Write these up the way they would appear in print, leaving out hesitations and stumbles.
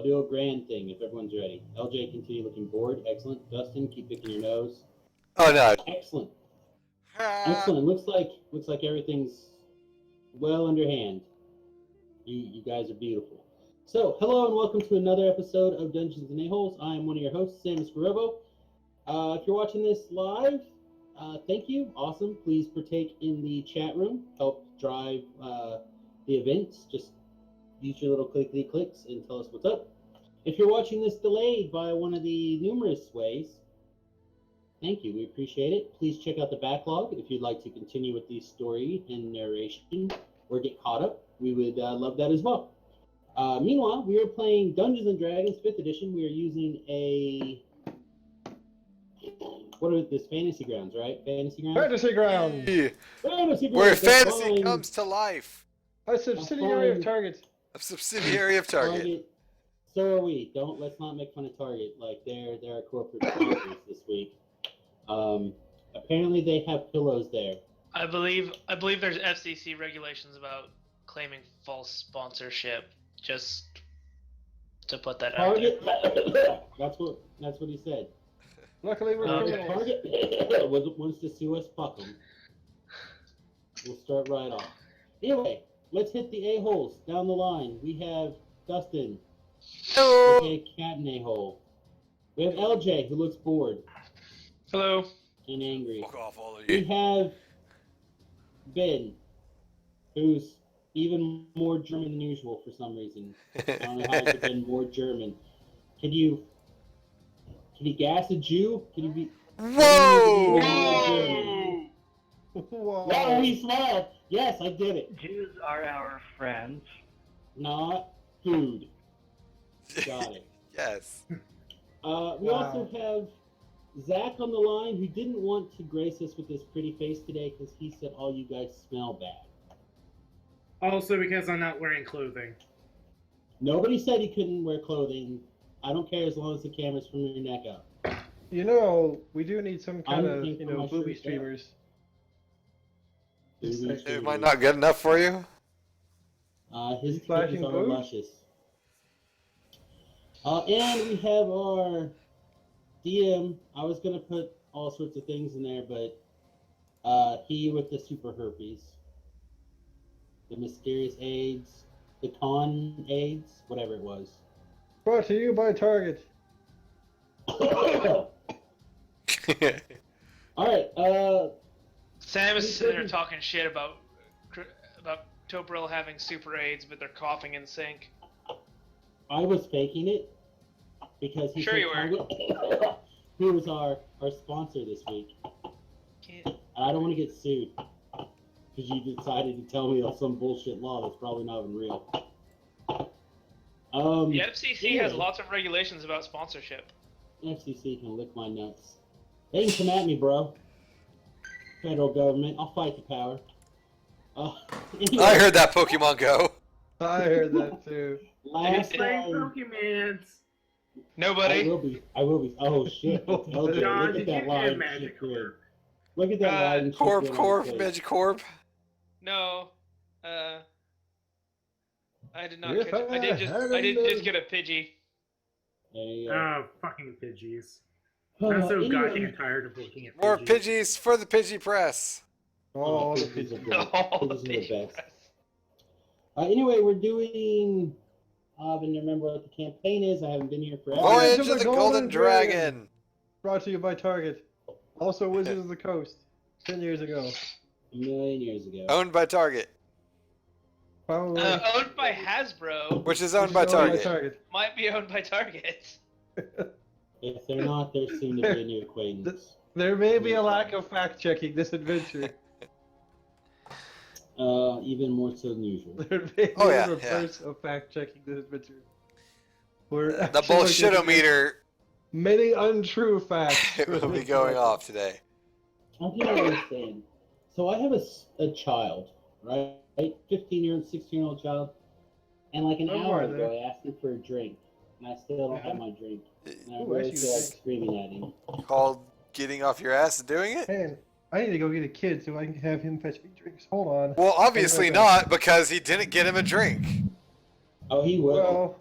I'll do a grand thing if everyone's ready. LJ, continue looking bored. Excellent. Dustin, keep picking your nose. Oh no. Excellent. Excellent. Looks like everything's well underhand. You guys are beautiful. So, hello and welcome to another episode of Dungeons and A-Holes. I am one of your hosts, Samus Garovo. If you're watching this live, thank you. Awesome. Please partake in the chat room. Help drive the events. Just use your little clickety clicks and tell us what's up. If you're watching this delayed via one of the numerous ways, thank you. We appreciate it. Please check out the backlog if you'd like to continue with the story and narration or get caught up. We would love that as well. Meanwhile, we are playing Dungeons and Dragons 5th edition. We are using a... What are this? Fantasy Grounds, right? Fantasy Grounds? Fantasy Grounds! Yeah. Fantasy Grounds! Where fantasy comes to life. A subsidiary of Target. A subsidiary of Target. So are we. Let's not make fun of Target. Like they're our corporate sponsors this week. Apparently they have pillows there. I believe there's FCC regulations about claiming false sponsorship. Just to put that Target. out there. That's what he said. Luckily, we're criminals. Target wants to sue us. Fuck them. We'll start right off. Anyway, let's hit the a-holes down the line. We have Dustin. Hello. Okay, cat and a-hole. We have LJ, who looks bored Hello. and angry. Fuck off, all of We you. have Ben, who's even more German than usual for some reason. I don't know how he's been more German. Can you gas a Jew? Can you be? Whoa! Whoa. No, he's smart. Yes, I did it. Jews are our friends. Not food. Got it. Yes. We also have Zach on the line, who didn't want to grace us with his pretty face today because he said all you guys smell bad. Also because I'm not wearing clothing. Nobody said he couldn't wear clothing. I don't care as long as the camera's from your neck up. You know, we do need some kind I'm of, thinking booby my shirt streamers. Am I not good enough for you? His Flashing titties are boobs? luscious. And we have our DM. I was gonna put all sorts of things in there, but he with the super herpes, the mysterious AIDS, the con AIDS, whatever it was. Brought to you by Target. All right. Sam is sitting there talking shit about Topril having super AIDS, but they're coughing in sync. I was faking it because he Sure said you were. he was our sponsor this week. And I don't want to get sued because you decided to tell me of some bullshit law that's probably not even real. The FCC has anyway. lots of regulations about sponsorship. FCC can lick my nuts. They can come at me, bro. Federal government, I'll fight the power. Anyway, I heard that Pokemon Go. I heard that too. last Playing time. Pokemans. Nobody. I will be. Oh shit! LJ, John, look at did that you line. get Magic Orb? Look at that line. Corp, shit Corp, on his face. Magicorp. No. I did not Yes, catch it. I did just get a Pidgey. There you go. Oh, fucking Pidgeys. I'm so Anyway, goddamn tired of looking at More Pidgeys. Pidgeys for the Pidgey Press. Oh, the Pidgeys are Pidgey. good. Oh, the Pidgeys are the Pidgey best. press. Anyway, we're doing. I don't remember what the campaign is. I haven't been here forever. Voyage of the Golden Dragon. Brought to you by Target. Also Wizards of the Coast. 10 years ago. A million years ago. Owned by Target. Probably. Owned by Hasbro. Which is owned by Target. Might be owned by Target. If they're not, they're soon to be a new acquaintance. There may be a lack of fact-checking this adventure. Even more so than usual. There may be Oh, yeah, a reverse of fact-checking this adventure. We're The actually looking at bullshitometer many untrue facts. will be going off today. I don't understand. So I have a child, right? 15-year-old, 16-year-old child. And like an Oh, hour are ago, there? I asked him for a drink. And I still don't have my drink. And I Ooh, I really see feel what like you screaming at him. Called getting off your ass and doing it? Man, I need to go get a kid so I can have him fetch me drinks. Hold on. Well, obviously Okay. not, because he didn't get him a drink. Oh, he will. Well,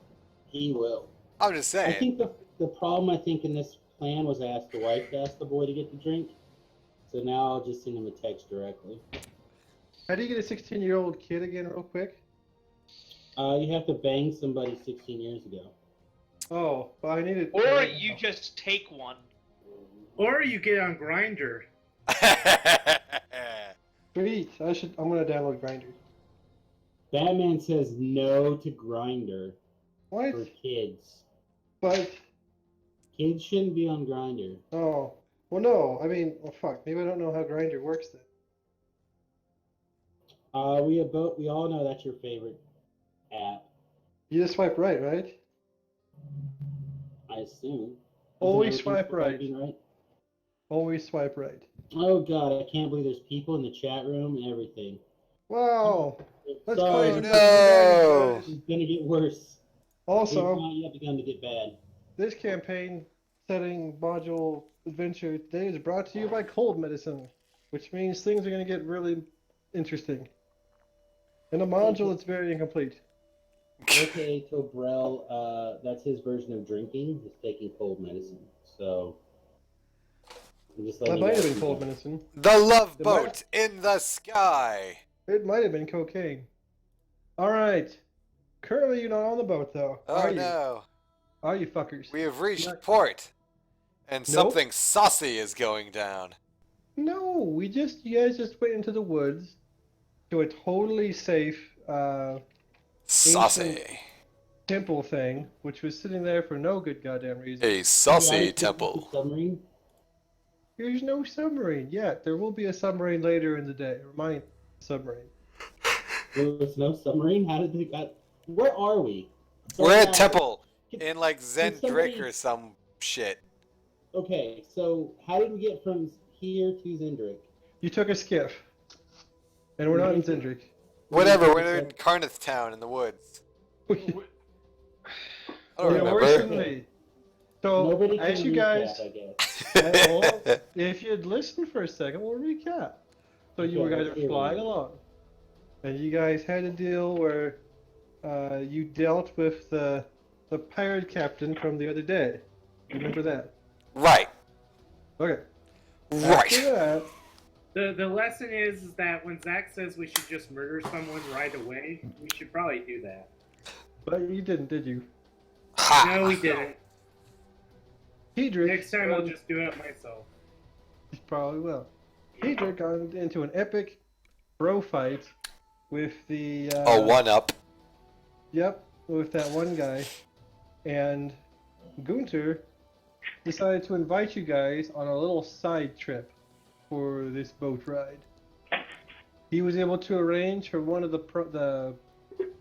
He will. I'm just I saying. think the problem in this plan was I asked the wife to ask the boy to get the drink. So now I'll just send him a text directly. How do you get a 16-year-old kid again, real quick? You have to bang somebody 16 years ago. Oh, well, I need it. Or you just take one. Or you get on Grinder. Sweet. I'm gonna download Grinder. Batman says no to Grinder What? for kids. But Kids shouldn't be on Grinder. oh, well, no. I mean, well, fuck. Maybe I don't know how Grinder works then. We all know that's your favorite app. You just swipe right, right? I assume. Always Isn't swipe right. swiping right. Always swipe right. Oh god, I can't believe there's people in the chat room and everything. Wow. Let's Sorry. play Oh, some no. Dungeons & Dragons. It's gonna get worse. Also, It's not yet begun to get bad. this campaign setting module adventure today is brought to you by Cold Medicine, which means things are going to get really interesting. In a module, it's very incomplete. AKA Tobrel, that's his version of drinking, is taking cold medicine. So, I'm just letting That you might have guys been know. Cold Medicine. The love boat in the sky. It might have been cocaine. All right. Currently, you're not on the boat, though. Oh Are you? no. Are you fuckers? We have reached Not- port. And Nope. something saucy is going down. No, you guys just went into the woods to a totally safe Saucy. temple thing, which was sitting there for no good goddamn reason. A saucy Yeah, temple. Submarine. There's no submarine yet. There will be a submarine later in the day. Remind submarine. There's no submarine? How did they got... Where are we? We're at Somehow- temple in like Zendrick somebody- or some shit. Okay, so how did we get from here to Zendrick? You took a skiff. And we're not in Zendrick. Whatever, we're in Carnith Town in the woods. I don't Yeah, worse remember. than me. So, Nobody can as you recap, guys, I guess. well, if you'd listen for a second, we'll recap. So you Okay, guys let's are hear flying it. along, and you guys had a deal where you dealt with the pirate captain from the other day. Remember that? Right. Okay. Right. After that, The lesson is that when Zach says we should just murder someone right away, we should probably do that. but you didn't, did you? Ha. No, we didn't. Hedrick. Next time I'll just do it myself. Probably will. Hedrick got into an epic bro fight with the. Oh, one up. Yep, with that one guy. And Gunter decided to invite you guys on a little side trip for this boat ride. He was able to arrange for one of the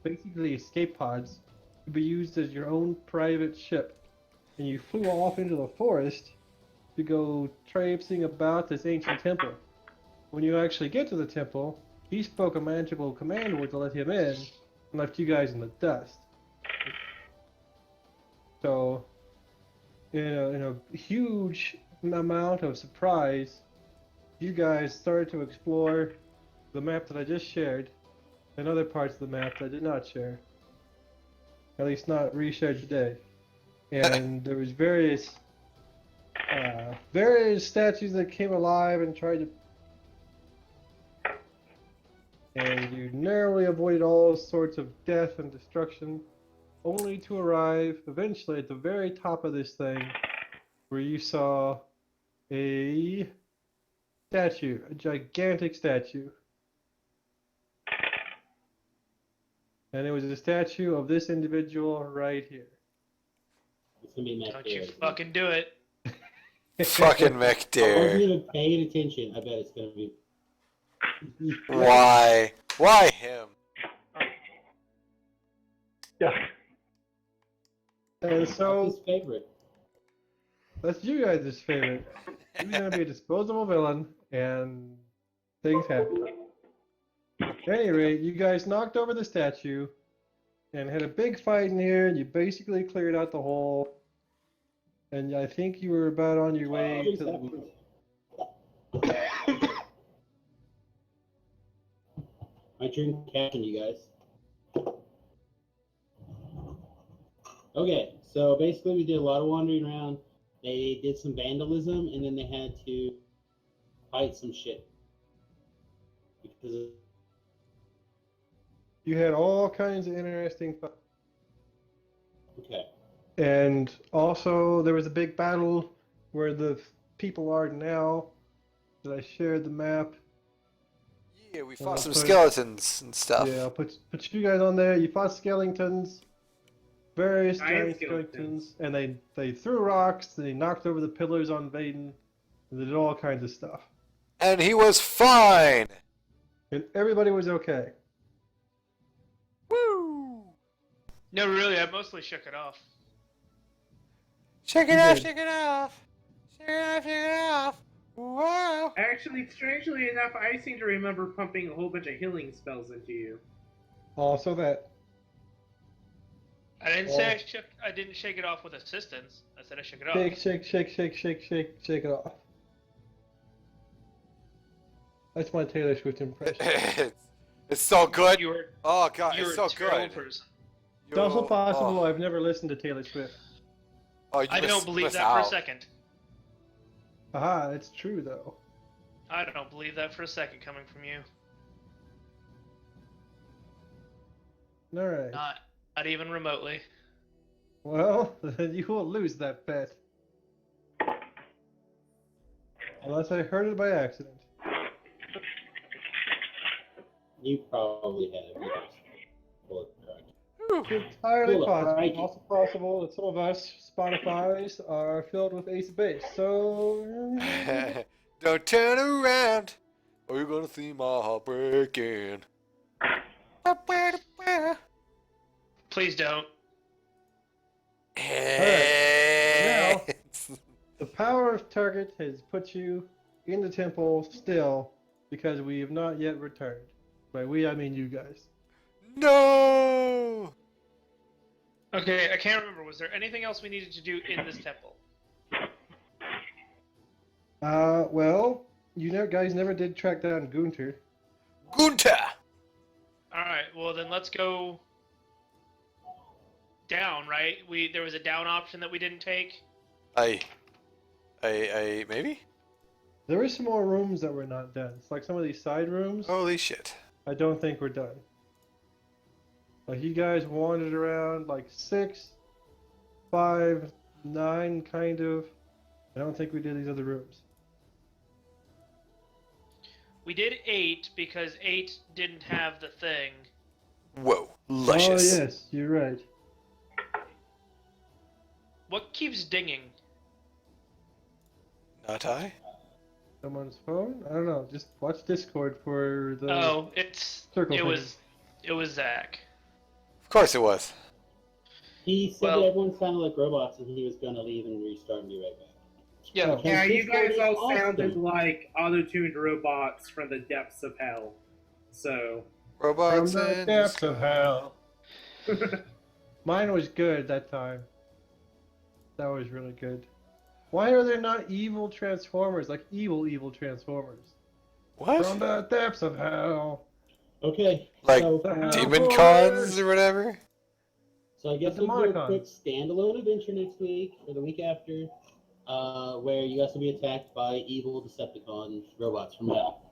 basically escape pods to be used as your own private ship. And you flew off into the forest to go traipsing about this ancient temple. When you actually get to the temple, he spoke a magical command word to let him in and left you guys in the dust. So, in a huge amount of surprise, you guys started to explore the map that I just shared and other parts of the map that I did not share. At least not reshared today. And there was various statues that came alive and tried to... And you narrowly avoided all sorts of death and destruction, only to arrive eventually at the very top of this thing, where you saw a statue, a gigantic statue. And it was a statue of this individual right here. It's gonna be Matt Don't you Dare. fucking do it. Fucking I wasn't McDare. even paying attention. I bet it's gonna be. Why? Why him? Yeah. And What's so his favorite? that's you guys' favorite. He's gonna be a disposable villain, and things happen. At any rate, you guys knocked over the statue and had a big fight in here, and you basically cleared out the hole. And I think you were about on your way to the. My dream captain, you guys. Okay, so basically we did a lot of wandering around. They did some vandalism, and then they had to fight some shit. Because You had all kinds of interesting fun. okay, And also, there was a big battle where the people are now. That I shared the map. Yeah, we I'll fought some put- skeletons and stuff. Yeah, I'll put you guys on there. You fought skeletons, various Giant giant skeletons. skeletons, and they threw rocks. They knocked over the pillars on Vaden. And they did all kinds of stuff. And he was fine! And everybody was okay. Woo! No, really, I mostly shook it off. Shake You it off, did. shake it off! Shake it off, shake it off! Wow! Actually, strangely enough, I seem to remember pumping a whole bunch of healing spells into you. Also that. I didn't say I shook. I didn't shake it off with assistance. I said I shook it off. Shake it off. That's my Taylor Swift impression. It's so good! You were Oh god, you it's were so a terrible good! person. It's also Yo, possible oh. I've never listened to Taylor Swift. Oh, you I don't believe miss that for a out. second. Aha, it's true though. I don't believe that for a second coming from you. Alright. Not even remotely. Well, then you will lose that bet. Unless I heard it by accident. you probably have. You just pull it correct. It's entirely Cool, possible. alright. It's also possible that some of us Spotify's are filled with Ace of Base. So Don't turn around, or you're gonna see my heart breaking. Please don't. Now, the power of Target has put you in the temple still because we have not yet returned. By we, I mean you guys. No! Okay, I can't remember. Was there anything else we needed to do in this temple? Well, you know, guys never did track down Gunter. Gunter! Alright, well then let's go down, right? There was a down option that we didn't take. Maybe? There were some more rooms that were not done. It's like some of these side rooms. Holy shit. I don't think we're done. Like you guys wandered around like 6, 5, 9 kind of. I don't think we did these other rooms. We did 8 because 8 didn't have the thing. Whoa. Luscious. Oh yes, you're right. What keeps dinging? Not I? Someone's phone? I don't know. Just watch Discord for the Oh, circle it things. was Zach. Of course it was. He said Well- that everyone sounded like robots, and he was gonna leave and restart and be right back. Yeah. Oh. Yeah, you Discord guys is all awesome. sounded like auto-tuned robots from the depths of hell. So, From Robots the in depths of hell. Mine was good that time. That was really good. Why are there not evil Transformers? Like evil Transformers? What? From the depths of hell. Okay. Like so, Demon Cons or whatever? So I guess The we'll do a Demonicons. quick standalone adventure next week or the week after, where you guys will be attacked by evil Decepticon robots from hell.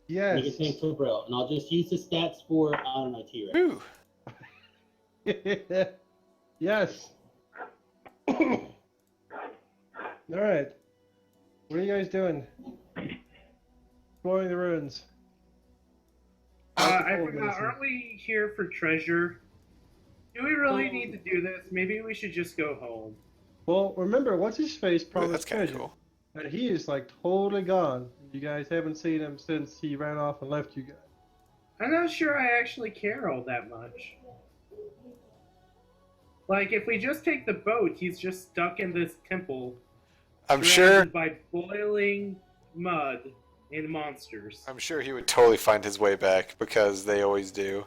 Yes. You can think for Brill, and I'll just use the stats for I don't know T-Rex. Ooh. Yes. All right. What are you guys doing? Exploring the ruins. I forgot, aren't we here for treasure? Do we really need to do this? Maybe we should just go home. Well, remember, what's his face Ooh, promised that's kind of treasure, cool. and he is like totally gone. You guys haven't seen him since he ran off and left you guys. I'm not sure I actually care all that much. Like, if we just take the boat, he's just stuck in this temple. I'm sure surrounded by boiling mud and monsters. he would totally find his way back because they always do.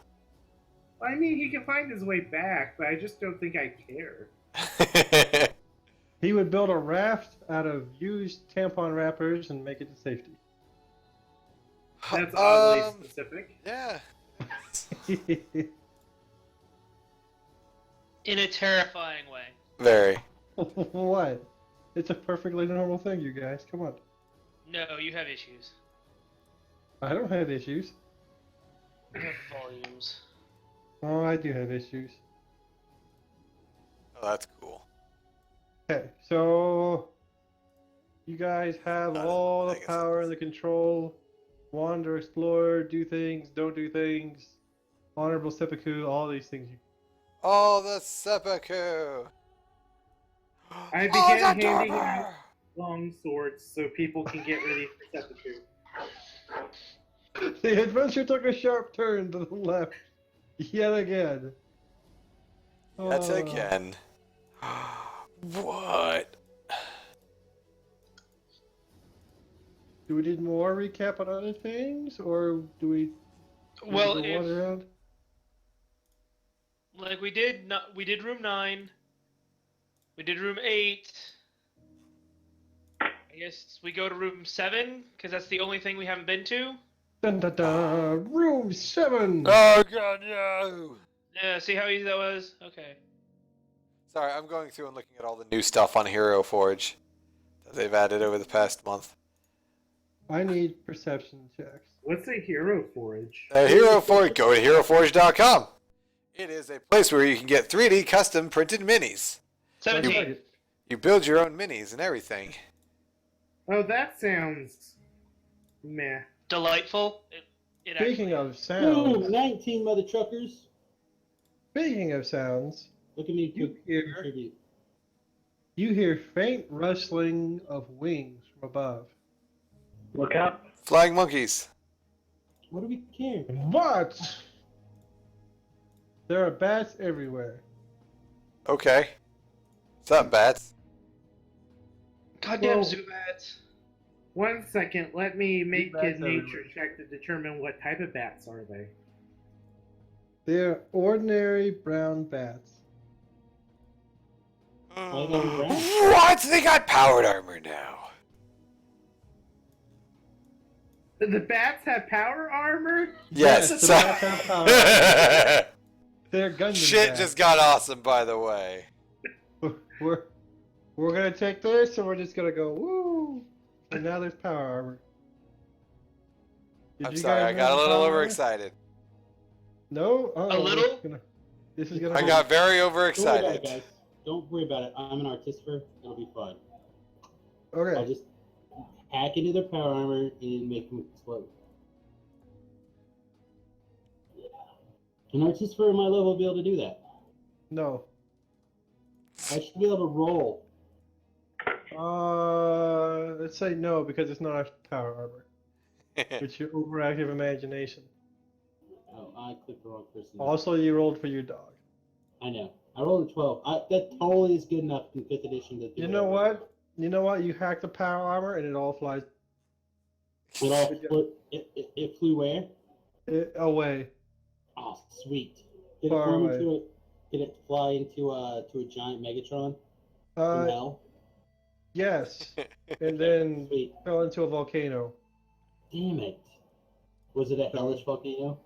I mean, he can find his way back, but I just don't think I care. He would build a raft out of used tampon wrappers and make it to safety. That's oddly specific. Yeah. In a terrifying way. Very. What? It's a perfectly normal thing, you guys. Come on. No, you have issues. I don't have issues. You have volumes. Oh, I do have issues. Oh, that's cool. Okay, so you guys have Not as all the big as power it and the control. Wander, explore, do things, don't do things. Honorable seppuku, all these things. Oh, the seppuku! I Oh, began the handing Dormer! out long swords so people can get ready for seppuku. The adventure took a sharp turn to the left. Yet again. Yet Oh. again. What? Do we need more recap on other things, or do we Well, go wander around? like we did room 9. We did room 8. I guess we go to room 7 because that's the only thing we haven't been to. Dun, dun, dun. Room 7! Oh god, no! Yeah, see how easy that was? Okay. Sorry, I'm going through and looking at all the new stuff on Hero Forge that they've added over the past month. I need perception checks. What's a hero forge? Hero Forge, go to HeroForge.com. It is a place where you can get 3D custom printed minis. 17. You build your own minis and everything. Oh, that sounds meh. Delightful. It Speaking actually of Boom! sounds, 19 mother truckers. speaking of sounds, Look at me You hear- contribute. you hear faint rustling of wings from above. Look up. Flying monkeys. What do we care? What? There are bats everywhere. Okay. What's up, bats? Goddamn Well- Zubats. 1 second, let me make a bats nature everywhere. check to determine what type of bats are they. They're ordinary brown bats. What? They got powered armor now. The bats have power armmer? Yes. the so- bats have power armor. They're Gundam Shit bats. just got awesome, by the way. We're gonna take this and we're just gonna go woo. And now there's power armor. Did I'm you sorry, guys I got know a the little power armor? overexcited. No. Uh-oh, A little? This is gonna. I got very Don't worry about it, overexcited. guys. Don't worry about it. I'm an artificer. It'll be fun. I'll Okay. just hack into their power armor and make them explode. An artificer at my level will be able to do that. No. I should be able to roll. Let's say no because it's not our power armor. It's your overactive imagination. Oh, I clicked the wrong person. Also, you rolled for your dog. I know. I rolled a 12. That totally is good enough in 5th edition to do You know whatever. what? You know what? You hack the power armor and it all flies It flew where? away. Oh, sweet. Did it Far form away. into a, Did it fly into a giant Megatron in Uh, hell? yes. And then Sweet. fell into a volcano. Damn it. Was it a hellish volcano?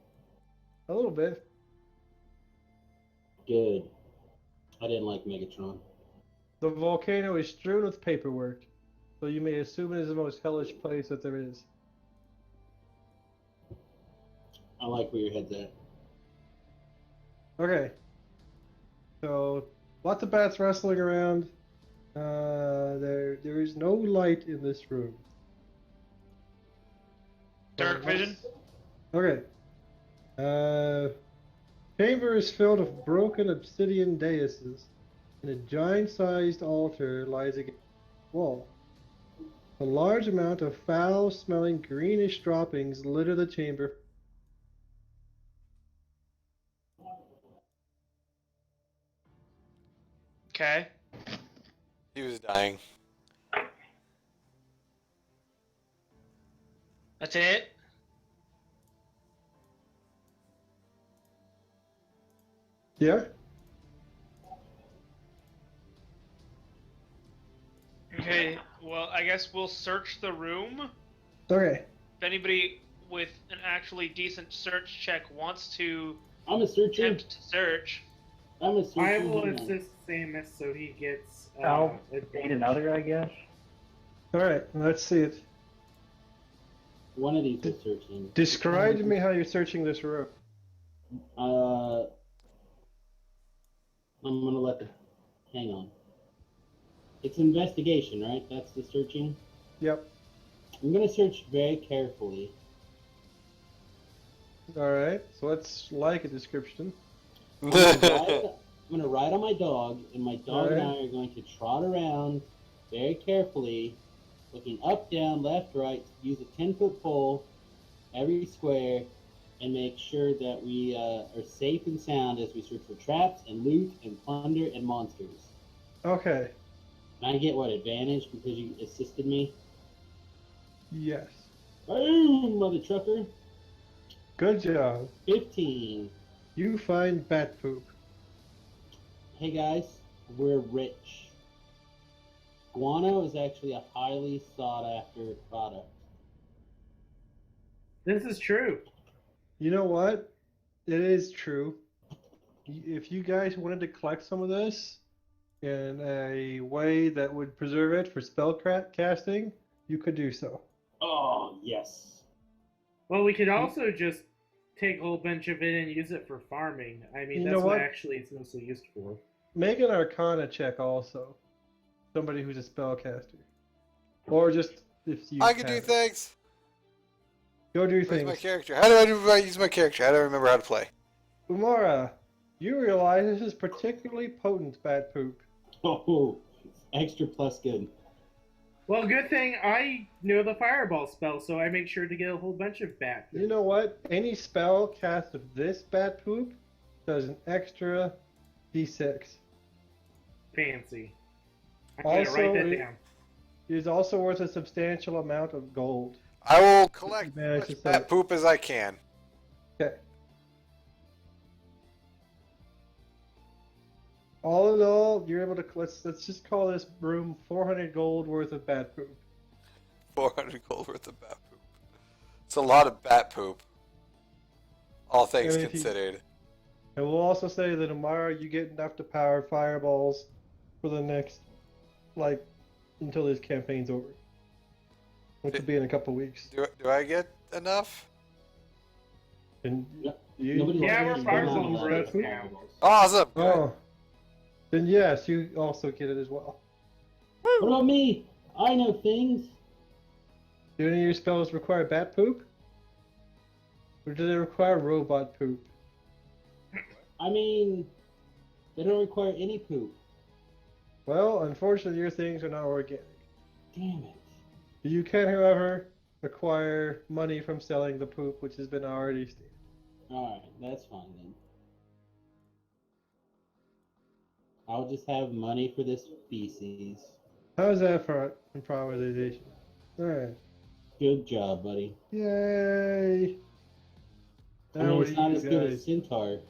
A little bit. Good. I didn't like Megatron. The volcano is strewn with paperwork, so you may assume it is the most hellish place that there is. I like where your head's at. Okay. So, lots of bats wrestling around. There is no light in this room. Dark vision? Okay. Chamber is filled with broken obsidian daises, and a giant-sized altar lies against the wall. A large amount of foul-smelling greenish droppings litter the chamber. Okay. He was dying. That's it? Yeah? Okay, well, I guess we'll search the room. Okay. If anybody with an actually decent search check wants to I'm a searcher. attempt to search. I'm a searcher. I will Hang on. assist Samus so he gets. I'll advantage. date another, I guess. All right, let's see it. One of these is searching. Describe to me how you're searching this room. I'm gonna let the. Hang on. It's investigation, right? That's the searching. Yep. I'm gonna search very carefully. All right. So let's like a description. I'm gonna ride on my dog, and my dog and I are going to trot around very carefully, looking up, down, left, right. Use a 10-foot pole every square, and make sure that we are safe and sound as we search for traps and loot and plunder and monsters. Okay. Can I get what advantage because you assisted me? Yes. Boom, mother trucker. Good job. 15. You find bat poop. Hey guys, we're rich. Guano is actually a highly sought after product. This is true. You know what? It is true. If you guys wanted to collect some of this in a way that would preserve it for spell casting, you could do so. Oh, yes. Well, we could also just take a whole bunch of it and use it for farming. I mean, You that's know what what? actually it's mostly used for. Make an Arcana check also. Somebody who's a spellcaster. Or just if you I can do have it. things. Go do Where's things. my character? How do I use my character? How do I remember how to play? Umara, you realize this is particularly potent bat poop. Oh, extra plus good. Well, good thing I know the fireball spell, so I make sure to get a whole bunch of bat. You know what? Any spell cast of this bat poop does an extra d6. Fancy. I'm going to write that down. It is also worth a substantial amount of gold. I will collect as Managed to much say bat it. poop as I can. Okay. All in all, you're able to let's just call this room 400 gold worth of bat poop. 400 gold worth of bat poop. It's a lot of bat poop. All things I mean, if you- considered. And we'll also say that tomorrow you get enough to power fireballs for the next, like, until this campaign's over. Which will be in a couple weeks. Do I get enough? And Yep. you, Nobody Yeah, wants we're to fireball use bros bat now. poop. Awesome. Good. Oh. Then yes, you also get it as well. What about me? I know things. Do any of your spells require bat poop? Or do they require robot poop? I mean, they don't require any poop. Well, unfortunately, your things are not organic. Damn it. You can, however, acquire money from selling the poop, which has been already stated. Alright, that's fine then. I'll just have money for this feces. How's that for improvisation? Alright. Good job, buddy. Yay! I Now mean, what it's do not you as good as guys? Centaur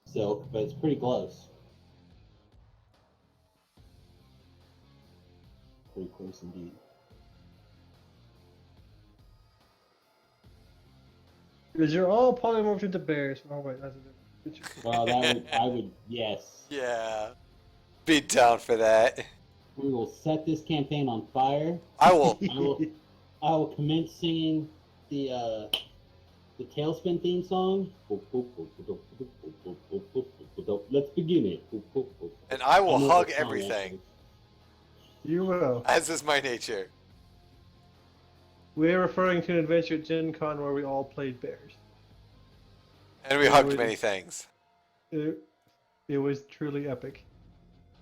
silk, but it's pretty close. Pretty close indeed. Because you're all polymorphed into bears. Oh wait, that's a different. Well, I would, yes. Yeah. Be down for that. We will set this campaign on fire. I will. I will commence singing the Tailspin theme song. Let's begin it. And I will know hug the song everything, You will. as is my nature. We're referring to an adventure at Gen Con where we all played bears. And we hugged many things. It was truly epic.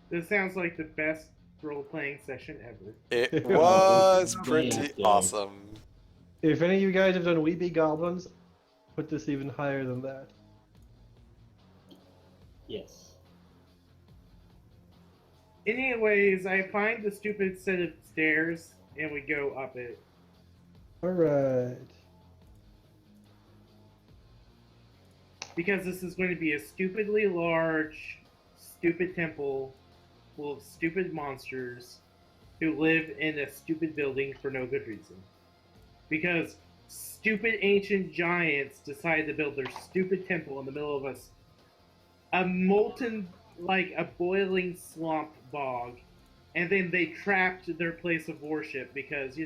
This sounds like the best role-playing session ever. It was Yeah. pretty awesome. If any of you guys have done Weepy Goblins, put this even higher than that. Yes. Anyways, I find the stupid set of stairs, and we go up it. Alright. Because this is going to be a stupidly large, stupid temple full of stupid monsters who live in a stupid building for no good reason. Because stupid ancient giants decided to build their stupid temple in the middle of a a molten, like a boiling swamp bog, and then they trapped their place of worship because,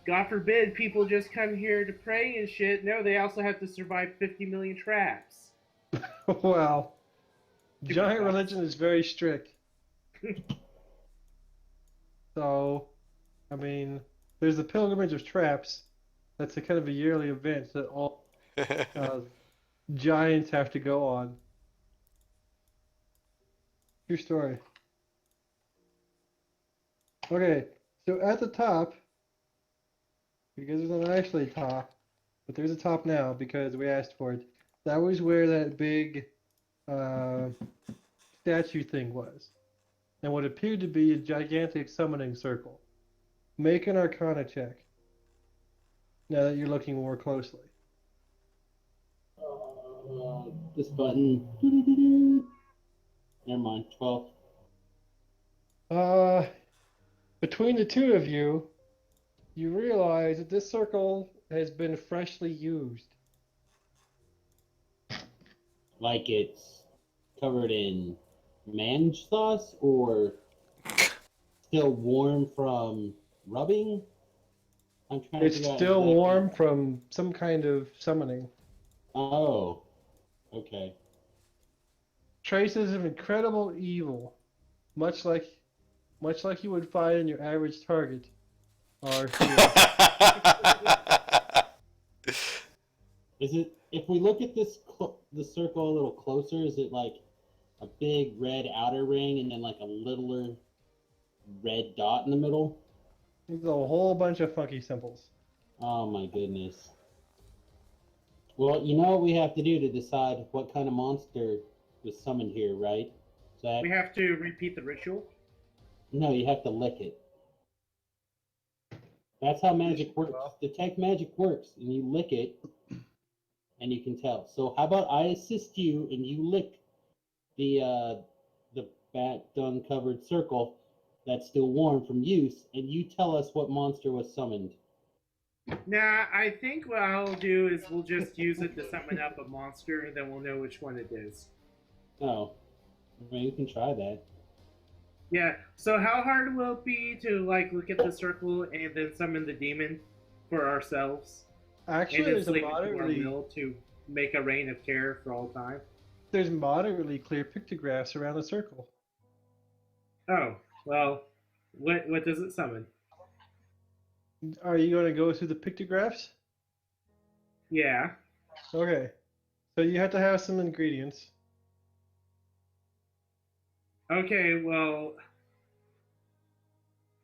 God forbid people just come here to pray and shit. No, they also have to survive 50 million traps. Wow. Stupid Giant fucks. religion is very strict. So, I mean, there's the pilgrimage of traps. That's a kind of a yearly event that all giants have to go on. True story. Okay, so at the top, because there's not actually a top, but there's a top now because we asked for it. That was where that big uh, statue thing was, and what appeared to be a gigantic summoning circle. Make an Arcana check. Now that you're looking more closely. This button. Never mind. 12. Between the two of you, you realize that this circle has been freshly used. Like it's covered in mange sauce or still warm from rubbing? I'm trying It's to figure out still exactly. warm from some kind of summoning. Oh, okay. Traces of incredible evil, much like you would find in your average target, are here. Is it, if we look at the circle a little closer, is it like a big red outer ring and then like a littler red dot in the middle? There's a whole bunch of funky symbols. Oh my goodness. Well, you know what we have to do to decide what kind of monster was summoned here, right? Zach? We have to repeat the ritual. No, you have to lick it. That's how magic works. Detect magic works, and you lick it, and you can tell. So how about I assist you, and you lick the bat dung covered circle that's still warm from use, and you tell us what monster was summoned. Nah, I think what I'll do is we'll just use it to summon up a monster, and then we'll know which one it is. Oh, I mean, you can try that. Yeah, so how hard will it be to, look at the circle and then summon the demon for ourselves? Actually, And then there's slave it to our moderately will to make a reign of terror for all time? clear pictographs around the circle. Oh, well, what does it summon? Are you going to go through the pictographs? Yeah. Okay. So you have to have some ingredients. Okay, well,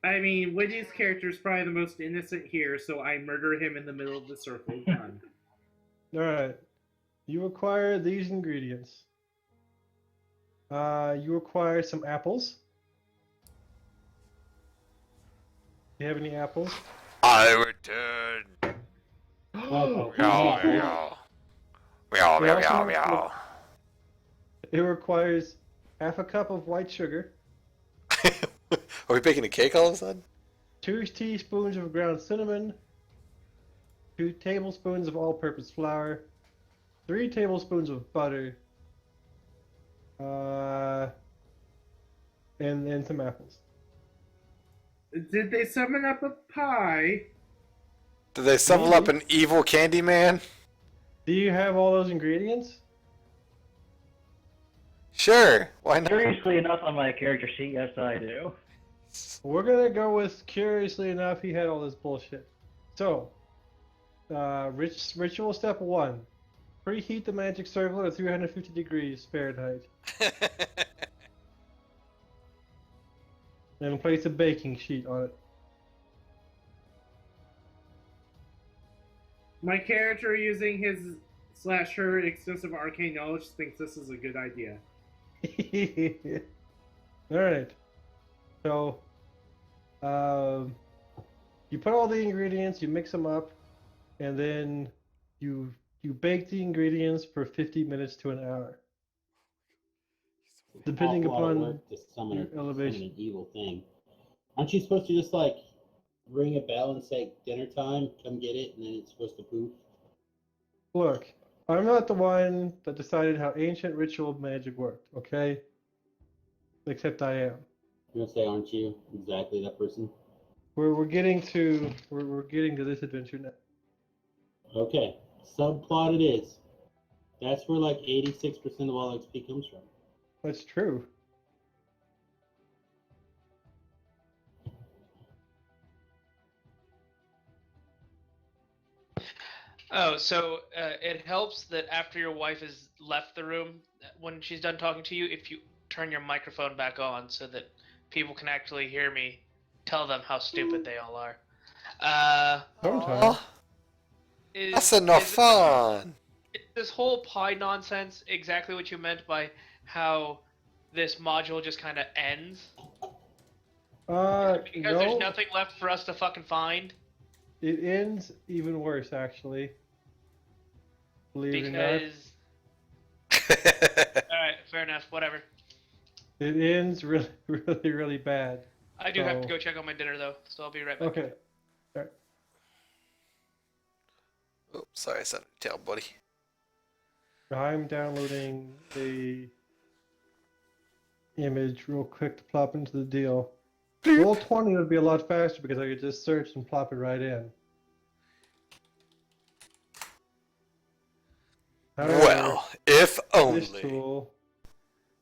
I mean, Woody's character is probably the most innocent here, so I murder him in the middle of the circle. Done. Alright. You acquire these ingredients. You acquire some apples. Do you have any apples? I return. Oh, Meow, meow. Meow, meow, meow, meow. It requires half a cup of white sugar, Are we baking a cake all of a sudden? 2 teaspoons of ground cinnamon, 2 tablespoons of all-purpose flour, 3 tablespoons of butter, and some apples. Did they summon up a pie? Did they summon up an evil candy man? Do you have all those ingredients? Sure, why not? Curiously enough, on my character sheet, yes, I do. We're gonna go with, curiously enough, he had all this bullshit. So, ritual step 1. Preheat the magic circle at 350 degrees Fahrenheit. And place a baking sheet on it. My character, using his / her extensive arcane knowledge, thinks this is a good idea. Alright. So, you put all the ingredients, you mix them up, and then you bake the ingredients for 50 minutes to an hour. Depending awful lot of upon work to summon your elevation. an evil thing. Aren't you supposed to just like ring a bell and say dinner time, come get it, and then it's supposed to poof? Look, I'm not the one that decided how ancient ritual magic worked, okay? Except I am. You're gonna say, aren't you exactly that person? We're getting to this adventure now. Okay, subplot it is. That's where like 86% of all XP comes from. That's true. Oh, so it helps that after your wife has left the room, when she's done talking to you, if you turn your microphone back on so that people can actually hear me, tell them how stupid they all are. Sometimes. Aw, that's enough fun. Is this whole pie nonsense exactly what you meant by how this module just kind of ends? Because No. there's nothing left for us to fucking find? It ends even worse, actually. Believe it or not. Alright, fair enough, whatever. It ends really, really, really bad. I do have to go check on my dinner though, so I'll be right back. Okay. Alright. Oops, sorry, I said it. Tell, buddy. I'm downloading the image real quick to plop into the deal. Roll 20 would be a lot faster because I could just search and plop it right in. However, Well, if this only. tool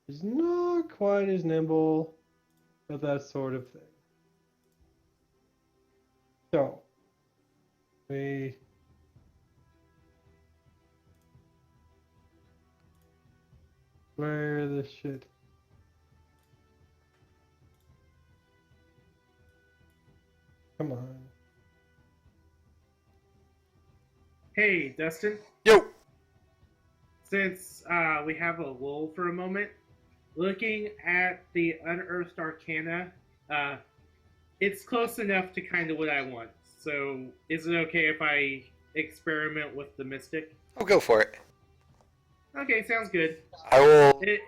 is not quite as nimble as that sort of thing. So, where this shit? Come on. Hey, Dustin. Yo. Since we have a lull for a moment, looking at the Unearthed Arcana, it's close enough to kind of what I want. So, is it okay if I experiment with the Mystic? Oh, go for it. Okay, sounds good. I will. It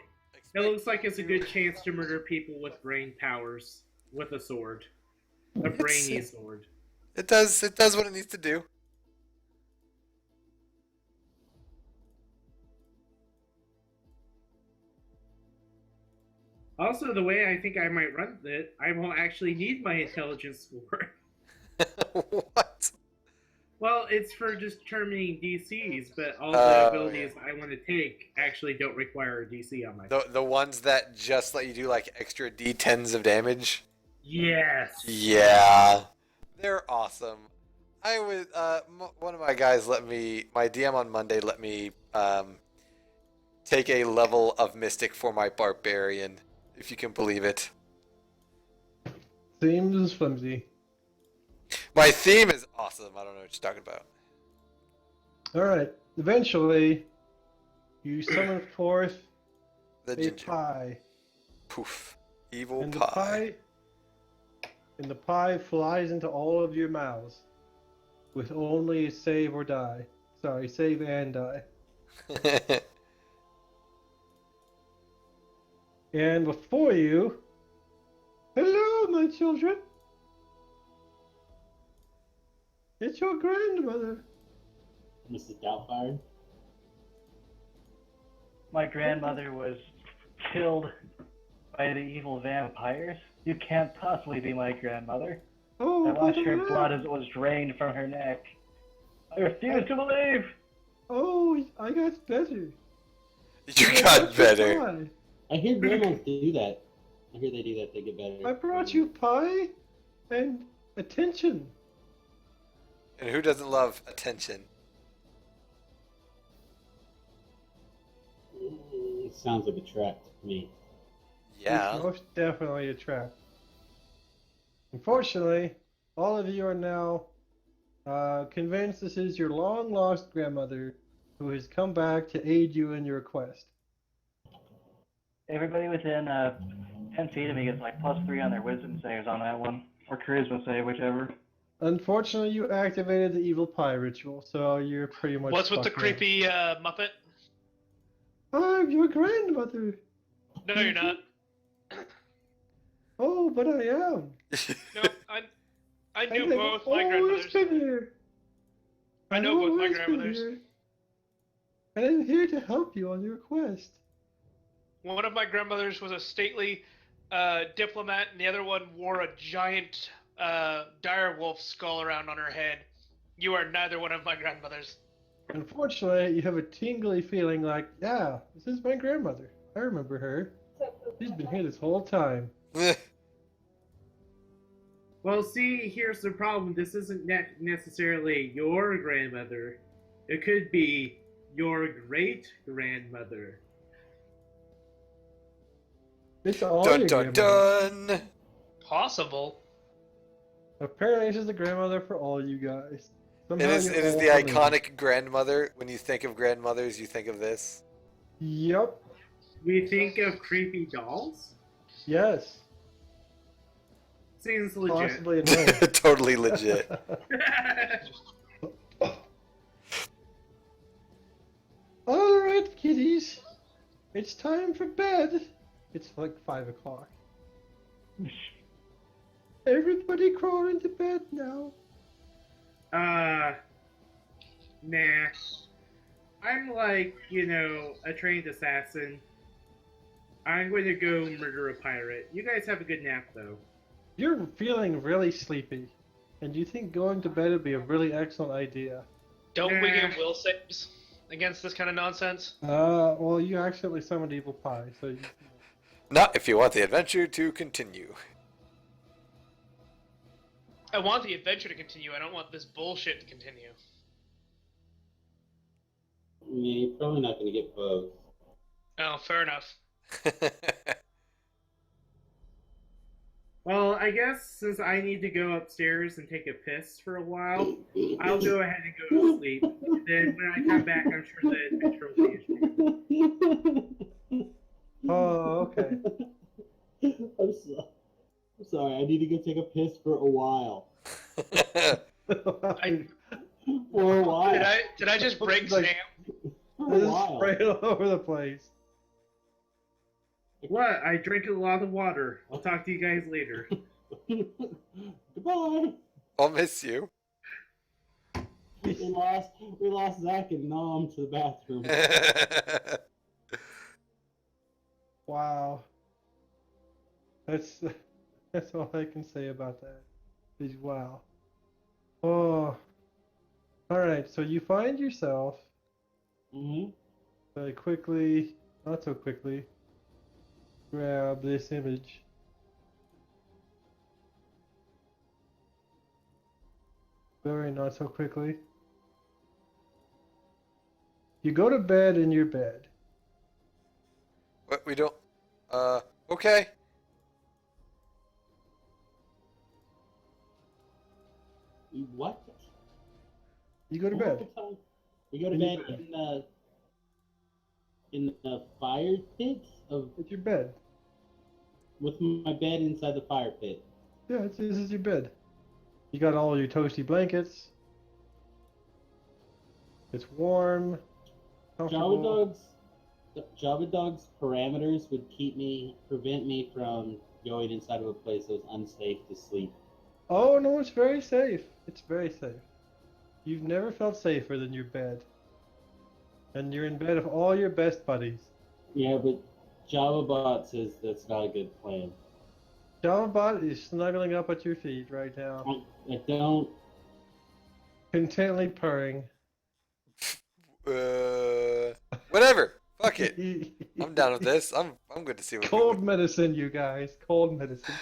looks like it's a good chance to murder people with brain powers with a sword. A brainy sword. It does what it needs to do. Also, the way I think I might run it, I won't actually need my intelligence score. What? Well, it's for determining DCs, but all the abilities I want to take actually don't require a DC on my. The ones that just let you do like extra D10s of damage. Yes. Yeah, they're awesome. I was one of my guys my DM on Monday let me take a level of Mystic for my Barbarian, if you can believe it. Seems flimsy. My theme is awesome. I don't know what you're talking about. Alright. Eventually, you summon forth The a ginger. pie. Poof. Evil And pie. the pie flies into all of your mouths with only a save or die. Sorry, save and die. And before you, hello, my children. It's your grandmother. Mrs. Doubtfire. My grandmother was killed by the evil vampires. You can't possibly be my grandmother. Oh, I watched her but blood as it was drained from her neck. I refuse to believe! Oh, I got better. You I got brought you better. pie. I hear grandmas do that. I hear they do that. They get better. I brought you pie and attention. And who doesn't love attention? Sounds like a trap to me. Yeah. It's most definitely a trap. Unfortunately, all of you are now convinced this is your long lost grandmother who has come back to aid you in your quest. Everybody within 10 feet of me gets like +3 on their wisdom saves on that one. Or charisma save, whichever. Unfortunately, you activated the evil pie ritual, so you're pretty much. What's with the fucked now. creepy Muppet? I'm your grandmother. No, you're not. Oh, but I am. No, I knew have both my always grandmothers. been here. I know I've both my always been grandmothers. here. and I'm here to help you on your quest. One of my grandmothers was a stately diplomat, and the other one wore a giant dire wolf skull around on her head. You are neither one of my grandmothers. Unfortunately, you have a tingly feeling like, yeah, this is my grandmother. I remember her. She's been here this whole time. Well, see, here's the problem. This isn't necessarily your grandmother. It could be your great grandmother. It's all Dun your dun grandmother. dun. Possible. Apparently, this is the grandmother for all you guys. It Somehow is. you're It is all the related. iconic grandmother. When you think of grandmothers, you think of this. Yep. We think of creepy dolls? Yes. Seems legit. Possibly no. Totally legit. All right, kiddies. It's time for bed. It's like 5 o'clock. Everybody crawl into bed now. Nah. I'm like, a trained assassin. I'm going to go murder a pirate. You guys have a good nap, though. You're feeling really sleepy, and you think going to bed would be a really excellent idea. Don't we get will saves against this kind of nonsense? Well, you accidentally summoned Evil Pie, so you... Not if you want the adventure to continue. I want the adventure to continue. I don't want this bullshit to continue. I mean, you're probably not going to get both. Oh, fair enough. Well, I guess since I need to go upstairs and take a piss for a while, I'll go ahead and go to sleep. Then when I come back, I'm sure the adventure will be. Oh, okay. I'm sorry. I need to go take a piss for a while. For a while. Did I just break Like- Sam? For a This is while. spraying all over the place. What? I drink a lot of water. I'll talk to you guys later. Goodbye. I'll miss you. We lost Zach and Nom to the bathroom. Wow. That's all I can say about that. Is wow. Oh. All right. So you find yourself Mm-hmm. quickly, not so quickly, grab this image. Very not so quickly. You go to bed in your bed. What, we don't... okay. What? You go to One more bed. time. We go to In bed your in the fire pit of It's your bed. with my bed inside the fire pit. Yeah, this is your bed. You got all your toasty blankets. It's warm, comfortable. Java Dog's parameters would prevent me from going inside of a place that was unsafe to sleep. Oh no, it's very safe. It's very safe. You've never felt safer than your bed. And you're in bed with all your best buddies. Yeah, but JavaBot says that's not a good plan. JavaBot is snuggling up at your feet right now, I don't. contently purring. Whatever. Fuck it. I'm down with this. I'm good to see what Cold medicine, you guys. Cold medicine.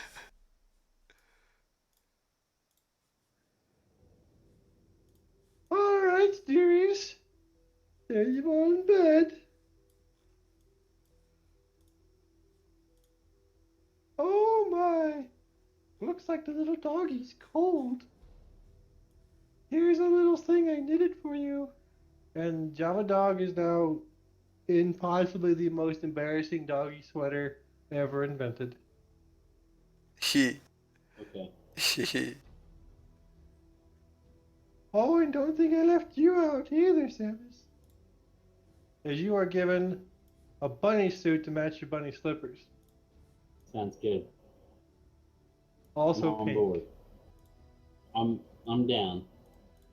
Alright, dearies. There you are in bed. Oh my. Looks like the little doggy's cold. Here's a little thing I knitted for you. And Java Dog is now in possibly the most embarrassing doggy sweater ever invented. He. Okay. He. Oh, and don't think I left you out either, Samus. As you are given a bunny suit to match your bunny slippers. Sounds good. Also I'm on pink. board. I'm down.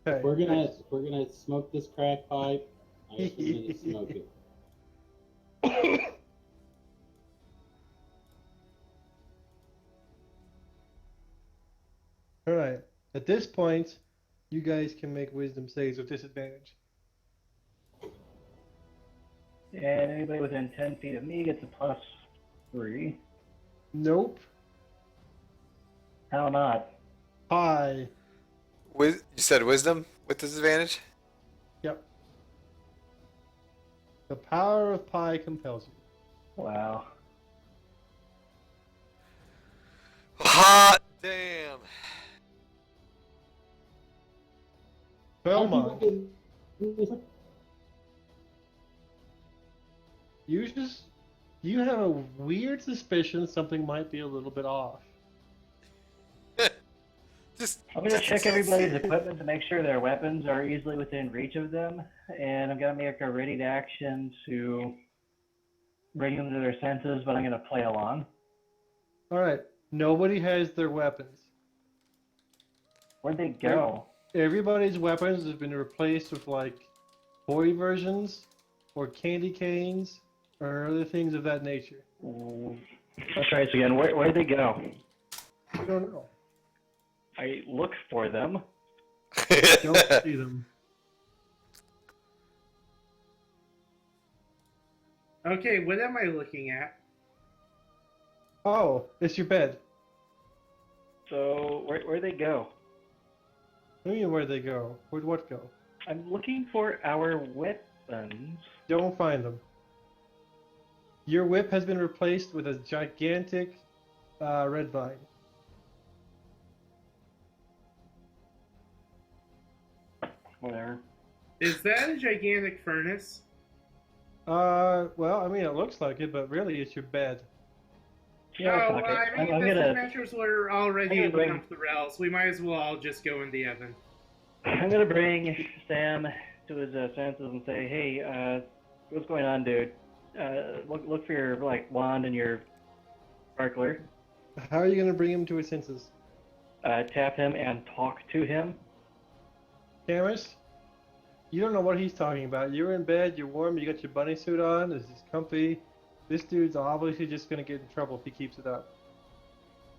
Okay. We're gonna smoke this crack pipe. I guess we're gonna smoke it. All right. At this point, you guys can make wisdom saves with disadvantage. And anybody within 10 feet of me gets a +3. Nope. How not? Hi. You said wisdom with disadvantage? Yep. The power of pi compels you. Wow. Hot damn. Belmont, you have a weird suspicion something might be a little bit off. I'm gonna check everybody's equipment to make sure their weapons are easily within reach of them, and I'm gonna make a ready to action to bring them to their senses, but I'm gonna play along. All right. Nobody has their weapons. Where'd they go? Everybody's weapons have been replaced with like toy versions or candy canes or other things of that nature. Let's try this again. Where'd they go? I don't know. I look for them. Don't see them. Okay, what am I looking at? Oh, it's your bed. So where'd they go? What do you mean where'd they go? Where'd what go? I'm looking for our weapons. Don't find them. Your whip has been replaced with a gigantic red vine. Whatever. Is that a gigantic furnace? Well, I mean, it looks like it, but really it's your bed. Yeah, Oh, fuck well, it. I mean, I'm the gonna mattress were already I'm gonna bring- off the rails. We might as well all just go in the oven. bring Sam to his senses and say, hey, what's going on, dude? Look for your wand and your sparkler. How are you gonna bring him to his senses? Tap him and talk to him. Camus, you don't know what he's talking about. You're in bed, you're warm, you got your bunny suit on, this is comfy. This dude's obviously just gonna get in trouble if he keeps it up.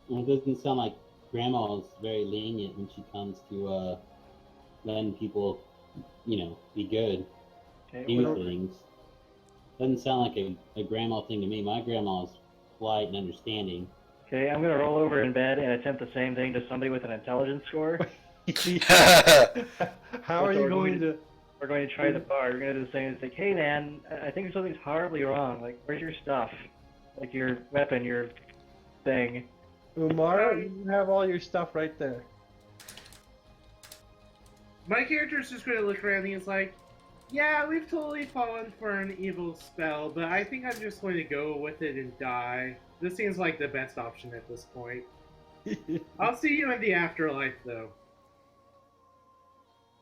Well, it doesn't sound like Grandma's very lenient when she comes to letting people, be good, Okay, do things. Doesn't sound like a grandma thing to me. My grandma's polite and understanding. okay, I'm gonna roll over in bed and attempt the same thing to somebody with an intelligence score. How are you going to? We're going to try the bar. We're going to do the same. It's like, hey man, I think something's horribly wrong. Like, where's your stuff? Like your weapon, your thing. Umar, you have all your stuff right there. My character's just going to look around and he's like, yeah, we've totally fallen for an evil spell, but I think I'm just going to go with it and die. This seems like the best option at this point. I'll see you in the afterlife, though.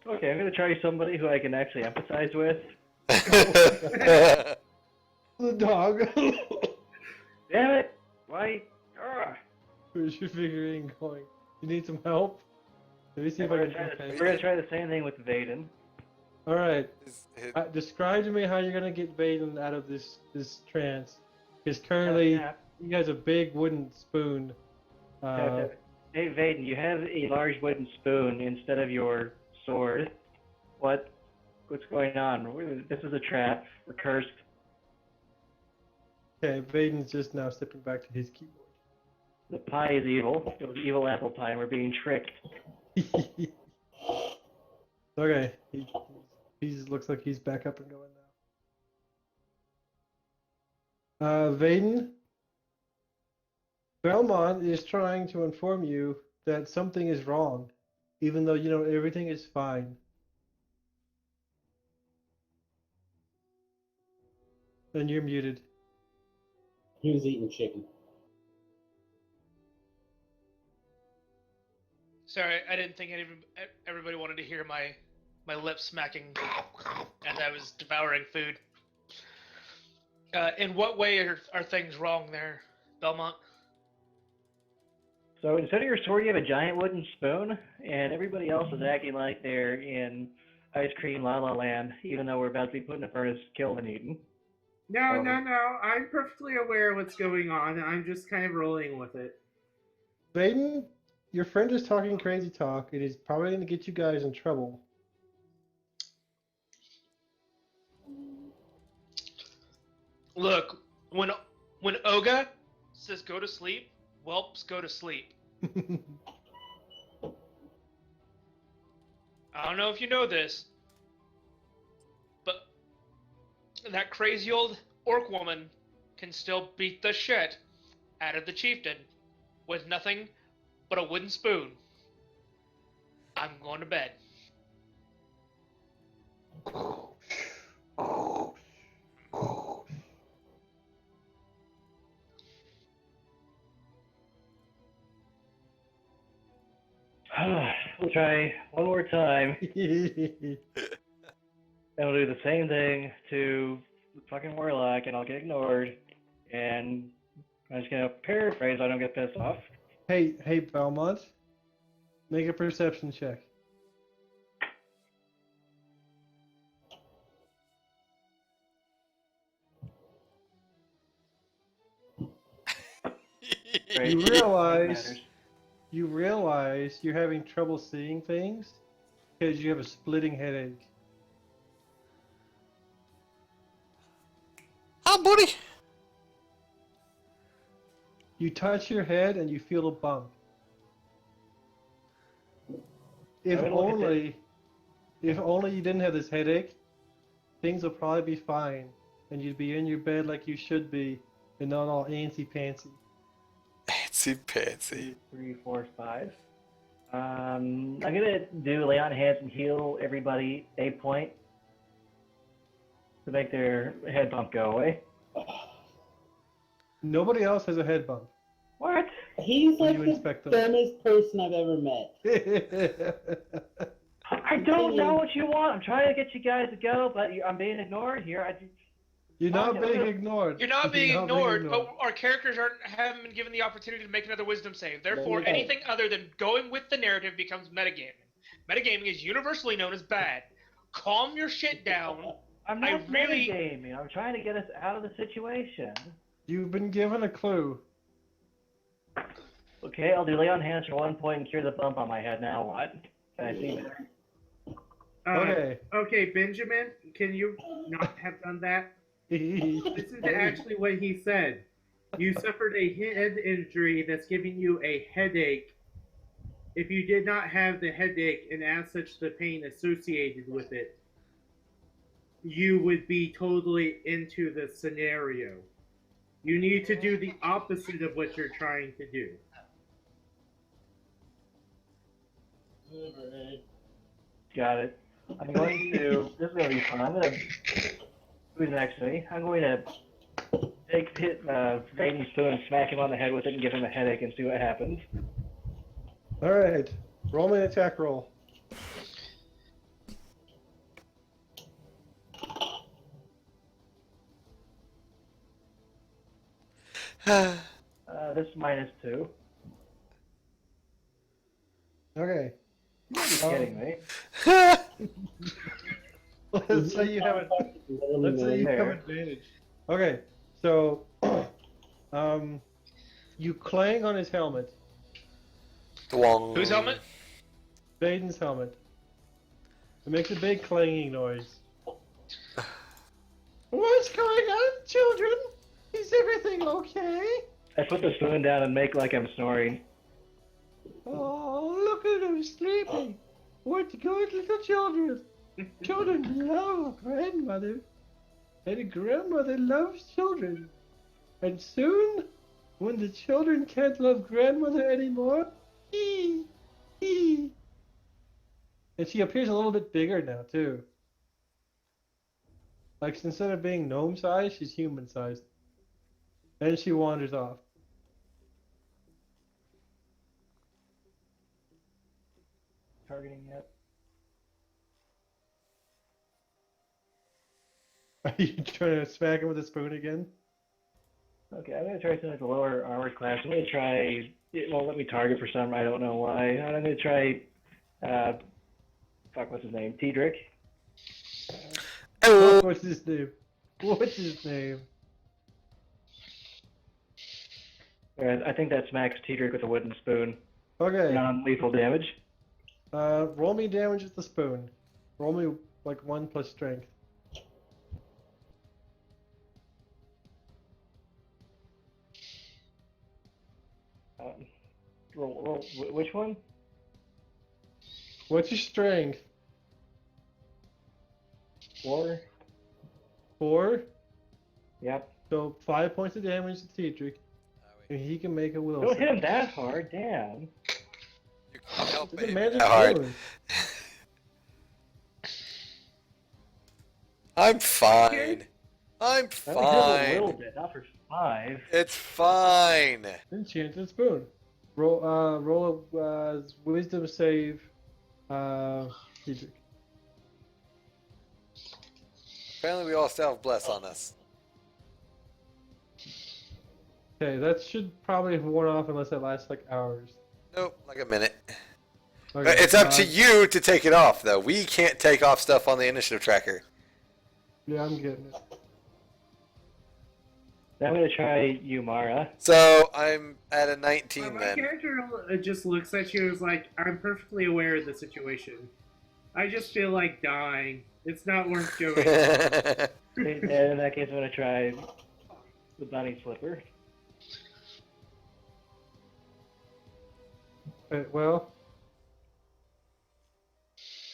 Okay, I'm going to try somebody who I can actually empathize with. The dog. Damn it! Why? Where's your figurine going? You need some help? Let me see if I can. We're going to try the same thing with Vaden. All right. Describe to me how you're gonna get Vaden out of this trance. Because currently he has a big wooden spoon. Hey Vaden, you have a large wooden spoon instead of your sword. What's going on? This is a trap. We're cursed. Okay, Vaden's just now stepping back to his keyboard. The pie is evil. It was evil apple pie, and we're being tricked. Okay, he looks like he's back up and going now. Vaden, Belmont is trying to inform you that something is wrong, even though you know everything is fine. And you're muted. He was eating chicken. Sorry, I didn't think everybody wanted to hear my lips smacking as I was devouring food. In what way are things wrong there, Belmont? So instead of your sword, you have a giant wooden spoon, and everybody else is acting like they're in Ice Cream La La Land, even though we're about to be put in a furnace, killed and eaten. No, Oh. no. I'm perfectly aware of what's going on. I'm just kind of rolling with it. Baden, your friend is talking crazy talk. It is probably going to get you guys in trouble. Look, when Oga says go to sleep, whelps go to sleep. I don't know if you know this, but that crazy old orc woman can still beat the shit out of the chieftain with nothing but a wooden spoon. I'm going to bed. We'll try one more time, and we'll do the same thing to the fucking warlock, and I'll get ignored. And I'm just gonna paraphrase so I don't get pissed off. Hey, Belmont, make a perception check. Right. You realize you're having trouble seeing things because you have a splitting headache. Ah, buddy. You touch your head and you feel a bump. If I would look at only you didn't have this headache, things would probably be fine, and you'd be in your bed like you should be, and not all antsy-pantsy. Fancy. 3, 4, 5. I'm gonna do lay on hands and heal everybody a point to make their head bump go away. Nobody else has a head bump. What? He's like You the inspect them. dumbest person I've ever met. I don't know what you want. I'm trying to get you guys to go, but I'm being ignored here. You're not being ignored. You're not being ignored, but our characters haven't been given the opportunity to make another wisdom save. Therefore, There you go. anything other than going with the narrative becomes metagaming. Metagaming is universally known as bad. Calm your shit down. I'm not metagaming. I'm trying to get us out of the situation. You've been given a clue. Okay, I'll do lay on hands for 1 point and cure the bump on my head. Now what? Can I see better? Okay. Okay, Benjamin, can you not have done that? Listen to actually what he said. You suffered a head injury that's giving you a headache. If you did not have the headache and as such the pain associated with it, you would be totally into the scenario. You need to do the opposite of what you're trying to do. Got it. I'm going to. This is going to be fun. I'm going to. Who's next to me? I'm going to hit Vaden's spoon and smack him on the head with it and give him a headache and see what happens. All right. Roll me an attack roll. This is -2. Okay. You're kidding me. Let's say you have advantage. Okay, so you clang on his helmet, Dwong. Whose helmet? Baden's helmet. It makes a big clanging noise. What's going on, children? Is everything okay? I put the spoon down and make like I'm snoring. Oh, look at him sleeping. What good little children. Children love grandmother. And a grandmother loves children. And soon, when the children can't love grandmother anymore, and she appears a little bit bigger now, too. Like, instead of being gnome-sized, she's human-sized. And she wanders off. Targeting yet? Are you trying to smack him with a spoon again? Okay, I'm gonna try something with the lower armor class. I'm gonna try. It won't let me target for some. I don't know why. I'm gonna try. Fuck, what's his name? Tedrick. Oh, What's his name? What's his name? Alright, I think that smacks Teedrick with a wooden spoon. Okay. Non-lethal damage. Roll me damage with the spoon. Roll me like 1 plus strength. Which one? What's your strength? 4? 4. Yep. So 5 points of damage to Teedrick, and he can make a will Don't save. hit him that hard, damn. you can't help It's it. a Hit magic that hard. spoon. I'm fine. I'm I only hit him a little fine. bit, not for 5. It's fine. Enchanted spoon. Roll a wisdom save, Teedrick. Apparently, we all still have bless on us. Okay, that should probably have worn off unless it lasts like hours. Nope, like a minute. Okay, It's up to you to take it off, though. We can't take off stuff on the initiative tracker. Yeah, I'm getting it. I'm gonna try you, Mara. So I'm at a 19 My then. character just looks at you and is like, I'm perfectly aware of the situation. I just feel like dying. It's not worth doing. And in that case, I'm gonna try the bunny slipper. Well,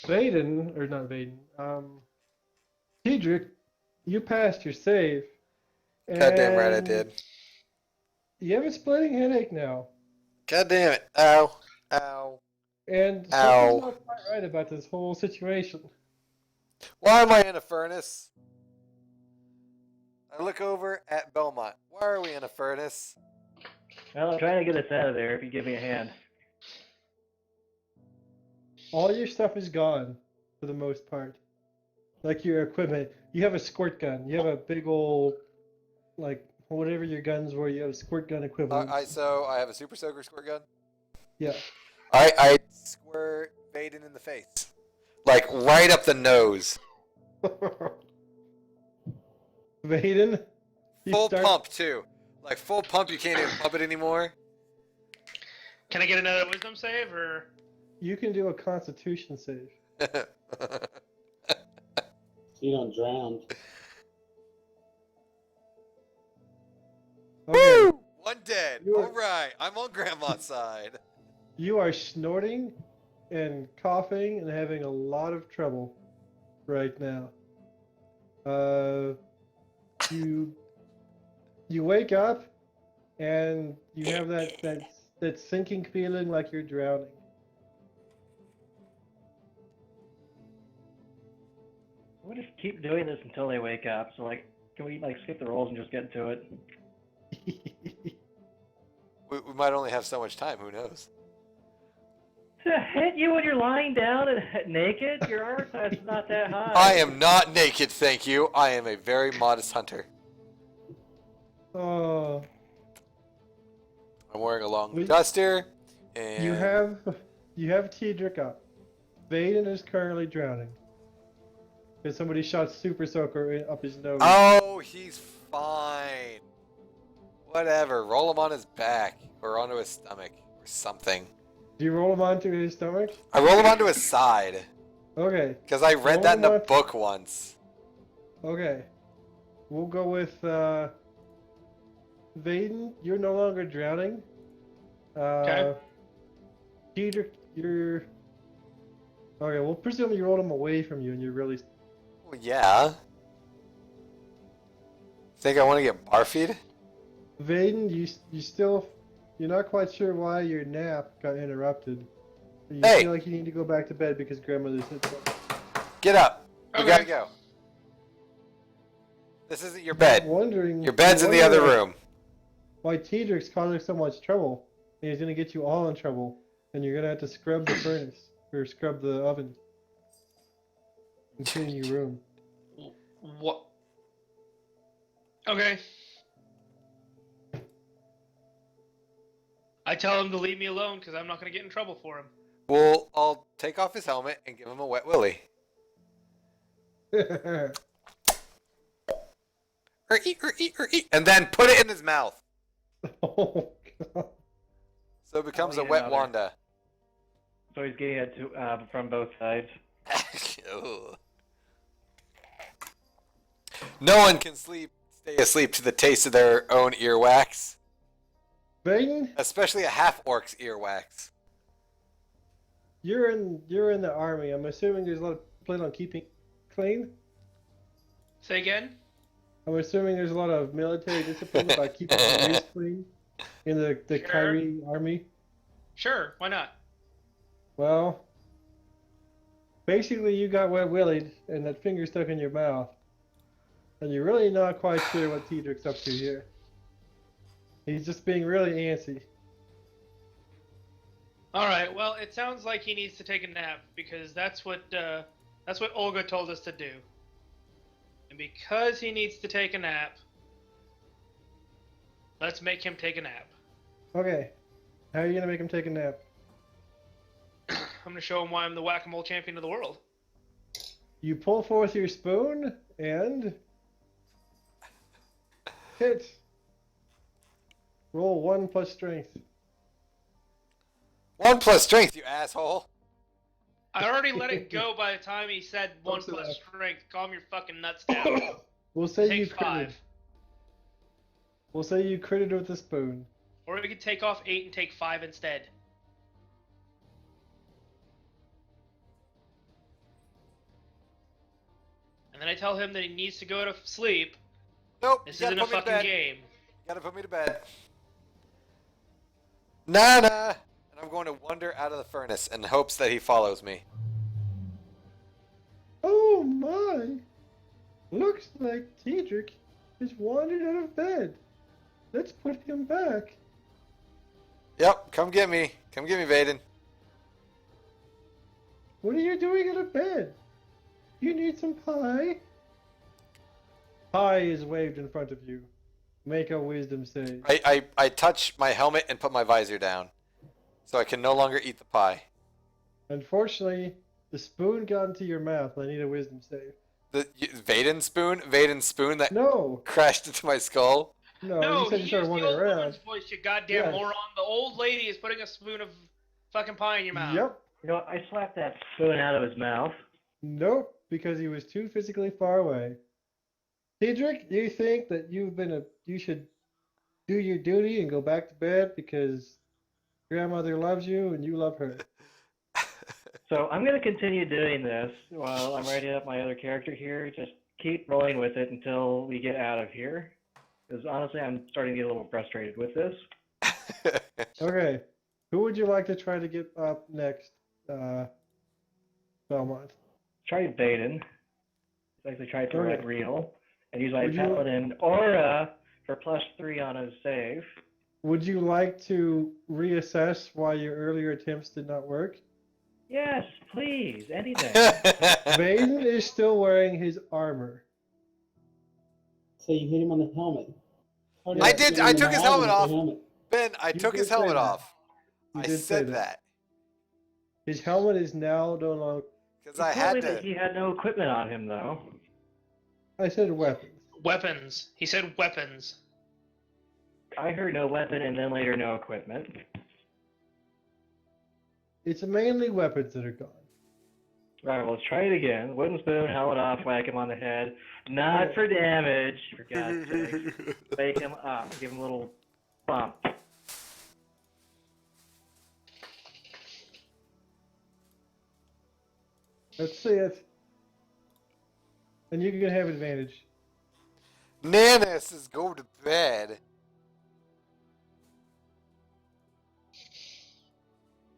Vaden, or not Vaden, Teedrick, you passed your save. Goddamn right I and did. You have a splitting headache now. God damn it. Ow. Ow. And Ow. something's not quite right about this whole situation. Why am I in a furnace? I look over at Belmont. Why are we in a furnace? Well, I'm trying to get us out of there if you give me a hand. All your stuff is gone, for the most part. Like your equipment. You have a squirt gun. You have a big old, like, whatever your guns were, you have a squirt gun equivalent. So I have a super soaker squirt gun. Yeah. I squirt Vaden in the face. Like right up the nose. Vaden? Full pump too. Like full pump, you can't even pump it anymore. Can I get another wisdom save or? You can do a constitution save. So you don't drown. Okay. Woo! One dead. You are- Alright, I'm on grandma's side. You are snorting and coughing and having a lot of trouble right now. You wake up and you have that sinking feeling like you're drowning. We'll just keep doing this until they wake up. So, like, can we, like, skip the rolls and just get to it? We might only have so much time, who knows? To hit you when you're lying down and naked? Your armor class is not that high. I am not naked, thank you. I am a very modest hunter. Oh, I'm wearing a long We- duster, and you have Teedrick up. Vaden is currently drowning. Because somebody shot Super Soaker up his nose. oh, he's fine. Whatever, roll him on his back or onto his stomach or something. Do you roll him onto his stomach? I roll him onto his side Okay, because I read Roll that in him a on- book once. okay. We'll go with Vaden, you're no longer drowning. Okay. Teedrick, you're... Okay, we'll presume you rolled him away from you and you're really... Well, yeah. Think I want to get barfied? Vaden, you still... You're not quite sure why your nap got interrupted. You Hey! feel like you need to go back to bed because grandmother said so. Get up. We Okay. gotta go. This isn't your bed. Wondering... Your bed's in the other room. Why Teedrick's causing so much trouble. And he's gonna get you all in trouble. And you're gonna have to scrub the furnace. Or scrub the oven. And clean your room. What? Okay. I tell him to leave me alone because I'm not going to get in trouble for him. Well, I'll take off his helmet and give him a wet willy. And then put it in his mouth. Oh, God. So it becomes a eat wet another. Wanda. So he's getting it from both sides. Ugh. No one can stay asleep to the taste of their own earwax. Baden, Especially a half-orc's earwax. you're in the army. I'm assuming there's a lot of plan on keeping clean. Say again? I'm assuming there's a lot of military discipline about keeping your ears clean in the Sure. Kyrie army. Sure, why not? Well, basically you got wet willied and that finger stuck in your mouth. And you're really not quite sure what Tedric's up to here. He's just being really antsy. All right. Well, it sounds like he needs to take a nap because that's what Olga told us to do. And because he needs to take a nap, let's make him take a nap. Okay. How are you gonna make him take a nap? I'm gonna show him why I'm the whack-a-mole champion of the world. You pull forth your spoon and hit. Roll 1 plus strength. 1 plus strength, you asshole. I already let it go by the time he said 1 Close plus enough. strength. Calm your fucking nuts down. We'll say you Take critted. 5. We'll say you critted with the spoon. Or we could take off 8 and take 5 instead. And then I tell him that he needs to go to sleep. Nope, This you gotta isn't a put me to fucking bed. game. You gotta put me to bed. Nana! And I'm going to wander out of the furnace in hopes that he follows me. Oh my! Looks like Tedric has wandered out of bed. Let's put him back. Yep, come get me. Come get me, Vaden. What are you doing out of bed? You need some pie? Pie is waved in front of you. Make a wisdom save. I touch my helmet and put my visor down. So I can no longer eat the pie. Unfortunately, the spoon got into your mouth. I need a wisdom save. The Vaden spoon? Vaden spoon that No! crashed into my skull? No, No, you said he you started used the wandering old around. woman's voice, you goddamn Yes. moron. The old lady is putting a spoon of fucking pie in your mouth. Yep. You know, I slapped that spoon out of his mouth. Nope, because he was too physically far away. Cedric, you think that you should do your duty and go back to bed because grandmother loves you and you love her. So I'm going to continue doing this while I'm writing up my other character here. Just keep rolling with it until we get out of here. Because honestly, I'm starting to get a little frustrated with this. Okay, who would you like to try to get up next, Belmont? Try Baden. Actually try to write Okay. real. And use my Would you- paladin aura for +3 on his save. Would you like to reassess why your earlier attempts did not work? Yes, please. Anything. Vaden is still wearing his armor. So you hit him on the helmet. How did I you did- hit him I in the took his eye helmet with the off. helmet? Ben, I You took did his say helmet that. off. You I did say said that. His helmet is now no longer. Because He I told had me that to. he had no equipment on him, though. I said weapons. Weapons. He said weapons. I heard no weapon and then later no equipment. It's mainly weapons that are gone. Right, well, let's try it again. Wooden spoon, helmet off, whack him on the head. Not for damage, for God's sake. Wake him up, give him a little bump. Let's see it. And you can have advantage. Nana says go to bed.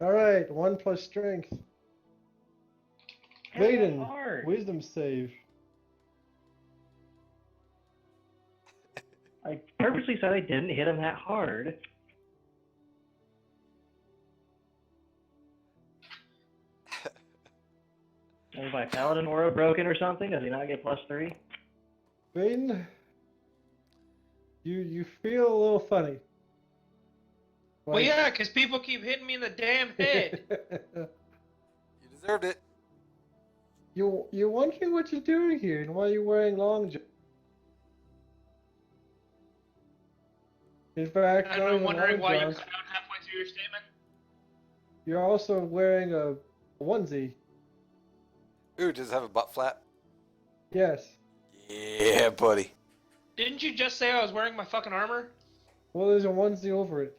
All right, 1 plus strength. Hit him Vaden, hard. wisdom save. I purposely said I didn't hit him that hard. Is my paladin aura broken or something? Does he not get +3? Vaden, you feel a little funny. Well, yeah, because people keep hitting me in the damn head. You deserved it. You're wondering what you're doing here and why you're wearing long johns. In fact, And not I'm even wondering long why you johns. cut out halfway through your statement. You're also wearing a onesie. Ooh, does it have a butt flap? Yes. Yeah, buddy. Didn't you just say I was wearing my fucking armor? Well, there's a onesie over it.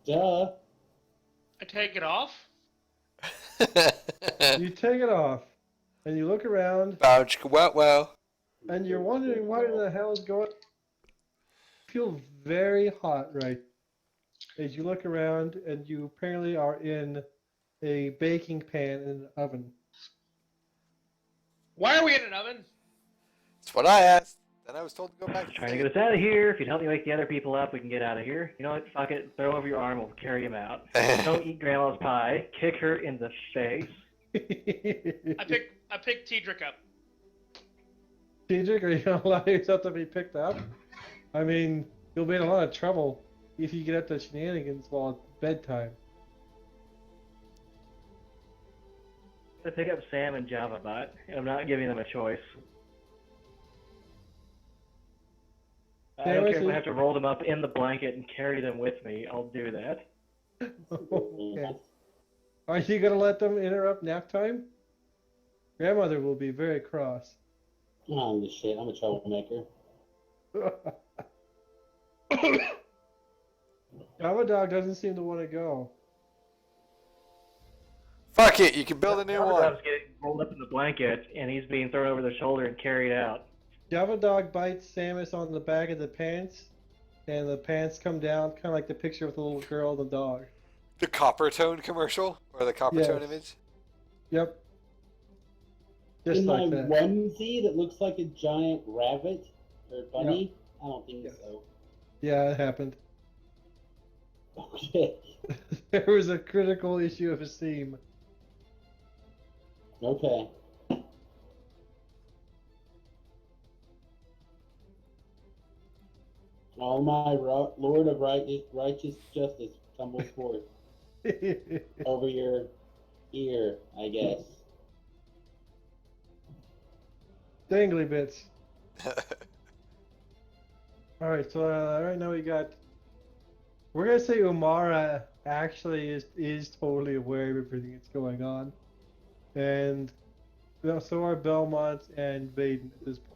Duh. I take it off? You take it off, and you look around, Bow chicka wow wow. and you're wondering what in the hell is going. You feel very hot, right? As you look around, and you apparently are in a baking pan in an oven. Why are we in an oven? That's what I asked. Then I was told to go back to Trying to the get us out of here. If you'd help me wake the other people up, we can get out of here. You know what? Fuck it. Throw over your arm. We'll carry him out. Don't eat Grandma's pie. Kick her in the face. I pick Tedrick up. Cedric, are you gonna allow yourself to be picked up? I mean, you'll be in a lot of trouble if you get up to shenanigans while it's bedtime. I pick up Sam and JavaBot, and I'm not giving them a choice. I don't care if I have to roll them up in the blanket and carry them with me. I'll do that. Okay. Are you gonna let them interrupt nap time? Grandmother will be very cross. I'm the shit. I'm a troublemaker. Java Dog doesn't seem to want to go. Fuck it, you can build a new one. JavaBot's getting rolled up in the blanket, and he's being thrown over the shoulder and carried out. Java Dog bites Samus on the back of the pants, and the pants come down, kind of like the picture with the little girl and the dog. The copper tone commercial? Or the copper tone Yes. image? Yep. Just In like my that. onesie that looks like a giant rabbit or bunny? I don't think Yes. so. Yeah, it happened. Okay. There was a critical issue of a seam. Okay. All my Lord of righteous justice tumbles forth over your ear, I guess. Dangly bits. Alright, so right now we got. We're gonna say Umara actually is totally aware of everything that's going on. And so are Belmont and Vaden at this point.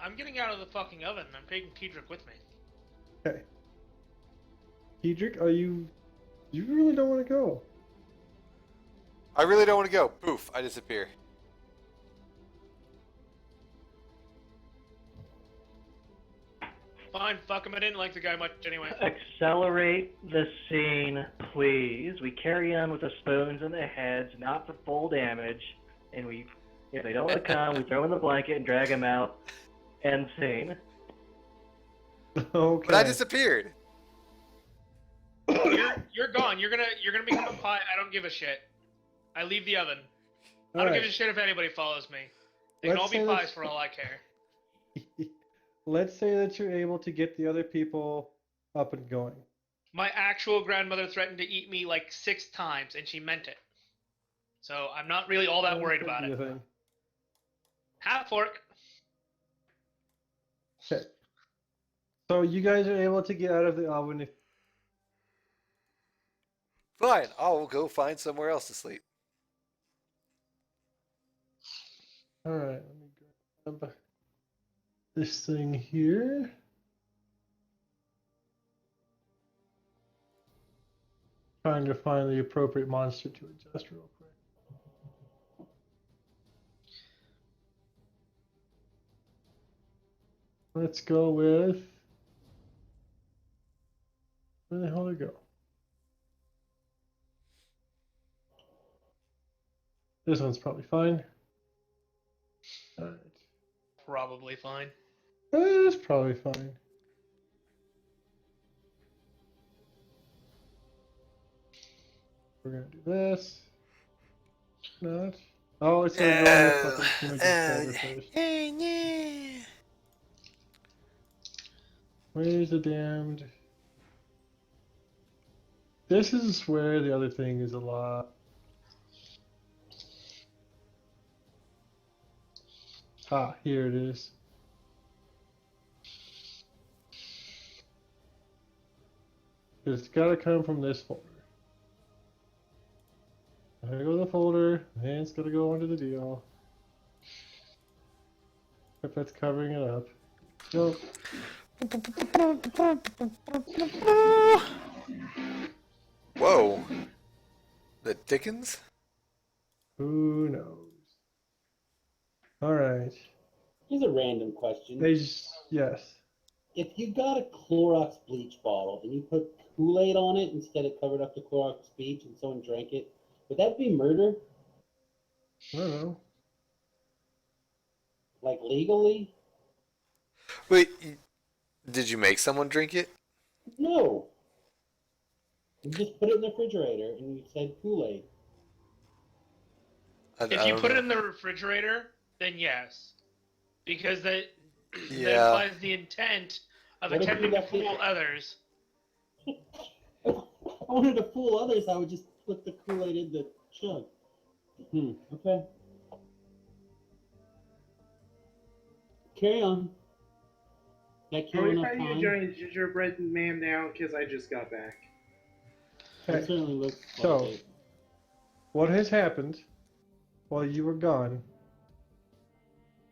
I'm getting out of the fucking oven. I'm taking Tedrick with me. Okay. Hedrick, are you. You really don't want to go? I really don't want to go. Poof, I disappear. Fine, fuck him. I didn't like the guy much anyway. Accelerate the scene, please. We carry on with the spoons and the heads, not for full damage, and if they don't want to come, we throw them in the blanket and drag them out. End scene. Okay. But I disappeared. You're gone. You're gonna become a pie. I don't give a shit. I leave the oven. I don't give a shit if anybody follows me. They can all be pies for all I care. Let's say that you're able to get the other people up and going. My actual grandmother threatened to eat me like 6 times, and she meant it. So I'm not really all that worried about it. Half fork. Okay. So you guys are able to get out of the oven if. Fine, I'll go find somewhere else to sleep. Alright, let me grab this thing here. Trying to find the appropriate monster to adjust real quick. Let's go with. Where the hell did it go? This one's probably fine. Alright. Probably fine. It's probably fine. We're gonna do this. Not. Oh, it's gonna go in the fucking images folder first. Where's the damned? This is where the other thing is a lot. Ah, here it is. It's gotta come from this folder. Gotta go to the folder, and it's gotta go under the deal. If that's covering it up. Nope. Whoa. The Dickens? Who knows? Alright. Here's a random question. Yes. If you got a Clorox bleach bottle and you put Kool-Aid on it instead of covered up the Clorox bleach and someone drank it, would that be murder? I don't know. Like legally? Wait, did you make someone drink it? No. You just put it in the refrigerator and you said Kool-Aid. If you put it in the refrigerator, then yes, because that implies the intent of What if you attempting to left it- fool others. If I wanted to fool others, I would just put the Kool-Aid in the jug. Okay. Carry on. That Are we killing enough fighting a time? giant gingerbread man now? Because I just got back. That certainly looks like So- it. What has happened while you were gone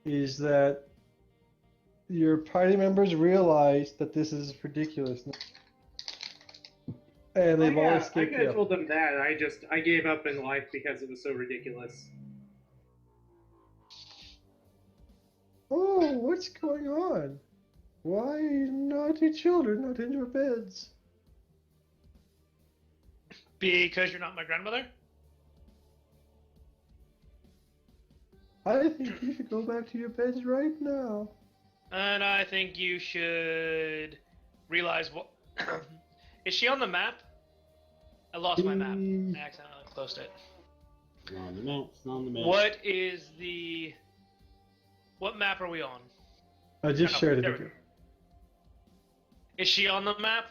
is that your party members realized that this is ridiculous. And they've all I escaped could have you. told them that. I gave up in life because it was so ridiculous. Oh, what's going on? Why naughty children not in your beds? Because you're not my grandmother? I think you should go back to your beds right now. And I think you should realize what. Is she on the map? I lost my map. I accidentally closed it. It's not on the map. It's not on the map. What is the. What map are we on? I just Oh, shared it there with we you. go. Is she on the map?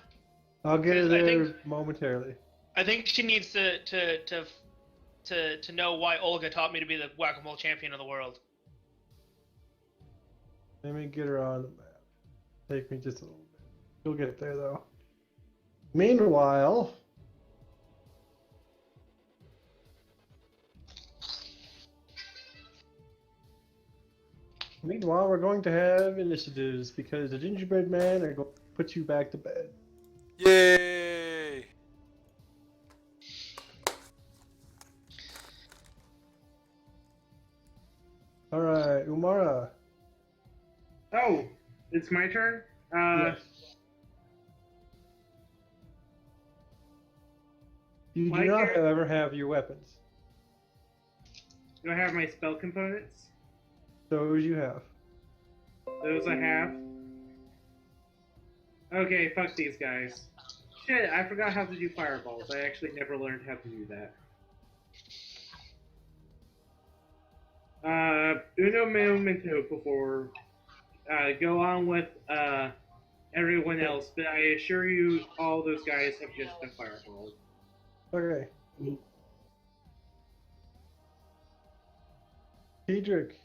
I'll get her I there think- momentarily. I think she needs to know why Olga taught me to be the whack-a-mole champion of the world. Let me get her on the map. Take me just a little bit. You'll get there though. Meanwhile, we're going to have initiatives because the gingerbread man are going to put you back to bed. Yay! All right, Umara. Oh, it's my turn? Yes. You do My not, turn? however, have your weapons. Do I have my spell components? Those you have. Those I have. Okay, fuck these guys. Shit, I forgot how to do fireballs. I actually never learned how to do that. Uno momento before go on with everyone else, but I assure you all those guys have just been fireballed. Okay. Cedric,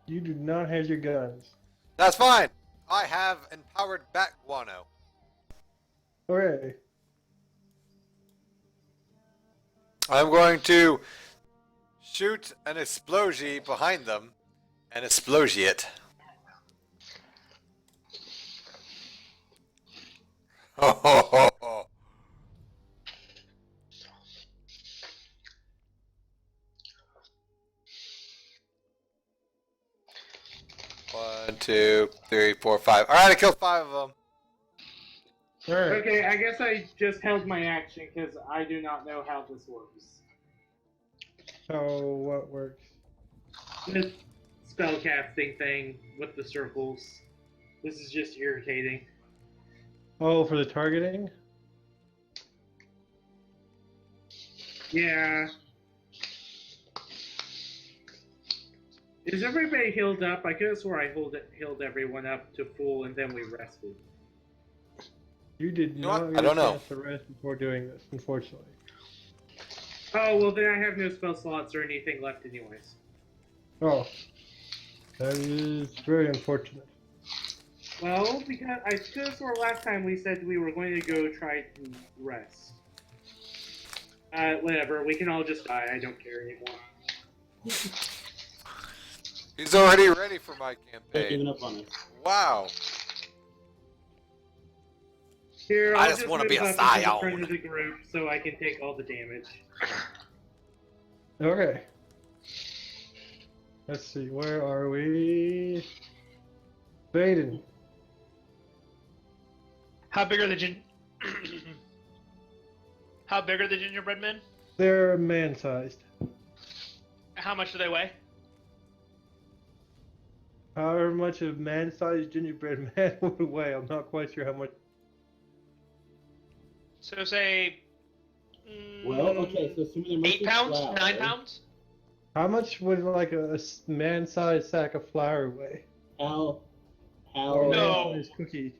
you do not have your guns. That's fine. I have empowered Bat Guano. Okay. I'm going to shoot an explosie behind them and explosie it. Ho ho ho ho. One, two, three, four, five. All right, I killed 5 of them. All right. Okay, I guess I just held my action because I do not know how this works. So what works? This spellcasting thing with the circles. This is just irritating. Oh, for the targeting? Yeah. Is everybody healed up? I could have swore I healed everyone up to full and then we rested. You did You know what? not I get a don't know. chance to rest before doing this, unfortunately. Oh, well then I have no spell slots or anything left anyways. Oh, that is very unfortunate. Well, because I could have swore last time we said we were going to go try to rest. Whatever, we can all just die, I don't care anymore. He's already ready for my They're giving campaign. up on us. Wow. Here, I I'll just wanna move be a up into the scion. front of the group so I can take all the damage. Okay. Let's see, where are we? Baden. How big are the How big are the gingerbread men? They're man-sized. How much do they weigh? However much a man-sized gingerbread man would weigh, I'm not quite sure how much. So say. Well, okay, so assuming there must 8 be pounds? flour. 9 pounds? How much would like a man-sized sack of flour weigh? How Or a No. man-sized cookie?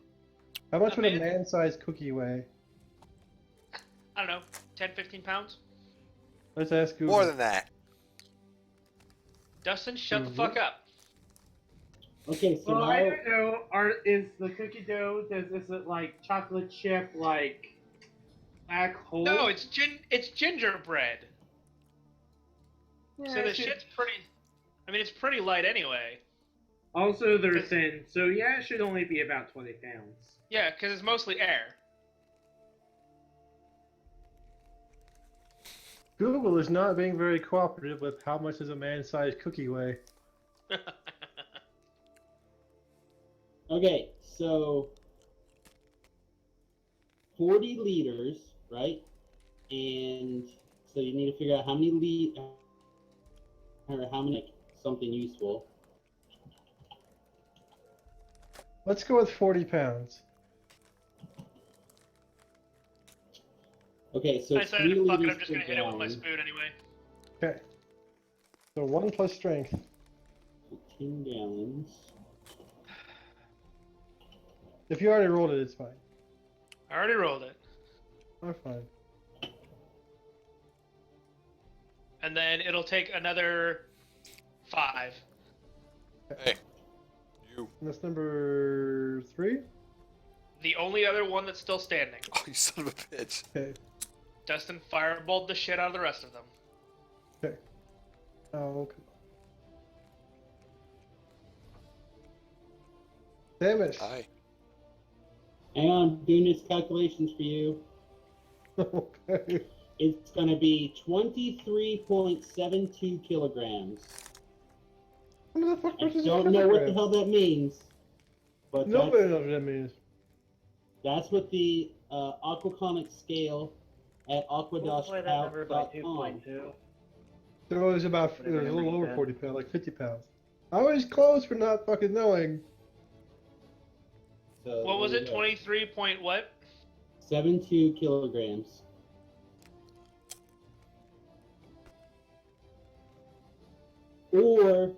How much A would a man- man-sized cookie weigh? I don't know. 10, 15 pounds? Let's ask Google. More than that. Dustin, shut the Mhm. fuck up. Okay, so Well, I now don't know. Is the cookie dough? Is it like chocolate chip, like black hole? No, it's gingerbread. Yeah, So the it should- shit's pretty. I mean, it's pretty light anyway. Also, they're thin, so yeah, it should only be about 20 pounds. Yeah, because it's mostly air. Google is not being very cooperative with how much does a man-sized cookie weigh. okay, so 40 liters, right? And so you need to figure out how many or how many something useful. Let's go with 40 pounds. Okay, so I it's decided 3 to fuck it. liters I'm just per gonna hit it with my gallon. spoon anyway. Okay. So 1 plus strength. 10 gallons. If you already rolled it, it's fine. I already rolled it. I'm fine. And then it'll take another 5. Hey. You. And that's number 3? The only other one that's still standing. Oh, you son of a bitch. Okay. Dustin fireballed the shit out of the rest of them. Okay. Oh, come on. Damn it. Hi. Hang on, I'm doing these calculations for you. Okay. It's going to be 23.72 kilograms. What the fuck I versus don't know what the hell that means, but Nobody knows what that means. that's what the aquaponics scale at Multiply that number by aquadoshpout.com. 2.2. So it was about, it Whatever was a number little you over said. 40 pounds, like 50 pounds. I was close for not fucking knowing. So What was there it? you go. 23 point what? 72 kilograms. Or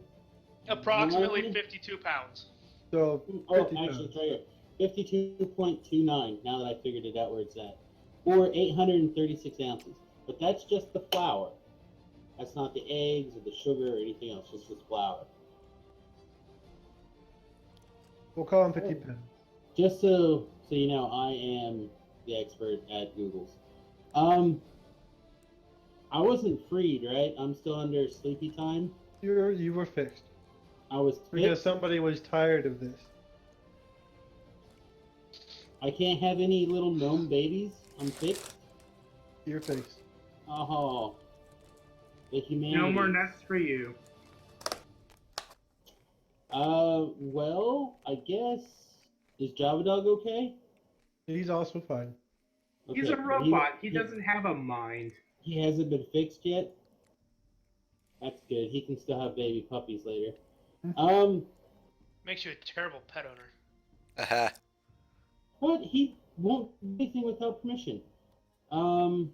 Approximately one- 52 pounds. So, Oh, 50 actually, pounds. it's right here. 52.29, now that I figured it out where it's at. Or 836 ounces. But that's just the flour. That's not the eggs or the sugar or anything else, it's just flour. We'll call him 50 pounds. Just so you know, I am the expert at Google's. I wasn't freed, right? I'm still under sleepy time. You were fixed. I was Because fixed. somebody was tired of this. I can't have any little gnome babies. I'm fixed. You're fixed. Oh, the humanity. No more nests for you. Well, I guess is Java Dog okay? He's also fine. He's Okay, a robot. He doesn't have a mind. He hasn't been fixed yet. That's good. He can still have baby puppies later. Makes you a terrible pet owner. Haha. But he won't do anything without permission. I'm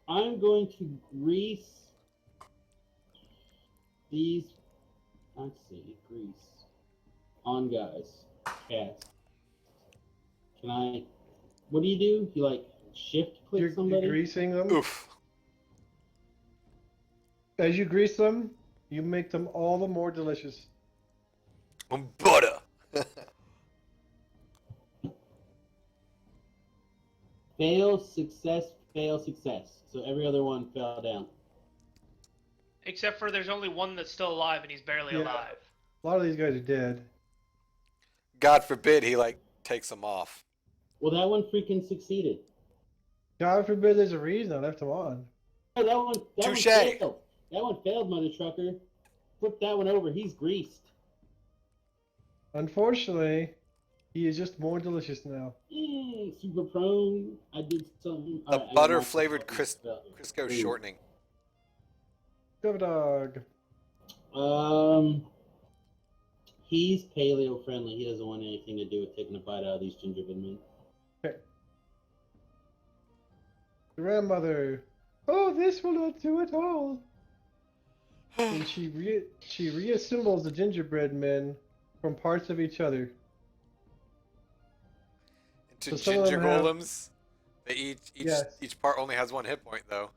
going to grease these Let's see. Grease. On guys. Cast. Can I? What do? You like shift click You're somebody? greasing them. Oof. As you grease them, you make them all the more delicious. Butter. Fail, success, fail, success. So every other one fell down. Except for there's only one that's still alive, and he's barely Yeah. alive. A lot of these guys are dead. God forbid he like takes them off. Well, that one freaking succeeded. God forbid there's a reason I left them on. Oh, that one Touche. failed. That one failed, mother trucker. Flip that one over. He's greased. Unfortunately, he is just more delicious now. Super prone. I did something. The Alright, I got butter my- flavored Crisco Ooh. shortening. Go dog. He's paleo friendly. He doesn't want anything to do with taking a bite out of these gingerbread men. Okay. Grandmother. Oh, this will not do at all. And she reassembles the gingerbread men from parts of each other. Into So some of ginger them have- golems. They Yes. each part only has one hit point though.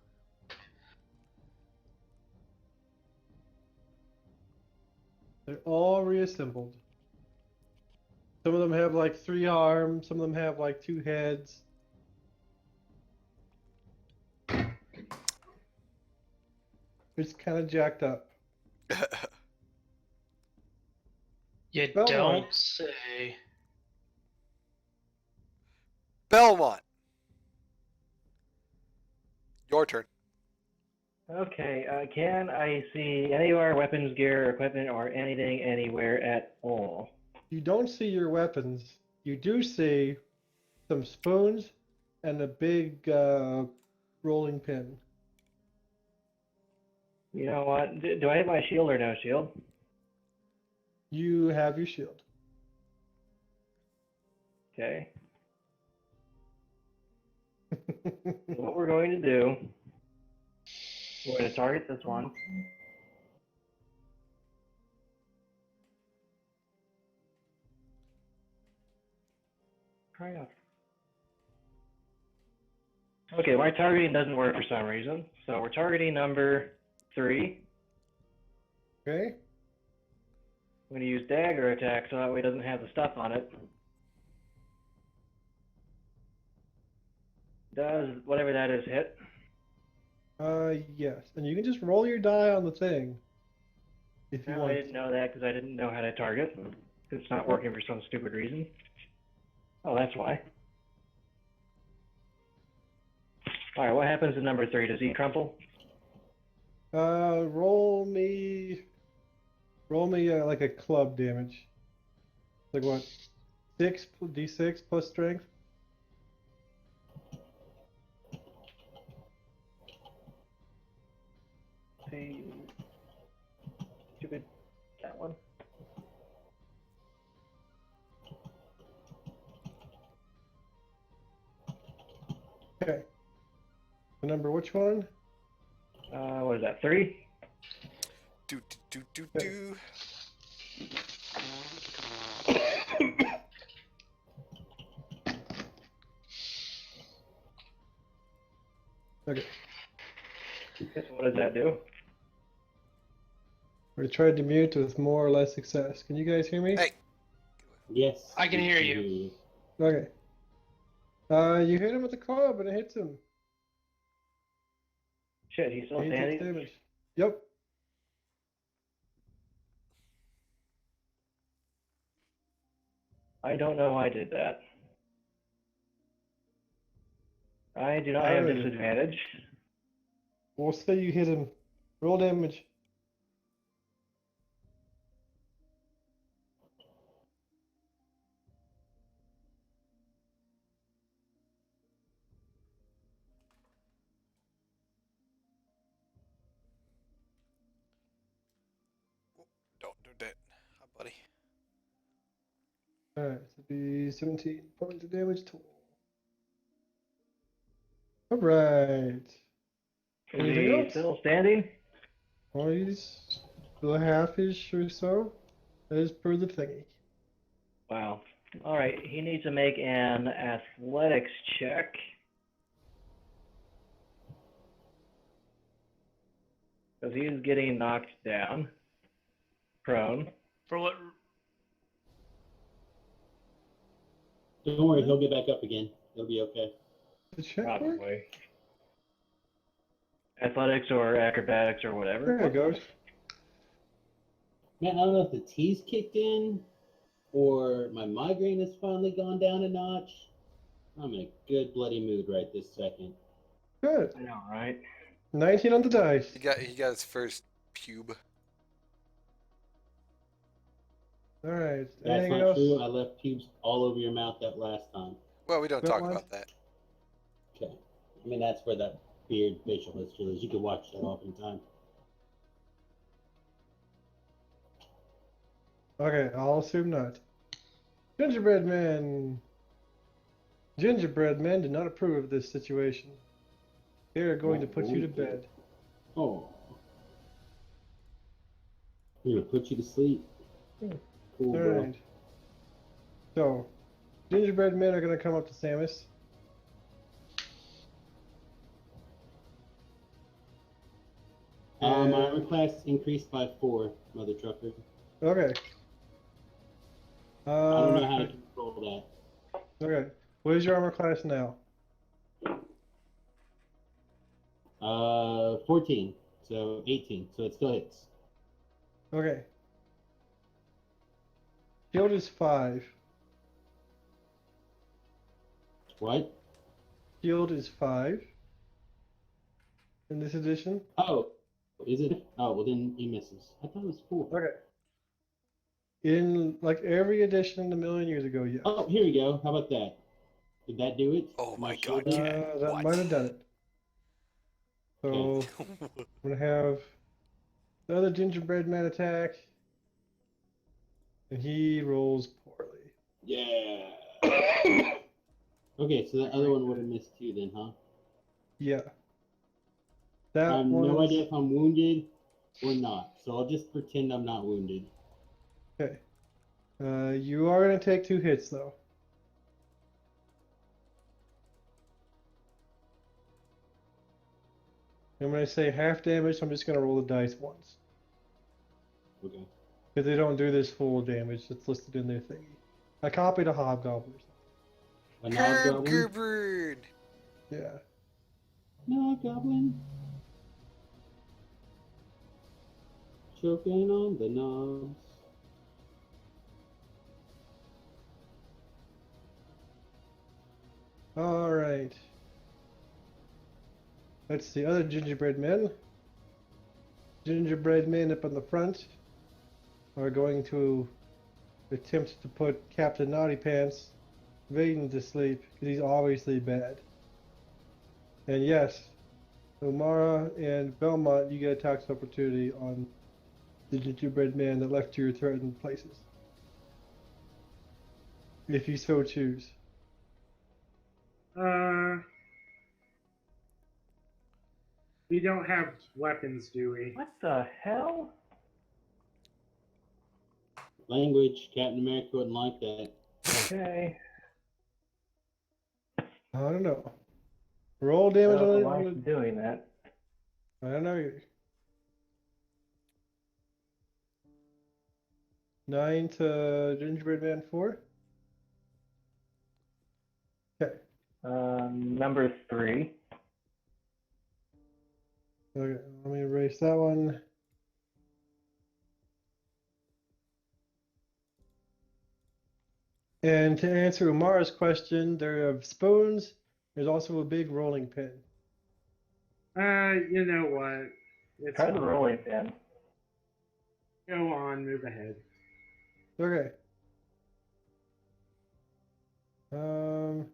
They're all reassembled. Some of them have like 3 arms, some of them have like 2 heads. It's kind of jacked up. You Belmont. don't say. Belmont. Your turn. Okay, can I see any of our weapons, gear, equipment, or anything anywhere at all? You don't see your weapons. You do see some spoons and a big rolling pin. You know what? Do I have my shield or no shield? You have your shield. Okay. What we're going to do, we're going to target this one. Try out. Okay, my targeting doesn't work for some reason, so we're targeting number 3. Okay? I'm going to use dagger attack so that way it doesn't have the stuff on it. Does whatever that is hit? Yes. And you can just roll your die on the thing. If you No, want. I didn't know that because I didn't know how to target. It's not working for some stupid reason. Oh, that's why. Alright, what happens to number 3? Does he crumple? Roll me like a club damage. Like what? 6d6 plus strength. See, stupid, that one. Okay. Remember which one? What is that? 3? Do. Okay. What does that do? We tried to mute with more or less success. Can you guys hear me? Hey. Yes. I can hear you. Okay. You hit him with the club and it hits him. Shit, he's still He takes standing. damage. Yep. I don't know why I did that. I do not have Alright. disadvantage. We'll say you hit him. Roll damage. Don't do that, hi, buddy. Alright, so it'll be 17 points of damage total. Alright. Is Anything he else? still standing? Please. The half-ish or so, as per the thingy. Wow. All right. He needs to make an athletics check. Because he is getting knocked down. Prone. For what? Don't worry, he'll get back up again. He'll be okay. The check work? Probably. Athletics or acrobatics or whatever. There it goes. Man, I don't know if the tea's kicked in or my migraine has finally gone down a notch. I'm in a good bloody mood right this second. Good. I know, right? 19 on the dice. He got his first pube. Alright. That's Anything not else? true. I left pubes all over your mouth that last time. Well, we don't That talk one? about that. Okay. I mean, that's where that beard facial history is. You can watch that off in time. Okay, I'll assume not. Gingerbread Man. Gingerbread Men do not approve of this situation. They are going to put you to bed. Oh. We're going to put you to sleep. Cool, bro. Alright. So, Gingerbread Men are going to come up to Samus. My armor class increased by 4, mother trucker. Okay. I don't know how to control Okay. What is your armor class now? that. 14, so 18, so it still hits. Okay. Shield is 5. What? Shield is 5. In this edition. Oh, is it? Oh, well then he misses. I thought it was 4. Okay. In like every edition a million years ago, yes. Oh, here we go. How about that? Did that do it? Oh my shield God, did? Cat. That What? might have done it. So Okay. I'm gonna have the other gingerbread man attack, and he rolls poorly. Yeah. Okay, so that other one would have missed too then, huh? Yeah. I That have no was idea if I'm wounded or not, so I'll just pretend I'm not wounded. okay. You are gonna take 2 hits though. I'm gonna say half damage, so I'm just gonna roll the dice once. Okay. Because they don't do this full damage, it's listed in their thingy. I copied a hobgoblin. A knob goblin? Bird. Yeah. Knob goblin. Choking on the knobs. Alright. That's the other gingerbread men. Gingerbread men up on the front are going to attempt to put Captain Naughty Pants Vaden to sleep because he's obviously bad. And yes, Omara and Belmont, you get a tax opportunity on the gingerbread man that left your threatened places. If you so choose. We don't have weapons, do we? What the hell? Language, Captain America wouldn't like that. Okay. I don't know. Roll I damage don't know on why it. I'm doing that. I don't know. 9 to gingerbread man 4. Okay. Number 3. Okay, let me erase that one. And to answer Umara's question, there are spoons. There's also a big rolling pin. You know what? It's Try the fine. rolling pin. Go on, move ahead. Okay. The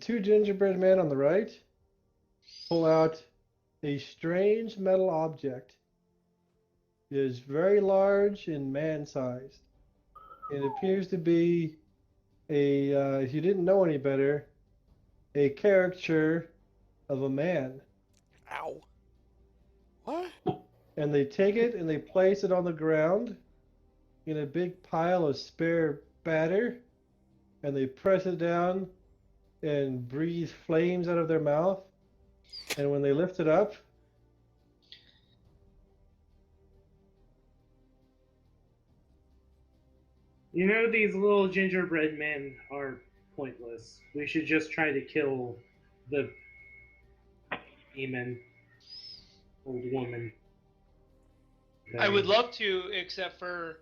2 gingerbread men on the right pull out a strange metal object. It is very large and man-sized. It appears to be a, if you didn't know any better, a caricature of a man. Ow. What? and they take it and they place it on the ground in a big pile of spare batter, and they press it down and breathe flames out of their mouth. And when they lift it up, You know, these little gingerbread men are pointless. We should just try to kill the demon old woman. I would love to, except for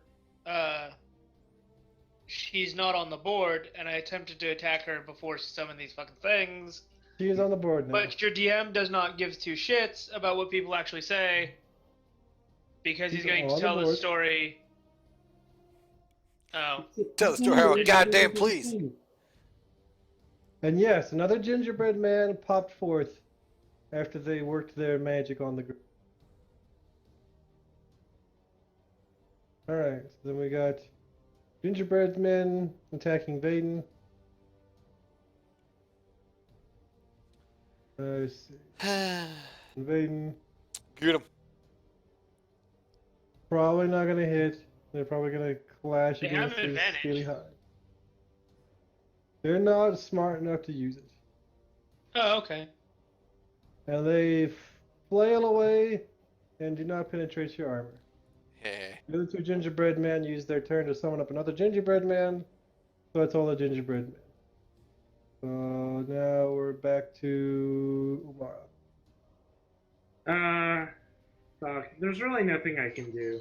she's not on the board, and I attempted to attack her before she summoned these fucking things. she is on the board now. But your DM does not give two shits about what people actually say, because he's She's going to on the tell the board. story. Oh, Tell the story how goddamn please. And yes, another gingerbread man popped forth after they worked their magic on the ground. Alright, so then we got gingerbread men attacking Vaden. Let's see. Vaden. Get him. Probably not gonna hit. They're probably gonna clash They have against an his advantage. scaly hide. They're not smart enough to use it. oh, okay. And they flail away and do not penetrate your armor. Yeah. The other two gingerbread men use their turn to summon up another gingerbread man. So that's all the gingerbread men. So now we're back to Umara. Fuck. There's really nothing I can do.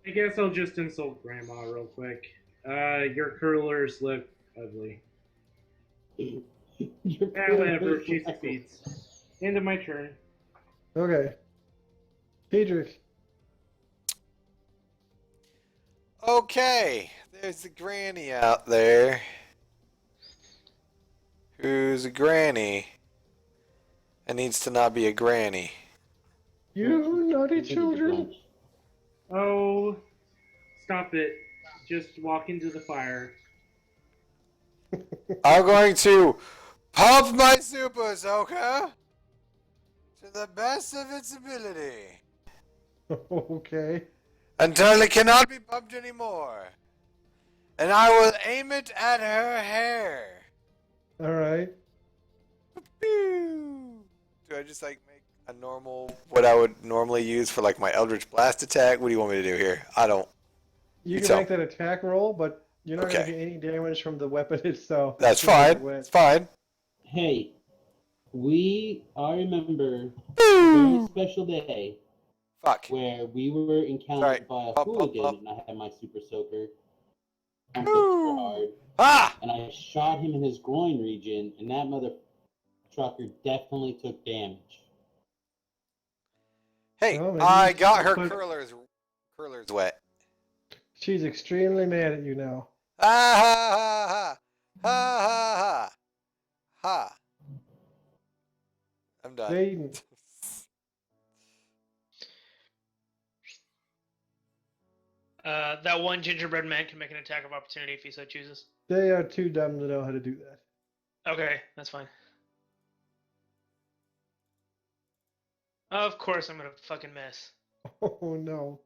I guess I'll just insult Grandma real quick. Your curlers look ugly. Whatever, she succeeds. End of my turn. Okay. Pedrick. Okay, there's the granny out there. Who's a granny and needs to not be a granny. You naughty children. Oh, stop it. Just walk into the fire. I'm going to pump my super soaker to the best of its ability Okay. until it cannot be pumped anymore. And I will aim it at her hair. Alright. Pew! Do I just like make a normal, what I would normally use for like my Eldritch Blast attack? What do you want me to do here? I don't. You You can tell. make that attack roll, but you're not going to Okay. get any damage from the weapon itself. That's It's gonna fine. get wet. It's fine. Hey, I remember a Pew! very special day Fuck. where we were encountered by a Pop, pop, hooligan, pop. and I had my super soaker pumped up super hard, Ah! and I shot him in his groin region, and that mother trucker definitely took damage. Hey, Oh, maybe I you got her put- curlers wet. She's extremely mad at you now. Ha ha ha ha ha ha ha. I'm done. Vaden. That one gingerbread man can make an attack of opportunity if he so chooses. They are too dumb to know how to do that. Okay, that's fine. Of course I'm gonna fucking miss. Oh no.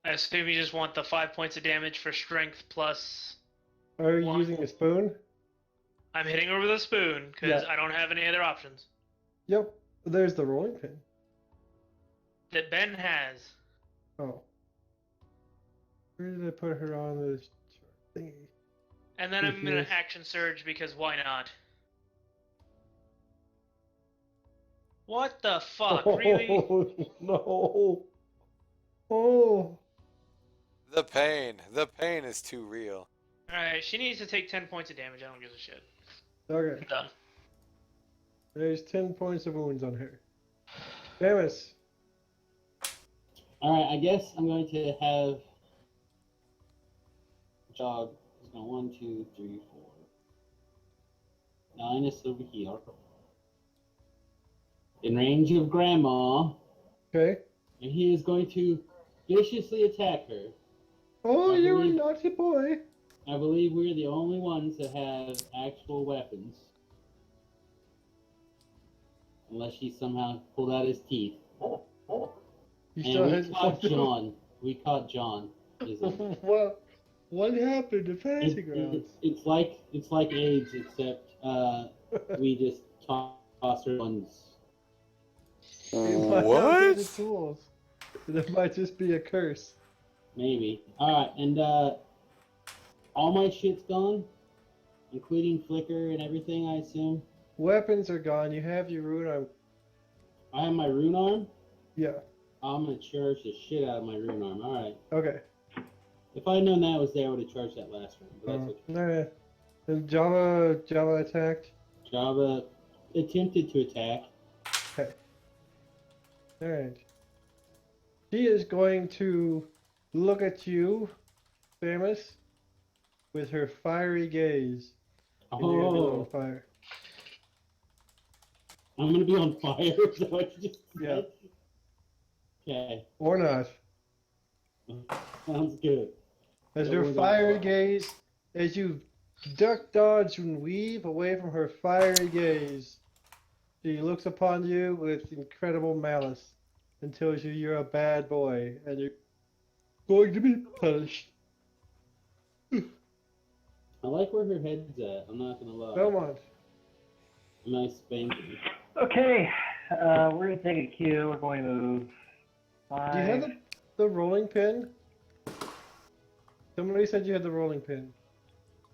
I assume you just want the 5 points of damage for strength plus... Are you One. using a spoon? I'm hitting her with a spoon, because Yeah. I don't have any other options. Yep. There's the rolling pin. That Ben has. Oh. Where did I put her on this thingy? And then I'm gonna Yes. action surge, because why not? What the fuck, really? Oh, no. Oh. The pain is too real. Alright, she needs to take 10 points of damage, I don't give a shit. Okay. Done. There's 10 points of wounds on her. Damus. All right, I guess I'm going to have jog. It's going 1, 2, 3, 4. 9 is over here. In range of Grandma, Okay. and he is going to viciously attack her. Oh, I you're a believe- naughty boy. I believe we're the only ones that have actual weapons. unless he somehow pulled out his teeth. You And still we had caught John. We caught John. What happened to Fantasy Grounds? It's like AIDS, except we just toss our ones. It might not be the What? tools. It might just be a curse. Maybe. All right, and all my shit's gone, including flicker and everything. I assume. Weapons are gone. You have your rune arm. I have my rune arm. Yeah. I'm gonna charge the shit out of my rune arm. All right. Okay. If I'd known that was there, I would have charged that last round. But that's okay. Alright. And Java attacked. Java attempted to attack. Okay. Alright. She is going to look at you, Samus, with her fiery gaze. And you're gonna be on fire. I'm gonna be on fire. Is that what you just said? Yeah. Okay. Or not. Sounds good. As So her we're gonna fiery fly. gaze, as you duck, dodge, and weave away from her fiery gaze, she looks upon you with incredible malice and tells you you're a bad boy and you're going to be punished. I like where her head's at. I'm not gonna lie. Belmont. A nice spanking. Okay, we're going to take a cue. We're going to move five. Do you have the rolling pin? Somebody said you had the rolling pin.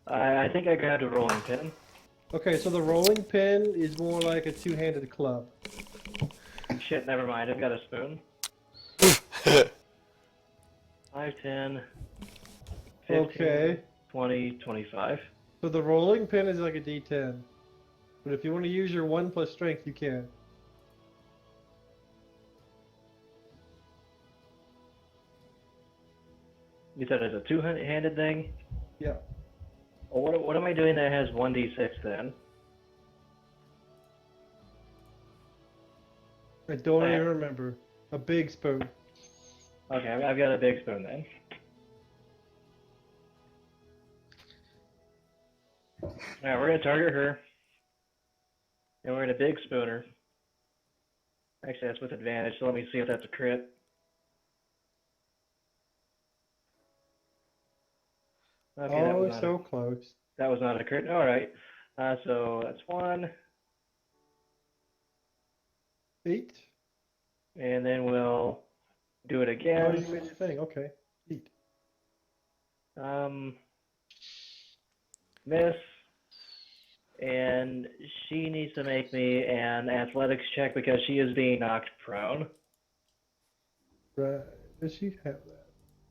I think I grabbed a rolling pin. Okay, so the rolling pin is more like a two-handed club. Shit, never mind. I've got a spoon. 5, 10, 15, Okay. 20, 25. So the rolling pin is like a D10. But if you want to use your 1 plus strength, you can. You said it's a two-handed thing? Yeah. Well, what am I doing that has 1d6 then? I don't even remember. A big spoon. Okay, I've got a big spoon then. Alright, we're going to target her. And we're going to big spoon her. Actually, that's with advantage, so let me see if that's a crit. Okay, Oh, so close. that was not a crit. Alright. So that's 1. 8? And then we'll do it Oh, again. you made your thing. Okay. 8. Miss. And she needs to make me an athletics check because she is being knocked prone. Right. Does she have that?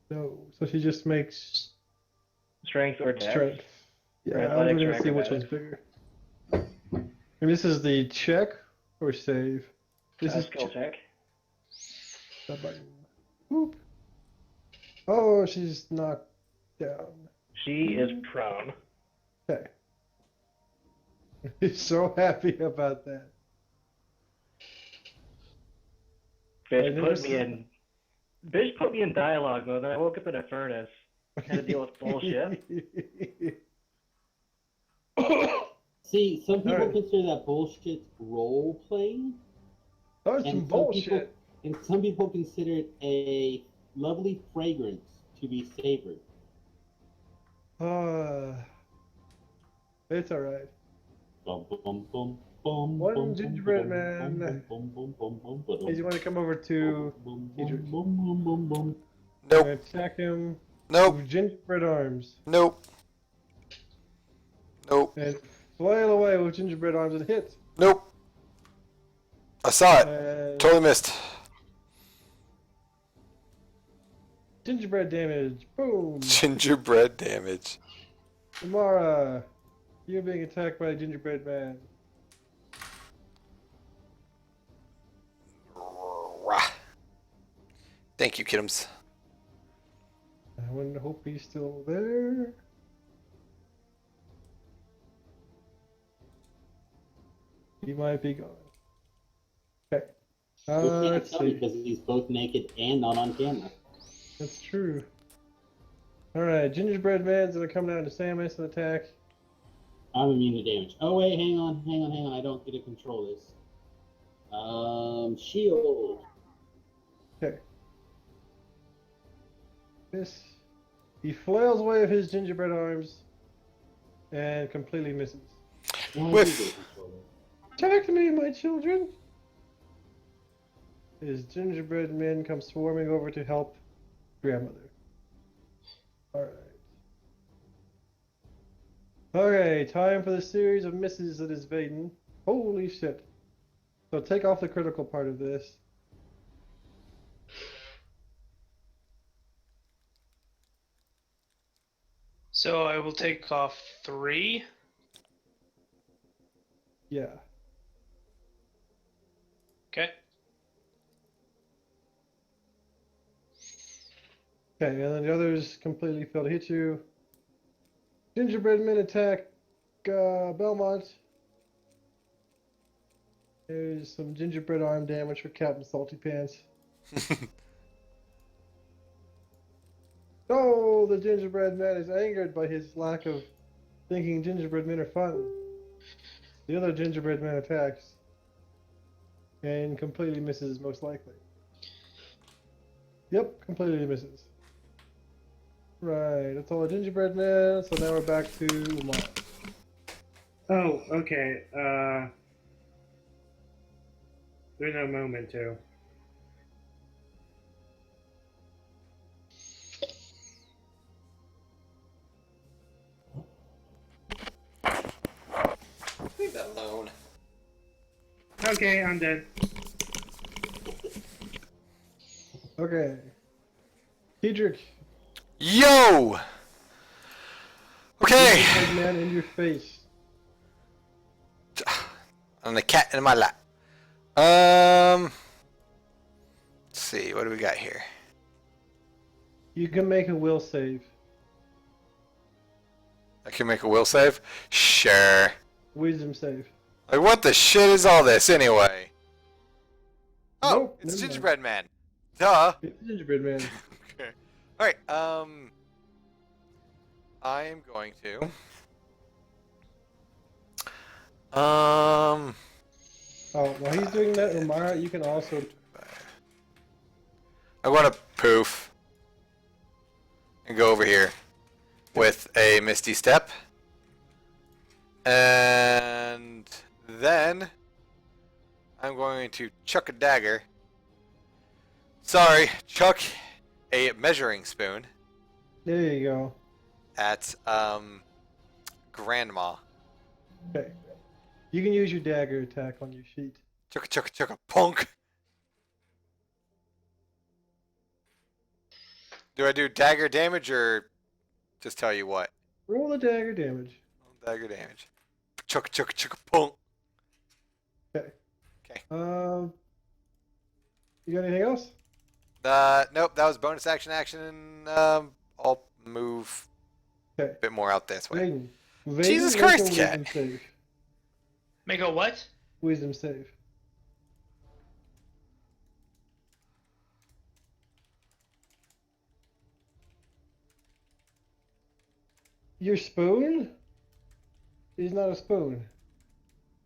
No. So she just makes Strength or dex. strength. Or Yeah, I'm athletics going or to see which one's acrobatics. bigger. And this is the check or save? This is Skill check. that button. Whoop. Oh, she's knocked down. She is prone. Okay. He's so happy about that. Bitch put me in dialogue mode, then I woke up in a furnace. Had to deal with bullshit. See, some people Alright. consider that bullshit role playing, That's some and some bullshit. some people consider it a lovely fragrance to be savored. It's alright. Bum, bum, bum, bum, One bum, gingerbread bum, man. bum, bum, bum, bum, bum, bum, Hey, you want to come over to bum, Teacher? bum, bum, bum, bum. Nope. Attack him Nope. with gingerbread arms. Nope. Nope. And flail away with gingerbread arms and hit. Nope. I saw it. And Totally missed. gingerbread damage. Boom. Gingerbread damage. Amara, you're being attacked by a gingerbread man. Rah. Thank you, kidums. I wouldn't hope he's still there. He might be gone. Okay. We can't Let's tell see. because he's both naked and not on camera. That's true. Alright, gingerbread man's gonna come down to Samus and attack. I'm immune to damage. Oh wait, hang on. I don't get to control this. Shield. Okay. He flails away with his gingerbread arms and completely misses. With Attack me, my children! His gingerbread men come swarming over to help grandmother. Alright. Okay, time for the series of misses that is Vaden. Holy shit. So take off the critical part of this. So I will take off 3. Yeah. Okay. Okay, and then the others completely fail to hit you. Gingerbread men attack Belmont. There's some gingerbread arm damage for Captain Salty Pants. Oh, the gingerbread man is angered by his lack of thinking gingerbread men are fun. The other gingerbread man attacks and completely misses, most likely. Yep, completely misses. Right, that's all the gingerbread men, so now we're back to Umar. Oh, okay. There's no memento. leave that alone. Okay, I'm dead. Okay. Hedrick, Yo! Okay! gingerbread man in your face. And the cat in my lap. Let's see, what do we got here? You can make a will save. I can make a will save? Sure. Wisdom save. Like, what the shit is all this anyway? Oh, Nope, it's never mind. Gingerbread Man. Duh. It's Gingerbread man. Okay. Alright, I am going to... Oh, while he's doing that, Umara, you can also... I want to poof. And go over here. With a Misty Step. And then... I'm going to chuck a dagger. Sorry, chuck a measuring spoon There you go. at Grandma. Okay. You can use your dagger attack on your sheet. Chuck a punk. Do I do dagger damage or just tell you what? Roll the dagger damage. Dagger damage. Chuck a punk. Okay. Okay. You got anything else? Nope, that was bonus action, and I'll move Okay. a bit more out this way. Vaden. Vaden, Jesus make Christ, a cat. Wisdom save. Make a what? Wisdom save. Your spoon is not a spoon.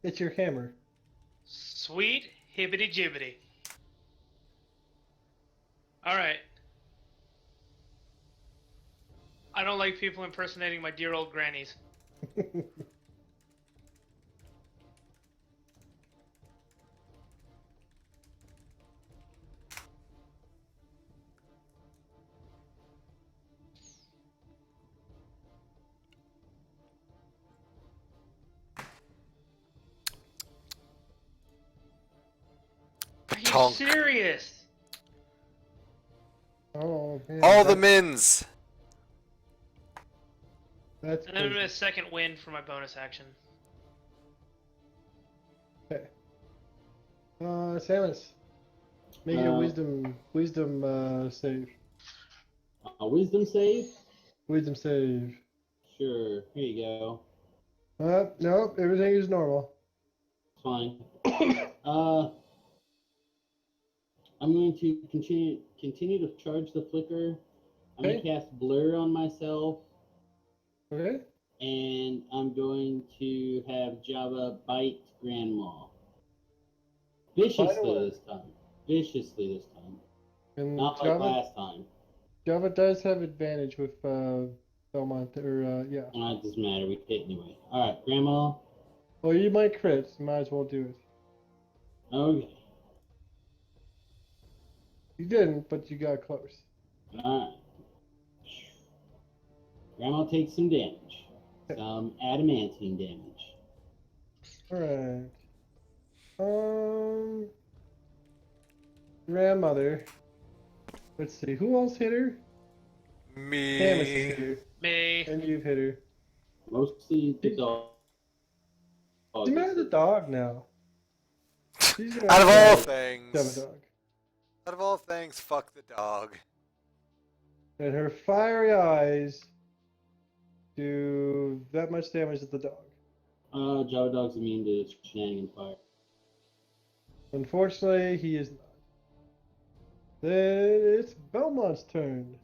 It's your hammer. Sweet hibbity jibbity. Alright. I don't like people impersonating my dear old grannies. Are you Tonk. serious? Oh man. All the mins. That's And then I'm crazy. gonna second wind for my bonus action. Okay. Samus. Make a wisdom save. A wisdom save? Wisdom save. Sure. Here you go. Nope, everything is normal. Fine. I'm going to continue to charge the flicker. I'm going to cast blur on myself, Okay. and I'm going to have Java bite Grandma. Viciously this time. Viciously this time. And Not like last time. Java does have advantage with Belmont, yeah. It doesn't matter. We hit anyway. All right, Grandma. Well, you might crit. You might as well do it. Okay. You didn't, but you got close. All right. Grandma takes some damage. Some adamantine damage. Alright. Grandmother. Let's see. Who else hit her? Camus Me. hit her. Me. And you've hit her. Mostly the dog. She's mad at the dog now. She's gonna Out of all have a things. dog. Out of all things, fuck the dog. And her fiery eyes do that much damage to the dog. Java Dog's immune to shenanigan fire. Unfortunately, he is not. Then it's Belmont's turn.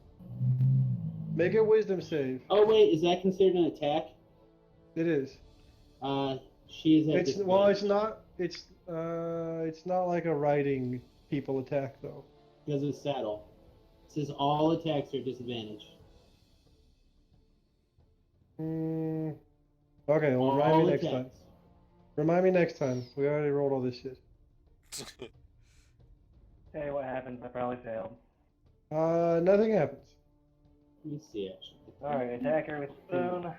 Make a wisdom save. Oh wait, is that considered an attack? It is. She is at It's disadvantage. well, it's not. It's not like a riding people attack though. Because of the saddle. It says all attacks are disadvantage. Okay, well, remind All me next time. attacks. Remind me next time. We already rolled all this shit. Tell you what happens, I probably failed. Nothing happens. Let me see actually. Alright, attack her with spoon.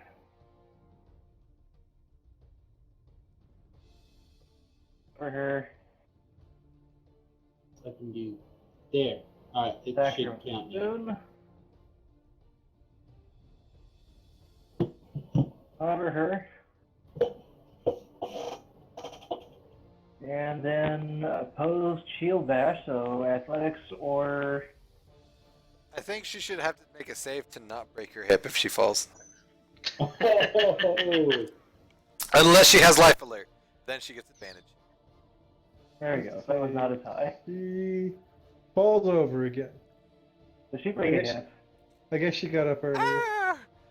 For her. So I can do there. Alright, it Attack should her with count now. spoon. Cover her. And then opposed shield bash, so athletics or I think she should have to make a save to not break her hip if she falls. Oh, Unless she has life alert. Then she gets advantage. there we go. That was not as high. She falls over again. Did she break Yes. it yet? I guess she got up earlier.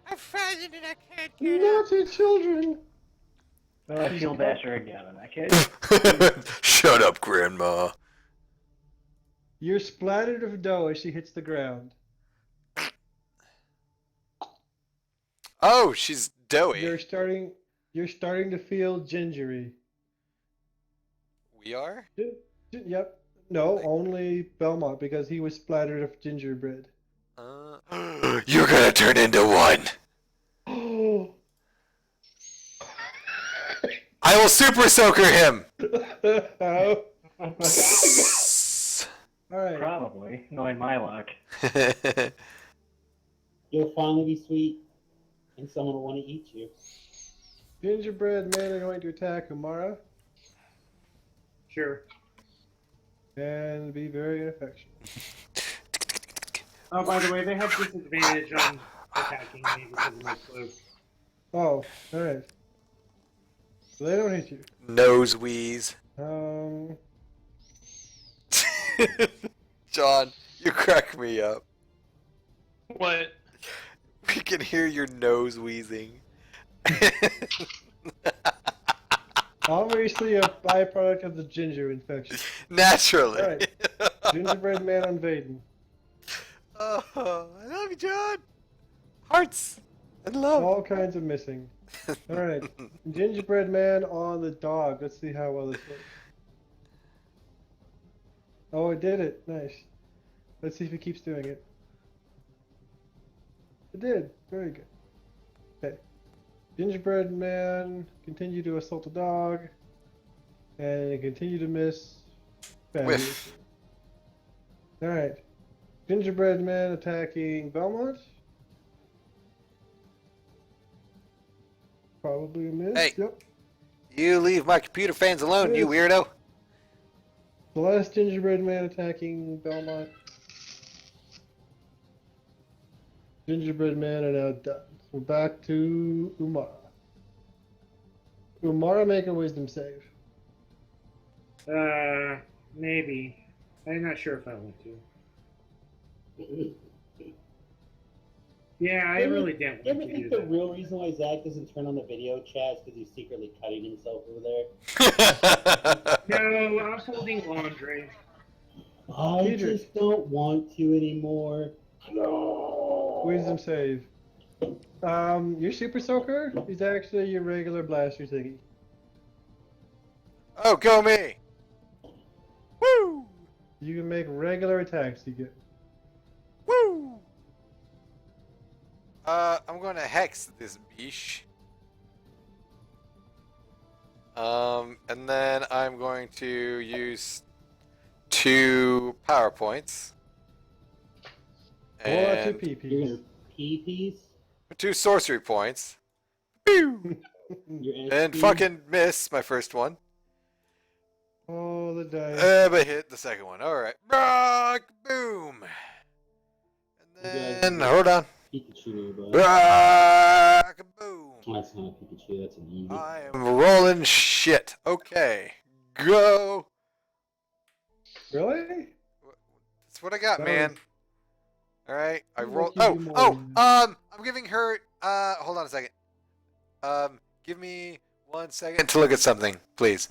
I'm frightened and I can't Naughty children! Well, I shield bash her again in that case. Shut up, Grandma. You're splattered with dough as she hits the ground. Oh, she's doughy. You're starting to feel gingery. We are? Yep. No, only Belmont because he was splattered with gingerbread. You're gonna turn into one. Oh. I will super soaker him. Alright. Probably, knowing my luck. you'll finally be sweet, and someone will want to eat you. Gingerbread men are going to attack Umara Sure. and be very ineffectual. Oh, by the way, they have disadvantage on attacking me because of my cloak. Oh, alright. So they don't hit you. Nose wheeze. John, you crack me up. What? We can hear your nose wheezing. Obviously a byproduct of the ginger infection. Naturally. Alright. Gingerbread man on Vaden. Oh, I love you, John. Hearts and love. All kinds of missing. Alright. Gingerbread man on the dog. Let's see how well this works. Oh, it did it. Nice. Let's see if it keeps doing it. It did. Very good. Okay. Gingerbread man, continue to assault the dog. And continue to miss. Whiff. Alright. Gingerbread man attacking Belmont. Probably a miss. Hey. Yep. You leave my computer fans alone, you weirdo. The last gingerbread man attacking Belmont. Gingerbread man are now done. So back to Umara. Umara, make a wisdom save. Maybe. I'm not sure if I want to. Yeah, I really didn't You want ever to think do the that. real reason why Zach doesn't turn on the video chat is because he's secretly cutting himself over there? No, I'm folding laundry. I Peter. just don't want to anymore. No. Wisdom save. Your super soaker is actually your regular blaster thingy. Oh, go me! Woo! You can make regular attacks again. Woo! I'm going to hex this biche. And then I'm going to use 2 power points. Pull out your And You're PP. gonna pee-pees? 2 sorcery points. Pew! Your And SP? fucking miss my first one. Oh, the dice. But hit the second one. Alright. Rock! Boom! You And guys then, have hold on. Pikachu nearby. Rock! Boom! That's not a Pikachu, that's an Eevee. I am rolling shit. Okay. Go! Really? That's what I got, That man. was- Alright. I I'll roll. let you do more than I'm giving her. Hold on a second. Give me 1 second to look at something, please.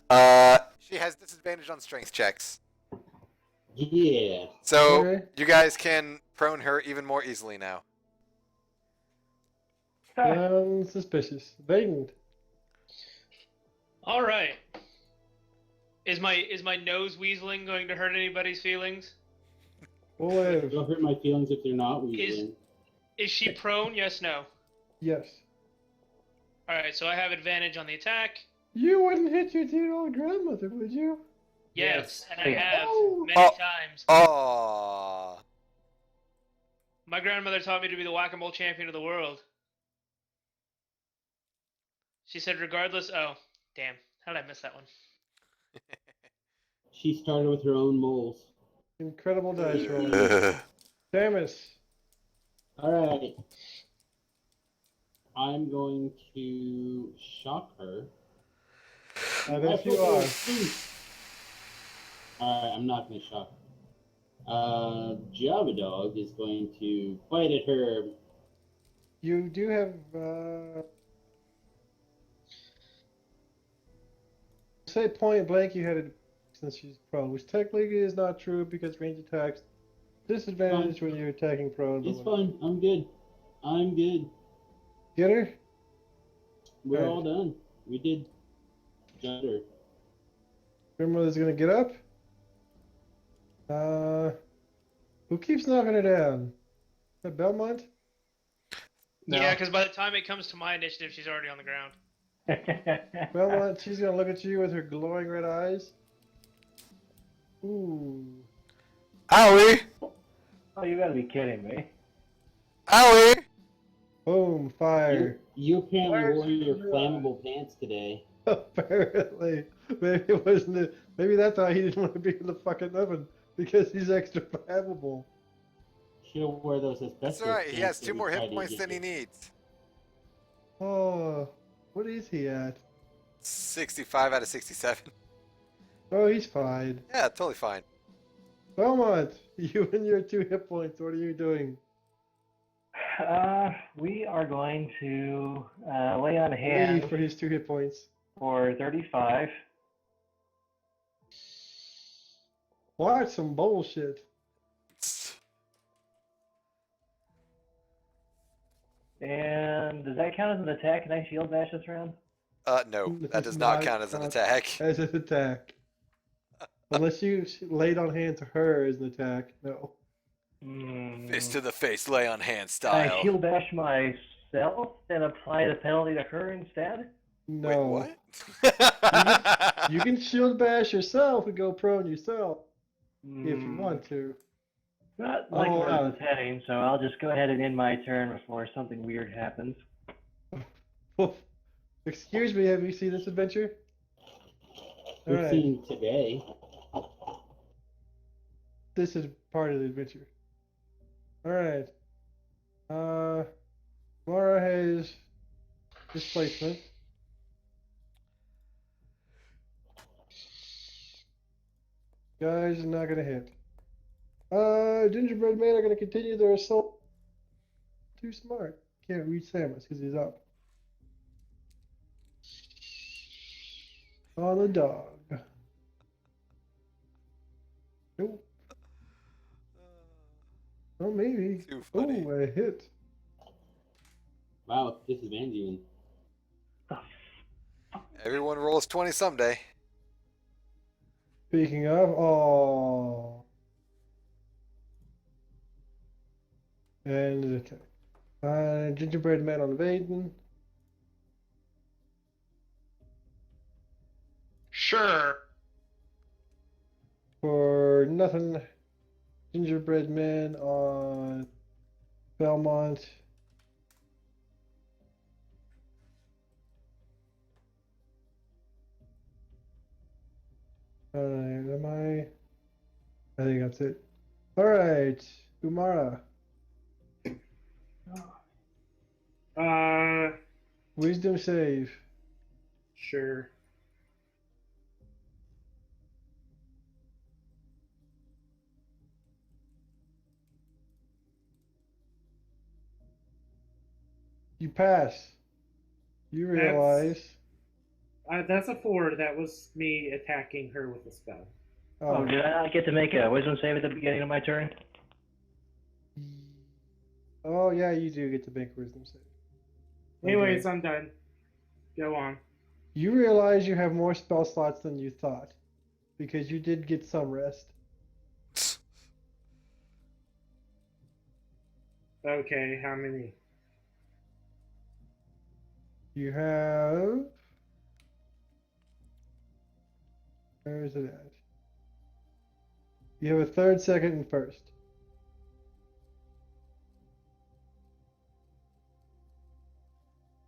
She has disadvantage on strength checks. Yeah. So, Okay. you guys can prone her even more easily now. Sounds suspicious. Vagrant. All right. Is my nose weaseling going to hurt anybody's feelings? Olive. Don't hurt my feelings if they're not weaving. Is she prone? Yes, no. Yes. All right, so I have advantage on the attack. You wouldn't hit your dear old grandmother, would you? Yes, Yes. and I have Oh. many Oh. times. Aww. My grandmother taught me to be the whack-a-mole champion of the world. She said, regardless. Oh, damn! How did I miss that one? She started with her own moles. Incredible dice roll. Samus. Alright. I'm going to shock her. I bet you are. Alright, I'm not going to shock her. Java Dog is going to bite at her. You do have, say point blank you had it since she's prone, which technically is not true because range attacks disadvantage when you're attacking prone. It's but fine. I'm good. I'm good. Get her? We're Alright. all done. We did Junder. Grandmother's gonna get up. Who keeps knocking her down? Is that Belmont? No. Yeah, because by the time it comes to my initiative, she's already on the ground. Belmont, she's gonna look at you with her glowing red eyes. Ooh. Owie! Oh, you gotta be kidding me. Owie! Boom, fire. You apparently Where's wore your your- flammable pants today. Apparently. Maybe it wasn't it. Maybe that's why he didn't want to be in the fucking oven. Because he's extra flammable. Should have wore those asbestos That's alright, he has pants that 2 we more tried hit to points get than he you. needs. Oh, what is he at? 65 out of 67. Oh, he's fine. Yeah, totally fine. Belmont, you and your 2 hit points, what are you doing? We are going to lay on Leave hand for his 2 hit points. for 35. Watch some bullshit. And does that count as an attack? Can I shield bash this round? No, that does It's not not count as an count. attack. As an attack. Unless you laid on hand to her as an attack. No. Fist to the face, lay on hand Can I style. shield bash myself and apply the penalty to her instead? No. Wait, what? You can shield bash yourself and go prone yourself if you want to. Not like Oh, where I was heading, so I'll just go ahead and end my turn before something weird happens. Excuse me, have you seen this adventure? We've Alright, seen today. this is part of the adventure. Alright. Mara has displacement. Guys are not gonna hit. Gingerbread men are gonna continue their assault too smart. Can't reach Samus because he's up. On the dog. Nope. Oh, maybe. Too funny. Oh, I hit. Wow, disadvantage even. Everyone rolls 20 someday. Speaking of, oh. And an attack. Gingerbread man on Vaden. Sure. For nothing. Gingerbread man on Belmont. Am I? I think that's it. Alright, Umara. Wisdom save. Sure. You pass. You realize. That's a 4. That was me attacking her with a spell. Oh, did I not get to make a wisdom save at the beginning of my turn? Oh, yeah, you do get to make a wisdom save. Anyways, I'm done. Go on. You realize you have more spell slots than you thought, because you did get some rest. Okay, how many? You have. Where is it at? You have a third, second, and first.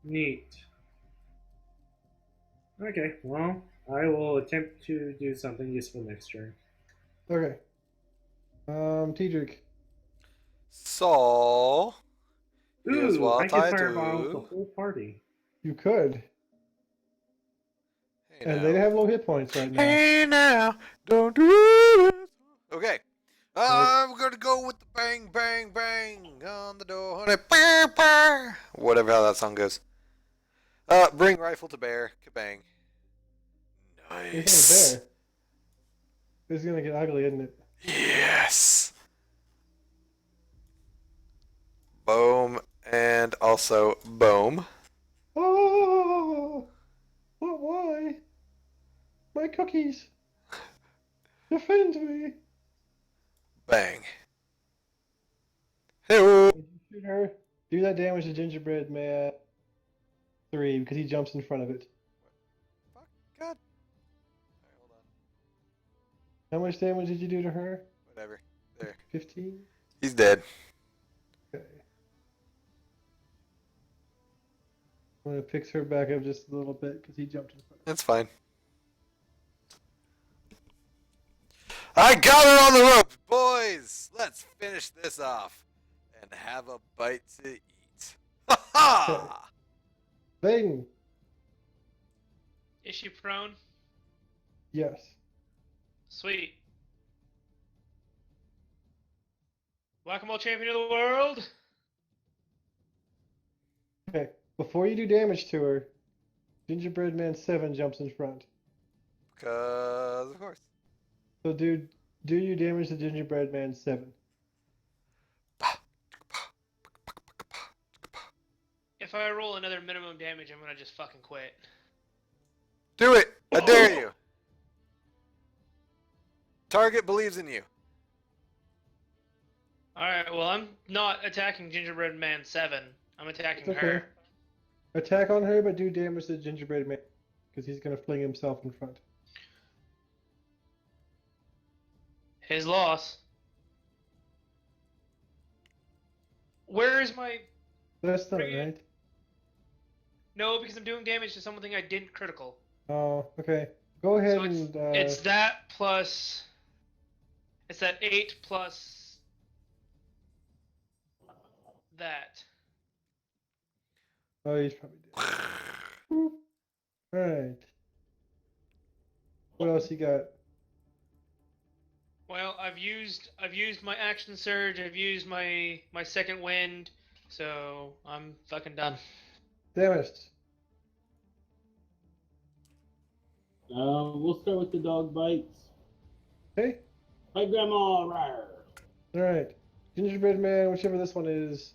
Neat. Okay, well, I will attempt to do something useful next turn. Okay. Tidrick. So, here's Ooh, what I can I fireball the do. whole party. You could. Hey And now. they have low hit points right now. Hey now, don't do this. Okay. I'm gonna go with the bang, bang, bang on the door. Honey. Bah, bah. Whatever how that song goes. Bring rifle to bear. Kabang. He's not a Nice. bear. This is gonna get ugly, isn't it? Yes. Boom and also boom. Oh! But why? My cookies! Defend me! Bang. Hey. Shoot her. Do that damage to Gingerbread Man 3 because he jumps in front of it. Fuck. God. Alright, hold on. How much damage did you do to her? Whatever. There. 15? He's dead. Okay. I'm gonna fix her back up just a little bit because he jumped in front of That's fine. I got her on the rope, boys. Let's finish this off and have a bite to eat. Ha ha! Vaden! Is she prone? Yes. Sweet. Whack-a-mole champion of the world? Okay. Before you do damage to her, Gingerbread Man 7 jumps in front. Because of course. So do you damage to Gingerbread Man 7? If I roll another minimum damage, I'm gonna just fucking quit. Do it! I dare you. Target believes in you. Alright, well, I'm not attacking Gingerbread Man 7. I'm attacking It's okay. her. Attack on her, but do damage to Gingerbread Man because he's gonna fling himself in front. His loss. Where is my... That's not Bring it. right. No, because I'm doing damage to something I didn't critical. Oh, okay. Go ahead So and. it's that plus... It's that 8 plus... that. Oh, he's probably dead. Alright. What else you got? Well, I've used my action surge. I've used my second wind. So I'm fucking done. Damaged. We'll start with the dog bites. Okay. Hi, Grandma. Rawr. All right. Gingerbread man, whichever this one is,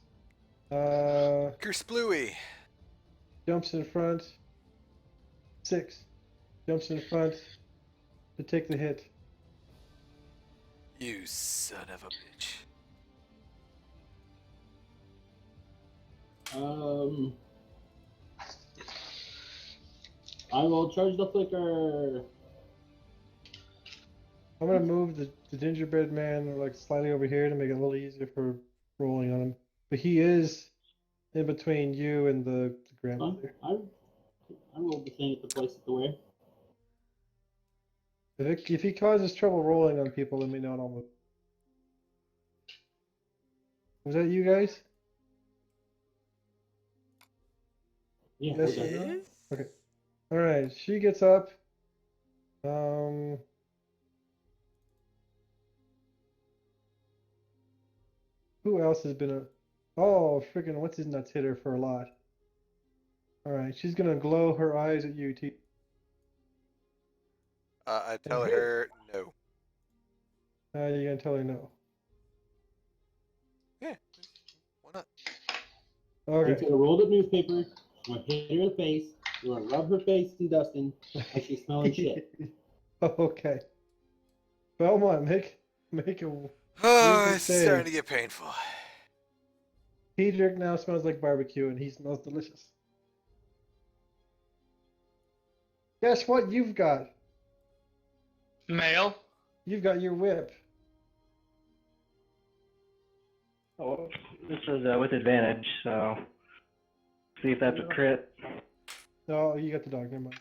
Gersplooey. jumps in front. 6. Jumps in front to take the hit. You son of a bitch. I will charge the flicker. I'm gonna move the gingerbread man like slightly over here to make it a little easier for rolling on him. But he is in between you and the grandmother. I rolled the thing at the place at the where. If he causes trouble rolling on people, let me know and I'll move. Was that you guys? Yeah, Yes, we're sir. done. Okay. All right. She gets up. Who else has been a? Oh, freaking! What's his nuts hit her for a lot. All right. She's gonna glow her eyes at you, T. I tell her no. You're gonna tell her no. Yeah. Why not? I'm Okay. gonna roll the newspaper. I'm gonna hit her in the face. I'm gonna rub her face in dusting like she's smelling shit. Okay. Belmont, make a Oh, wisdom it's save. starting to get painful. Pedrick now smells like barbecue and he smells delicious. Guess what you've got? Male. You've got your whip. Oh, this is with advantage, so see if that's a crit. Oh, you got the dog. Never mind.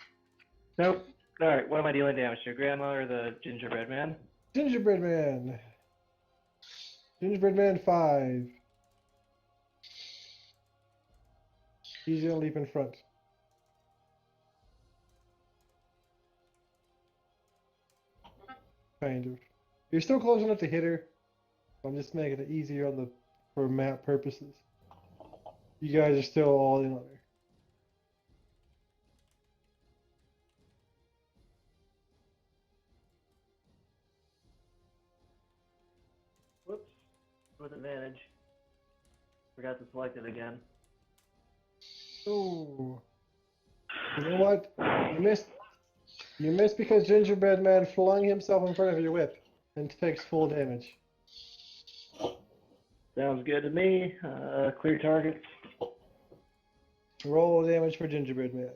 Nope. All right, what am I dealing damage to? Grandma or the gingerbread man? Gingerbread man. Gingerbread man 5. He's gonna leap in front. Kind of. You're still close enough to hit her. I'm just making it easier on the for map purposes. You guys are still all in on her. Whoops. With advantage. Forgot to select it again. Oh. You know what? You missed. You missed because Gingerbread Man flung himself in front of your whip and takes full damage. Sounds good to me. Clear targets. Roll damage for Gingerbread Man.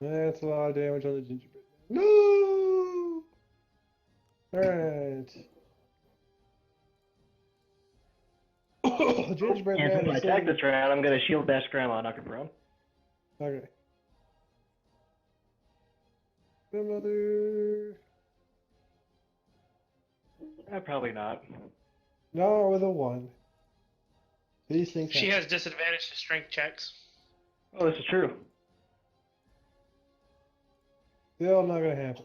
That's a lot of damage on the Gingerbread Man. No! Alright. Gingerbread And Man since I is attack sitting... this round, I'm gonna shield bash grandma and knock her prone. Okay. Grandmother... Probably not. No, with a 1. These things She happen. has disadvantage to strength checks. Oh, this is true. Still not gonna happen.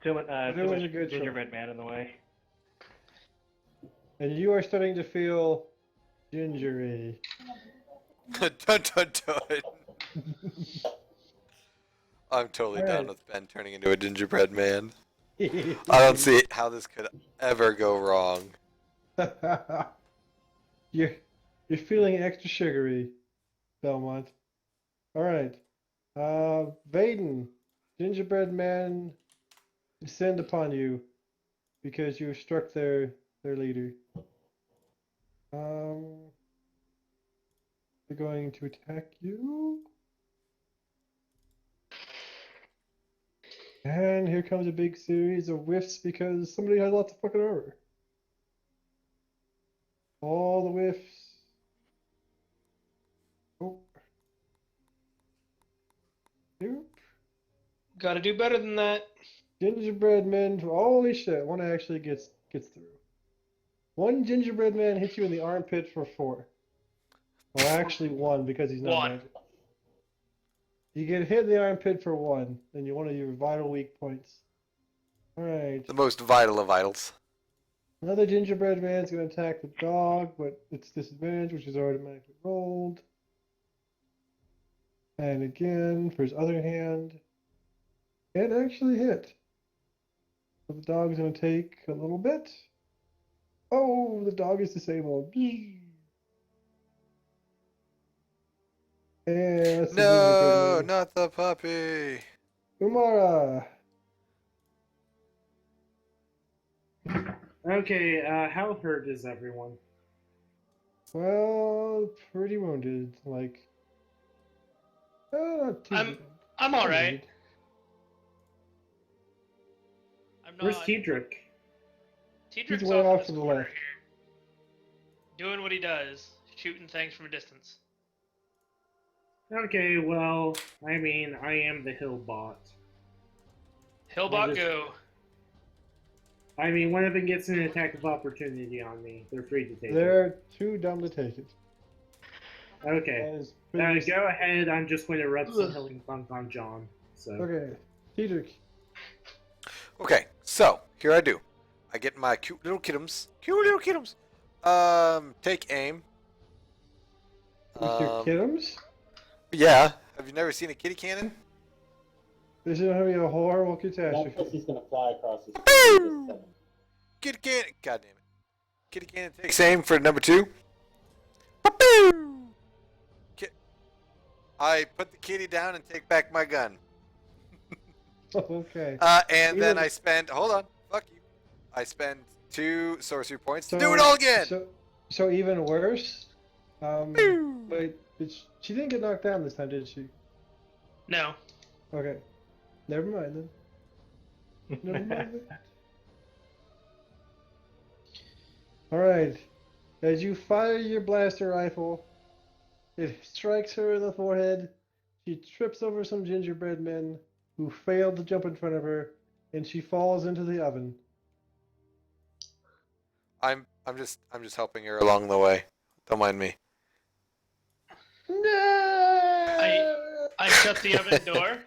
Too was much a good gingerbread man in the way. And you are starting to feel gingery. Dun dun dun. I'm totally down Alright. with Ben turning into a gingerbread man. I don't see how this could ever go wrong. you're you're feeling extra sugary, Belmont. All right. Vaden, gingerbread man descend upon you because you struck their leader. They're going to attack you. And here comes a big series of whiffs because somebody has lots of fucking armor. All the whiffs. Oh. Nope. Gotta do better than that. Gingerbread man. Holy shit! One actually gets through. One gingerbread man hits you in the armpit for 4. Well, actually 1 because he's not 1. magic. You get hit in the armpit for 1, and you're one of your vital weak points. All right. The most vital of vitals. Another gingerbread man's going to attack the dog, but it's disadvantage, which is automatically rolled. And again, for his other hand, it actually hit. So the dog's going to take a little bit. Oh, the dog is disabled. And that's the No, gingerbread man. not the puppy. Umara. Okay, how hurt is everyone? Well, pretty wounded. Like, not too bad. I'm all right. Wounded. I'm Where's not. Teedrick? Teedrick's He's way off in off this to the corner left. here, doing what he does, shooting things from a distance. Okay, well, I mean, I am the hill bot. Hillbot just- go. I mean, one of them gets an attack of opportunity on me. They're free to take it. They're too dumb to take it. Okay. As previous- Go ahead, I'm just going to rub some healing funk on John. So. Okay, Teedrick. Okay, so here I do. I get my cute little kittums. Cute little kittums. Take aim. With your kittums? Yeah. Have you never seen a kitty cannon? This is going to be a horrible That catastrophe. pussy's gonna fly across his Boom! Kitty cannon. God damn it. Kitty cannon takes aim for number 2. Ba-boom! I put the kitty down and take back my gun. Okay. And then Even- I spend. Hold on. Fuck you. I spend 2 sorcery points to do it all again. So even worse. Boom! Wait, she didn't get knocked down this time, did she? No. Okay. Never mind then. Never mind then. Alright. As you fire your blaster rifle, it strikes her in the forehead. She trips over some gingerbread men who failed to jump in front of her, and she falls into the oven. I'm just helping her along the way. Don't mind me. No! I shut the oven door.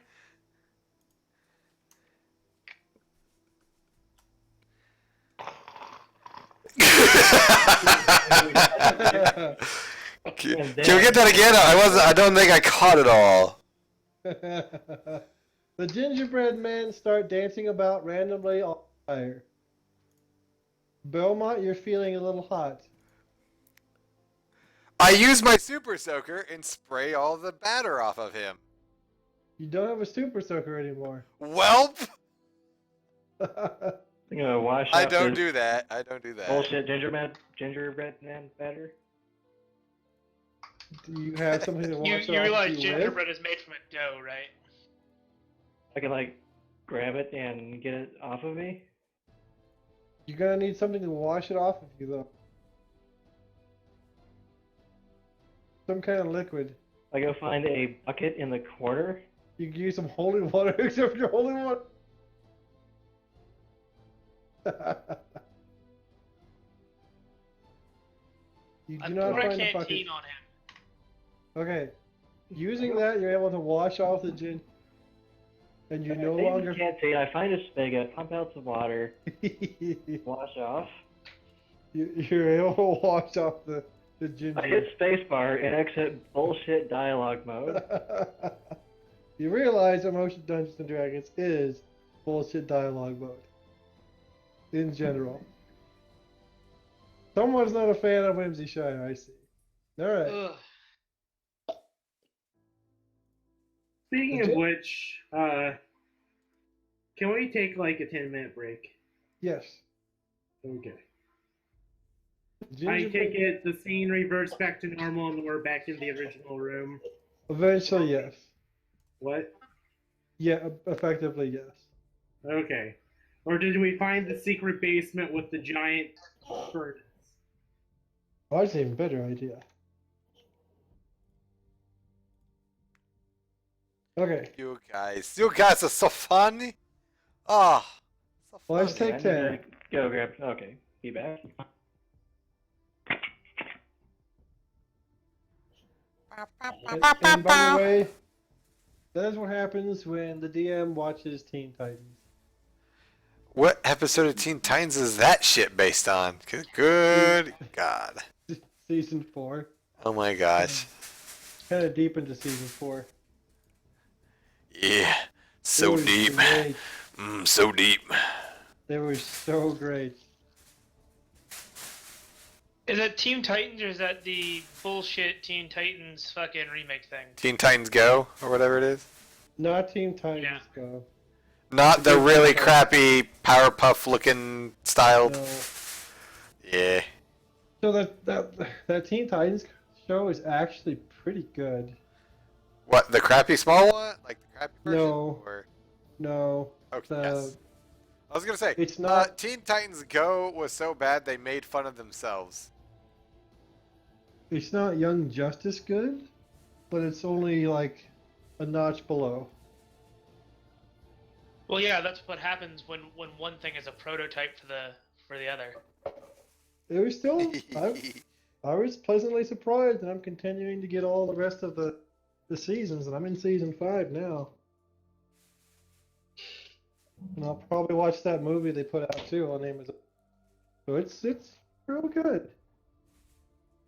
Can we get that again? I don't think I caught it all. The gingerbread men start dancing about randomly on fire. Belmont, you're feeling a little hot. I use my super soaker and spray all the batter off of him. You don't have a super soaker anymore. Welp! I'm gonna wash I off don't this do that. I don't do that. bullshit gingerbread man batter. Do you have something to wash You off realize you with? gingerbread is made from a dough, right? I can like grab it and get it off of me. You're gonna need something to wash it off of you, though. Some kind of liquid. I go find a bucket in the corner. You can use some holy water, except for your holy water. You I do put not a find a bucket. canteen on him. Okay. Using that, you're able to wash off the gin. And you no longer. Can't see. I find a spigot, pump out some water, wash off. You're able to wash off the ginger. I hit spacebar and exit bullshit dialogue mode. You realize that Motion Dungeons and Dragons is bullshit dialogue mode. In general. Someone's not a fan of Whimsy Shire, I see. Alright. Ugh. Speaking of which, can we take like a 10-minute break? Yes. Okay. I Gingerbread- take it the scene reverts back to normal and we're back in the original room. Eventually, yes. What? Yeah, effectively, yes. Okay. Or did we find the secret basement with the giant furnace? Oh, that's an even better idea. Okay. You guys are so funny. Ah, so Well, let's funny. take 10. Go grab. Okay, be back. And by the way, that is what happens when the DM watches Teen Titans. What episode of Teen Titans is that shit based on? Good God. Season 4. Oh my gosh. Kind of deep into season 4. Yeah. It So was deep. great. So deep. They were so great. Is that Teen Titans or is that the bullshit Teen Titans fucking remake thing? Teen Titans Go, or whatever it is. Not Teen Titans Yeah. Go. Not the Good really Teen crappy Powerpuff looking styled. No. Yeah. So that Teen Titans show is actually pretty good. What, the crappy small one? Like the crappy version? No. Or... No. Okay, The, yes. I was gonna say, It's not. Teen Titans Go was so bad they made fun of themselves. It's not Young Justice good, but it's only like a notch below. Well, yeah, that's what happens when one thing is a prototype for the other. It was still. I was pleasantly surprised, and I'm continuing to get all the rest of the seasons, and I'm in season 5 now. And I'll probably watch that movie they put out too on Amazon. So it's real good.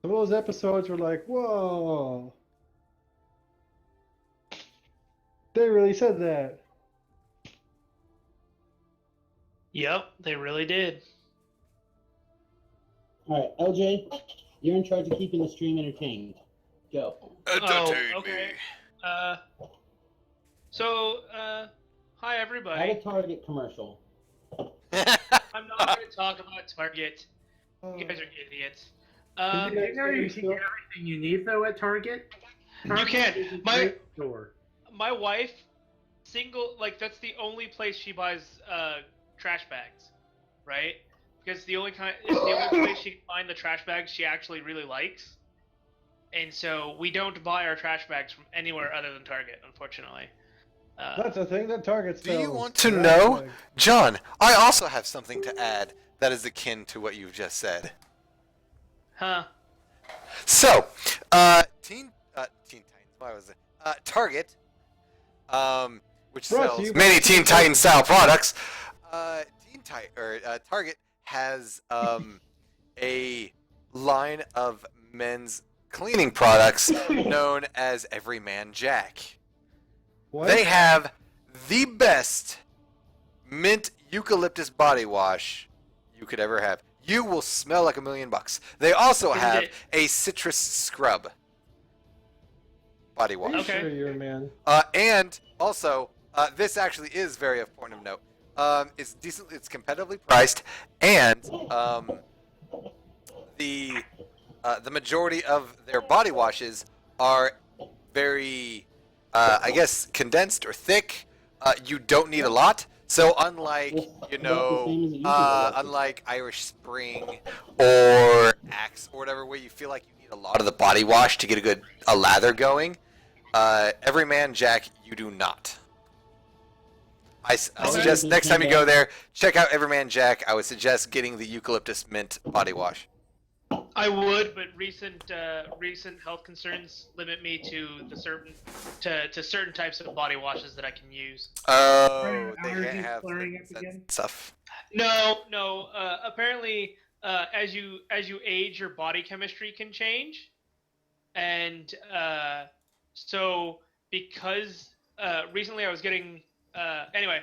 Some of those episodes were like, whoa. They really said that. Yep, they really did. All right, LJ, you're in charge of keeping the stream entertained. Go. Oh, okay. Hi Add everybody. a Target commercial. I'm not going to talk about Target. Oh. You guys are idiots. Did You know you can get everything you need though at Target. You can. Is a My great store. my wife, that's the only place she buys trash bags, right? Because it's the only place she can find the trash bags she actually really likes. And so we don't buy our trash bags from anywhere other than Target, unfortunately. That's a thing that Target Do sells. you want to Trash know? bags. John, I also have something to add that is akin to what you've just said. Huh? So, Teen Titans, why was it? Target, which Brought to sells you by many Teen Teen Titans style products. Target has a line of men's cleaning products known as Everyman Jack. What? They have the best mint eucalyptus body wash you could ever have. You will smell like $1,000,000. They also Is have it- a citrus scrub body wash. Are you Okay. sure you're a man? And also, this actually is very important of note. It's decently, it's competitively priced, and the majority of their body washes are very, I guess, condensed or thick. You don't need a lot. So unlike, you know, unlike Irish Spring or Axe or whatever, where you feel like you need a lot of the body wash to get a lather going, Everyman Jack, you do not. I suggest next time you go there, check out Everyman Jack. I would suggest getting the eucalyptus mint body wash. I would, but recent health concerns limit me to certain types of body washes that I can use. Oh, they Allergies can't have flaring up again? stuff. No. Apparently, as you age, your body chemistry can change, and so because recently I was getting anyway,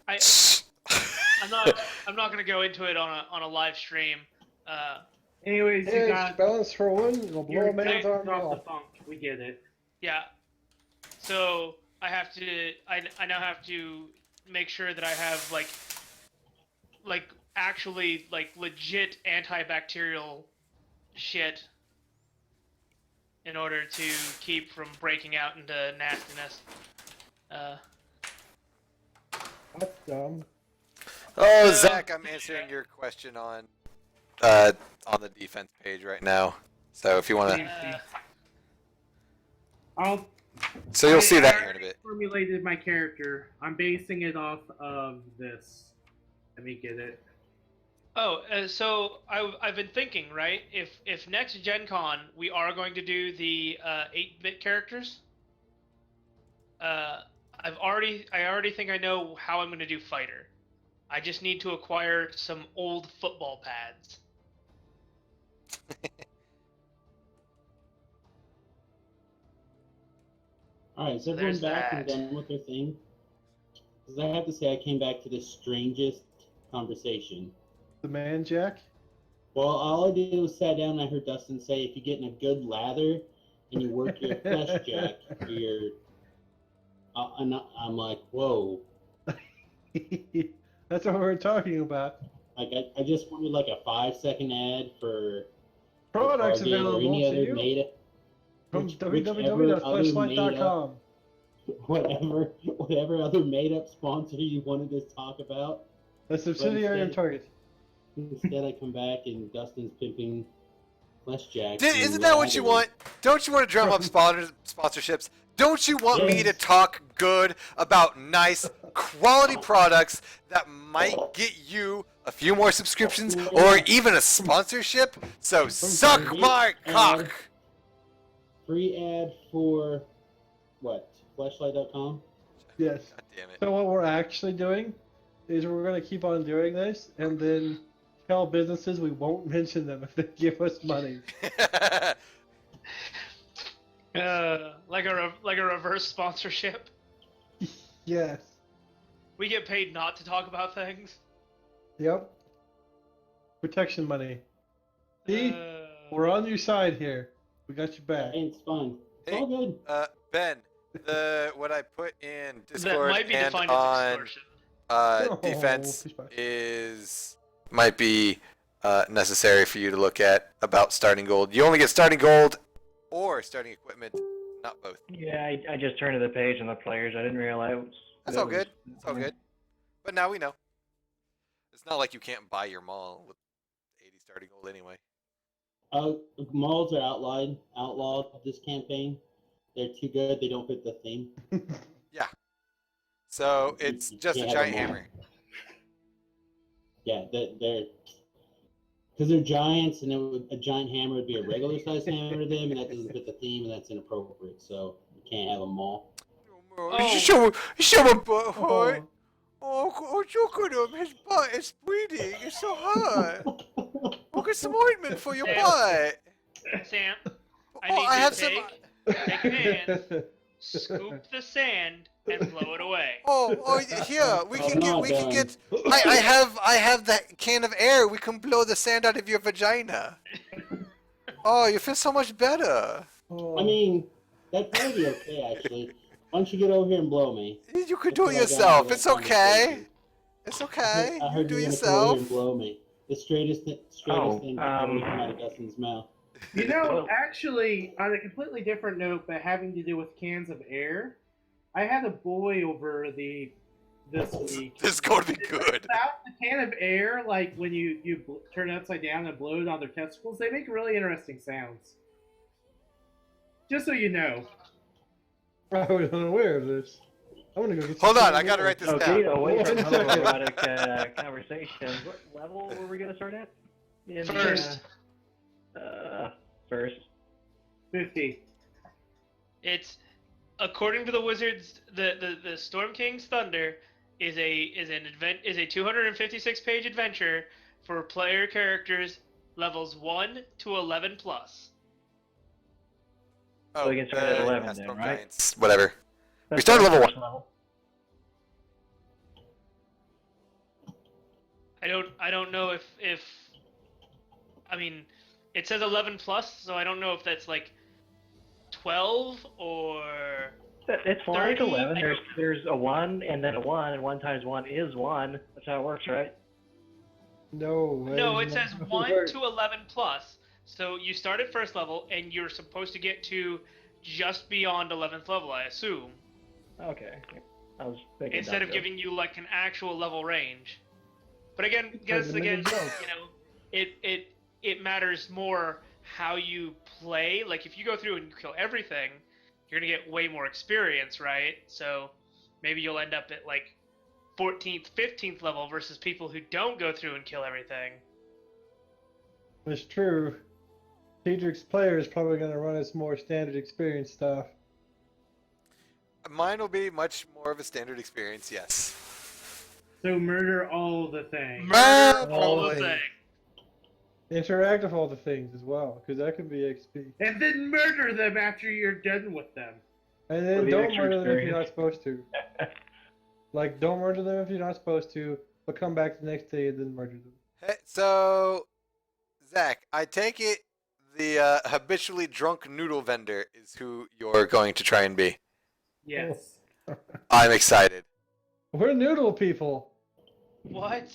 I'm not gonna go into it on a live stream. Anyways, you Hey, got balance for one, it'll blow your a man's arm off off. the funk. We get it. Yeah. So I now have to make sure that I have like actually like legit antibacterial shit in order to keep from breaking out into nastiness. That's dumb. Oh, Zach, I'm answering your question on the defense page right now. So if you want to, so you'll see that here in a bit. Formulated my character. I'm basing it off of this. Let me get it. So I've been thinking, right? If next Gen Con we are going to do the 8-bit characters, I already think I know how I'm going to do fighter. I just need to acquire some old football pads. All right, is So everyone there's back and that. done with their thing? Because I have to say, I came back to the strangest conversation. The man, Jack? Well, all I did was sat down and I heard Dustin say, if you get in a good lather and you work your flesh jack, your and I'm like, whoa. That's what we're talking about. Like, I just wanted like a 5-second ad for Products Target or available any to other you made from whichever other made up, www.fleshlight.com. whatever other made up sponsor you wanted to talk about. A subsidiary of instead- Target. Instead, I come back and Dustin's pimping flesh jacks. Isn't that what you want? Don't you want to drum up sponsorships? Don't you want me to Yes. talk good about nice, quality products that might get you a few more subscriptions or even a sponsorship? So suck my cock! Free ad for what? Fleshlight.com? Yes. God damn it. So what we're actually doing is we're going to keep on doing this and then tell businesses we won't mention them if they give us money. Like a reverse sponsorship. Yes. We get paid not to talk about things. Yep. Protection money. See? Uh, We're on your side here. We got your back. Hey, it's fun. It's Hey, all good. Ben, what I put in that Discord might be and defined as on extortion. Oh, defense push back. might be necessary for you to look at about starting gold. You only get starting gold or starting equipment, not both. Yeah, I just turned to the page on the players. I didn't realize. That's all good. That's all good. But now we know. It's not like you can't buy your mall with 80 starting gold anyway. Malls are outlawed this campaign. They're too good. They don't fit the theme. So it's You just a can't have giant them all. hammer. Yeah, they're because they're giants, and a giant hammer would be a regular sized hammer to them, and that doesn't fit the theme, and that's inappropriate. So you can't have them all. Oh. Show my butt, Oh, Oh, look at him. His butt is bleeding. It's so hot. We'll get some ointment for your butt. Sam, I Oh, need I you have to some. take your hand, scoop the sand, and blow it away. Oh, here we Oh, can get. no, We can Dan. get. I have that can of air. We can blow the sand out of your vagina. Oh, you feel so much better. Oh. I mean, that'd probably be okay, actually. Why don't you get over here and blow me? You can That's do what it I got yourself. out of It's that okay. conversation. It's okay. I You heard do you were gonna come over here yourself. and blow me. The straightest thing that ever come out of Dustin's mouth. You know, actually, on a completely different note, but having to do with cans of air, I had a boy over this week. This is going to be good. About the can of air, like when you turn it upside down and blow it on their testicles, they make really interesting sounds. Just so you know. I was unaware of this. I'm gonna go get some Hold on, food. I gotta write this Okay, down. away from 1 second. homoerotic conversation. What level were we gonna start at? In, First. First. 50. It's according to the wizards, the Storm King's Thunder is a 256 page adventure for player characters levels 1 to 11 plus. Oh, So we can start at 11 that's then, no right? giants. Whatever. That's started our level first level. I don't know if I mean it says 11 plus, so I don't know if that's like 12 or It's fine. It's 30, 11. I There's a 1 and then a 1, and 1 times 1 is 1. That's how it works, right? No. no, that it is says not 1 right. to 11 plus. So you start at first level and you're supposed to get to just beyond 11th level, I assume. Okay. I was thinking Instead that of giving you like an actual level range. But again, Tried to make a you joke. know, it matters more how you play. Like if you go through and you kill everything, you're gonna get way more experience, right? So maybe you'll end up at like 14th, 15th level versus people who don't go through and kill everything. It's true. Cedric's player is probably going to run us more standard experience stuff. Mine will be much more of a standard experience, yes. So murder all the things. Murder all the all thing. Interact with all the things as well, because that could be XP. And then murder them after you're done with them. And For then the don't extra murder them if you're not experience. supposed to. Like, don't murder them if you're not supposed to, but come back the next day and then murder them. Hey, so, Zach, I take it the habitually drunk noodle vendor is who you're going to try and be. Yes. I'm excited. We're noodle people. What?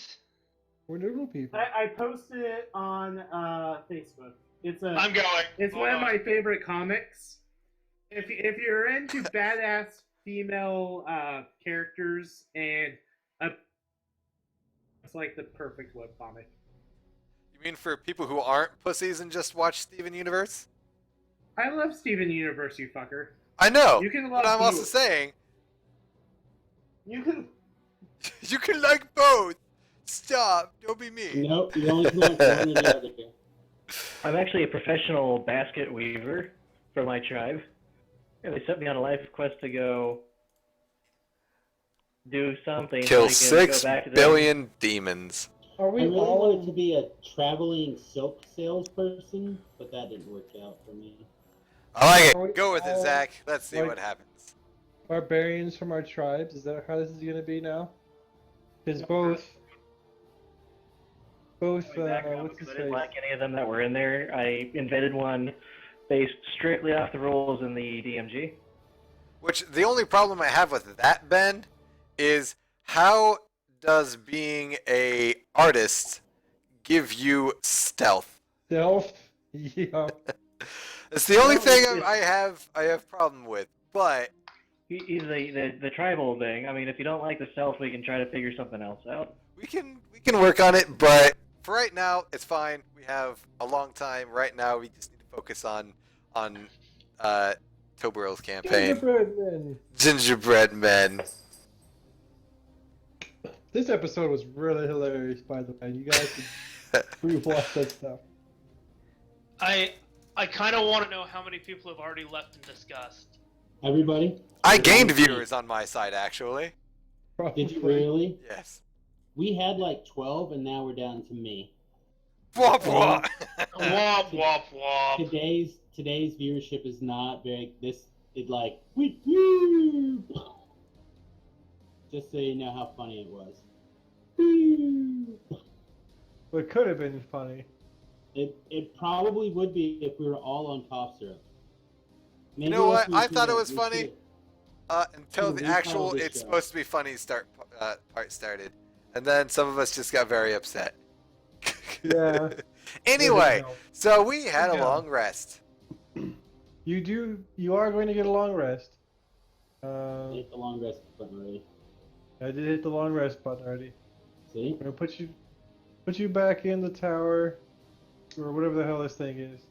We're noodle people. I posted it on Facebook. I'm going. It's Hold one of on. my favorite comics. If you're into badass female characters and it's like the perfect webcomic. You mean for people who aren't pussies and just watch Steven Universe? I love Steven Universe, you fucker. I know, You can but love I'm also both. saying You can. you can like both. Stop. Don't be mean. Nope, you only can like one or the other. I'm actually a professional basket weaver for my tribe. And they sent me on a life quest to go do something. so I Kill can 6 go back to the- billion demons. Are I we really all wanted to be a traveling silk salesperson, but that didn't work out for me. I like Are we it. Go with it, all, Zach. Let's see like- what happens. barbarians from our tribes? Is that how this is gonna be now? Because both, Going back up, what's his because I didn't face? like any of them that were in there. I invented one based strictly off the rules in the DMG. Which the only problem I have with that, Ben, is how does being a artist give you stealth? Stealth. Yeah. It's the only Well, thing it's- I have problem with. But He's the tribal thing. I mean, if you don't like the stealth, we can try to figure something else out. we can work on it. But for right now, it's fine. We have a long time. Right now, we just need to focus on Toberyl's campaign. Gingerbread men. Gingerbread men. This episode was really hilarious, by the way. You guys should rewatch that stuff. I kind of want to know how many people have already left in disgust. Everybody? I gained viewers on my side, actually. Did you really? Yes. We had like 12, and now we're down to me. Blah, blah. Womp womp womp. Today's viewership is not very. Woo! Just so you know how funny it was. Woo! But it could have been funny. It probably would be if we were all on cough syrup. You know what? I thought it was we funny should- until the we actual probably it's should. supposed to be funny part started. And then some of us just got very upset. Yeah. Anyway, No. so we had a Yeah. long rest. You are going to get a long rest. Hit the long rest button already. I did hit the long rest button already. See? I'm gonna put you back in the tower, or whatever the hell this thing is.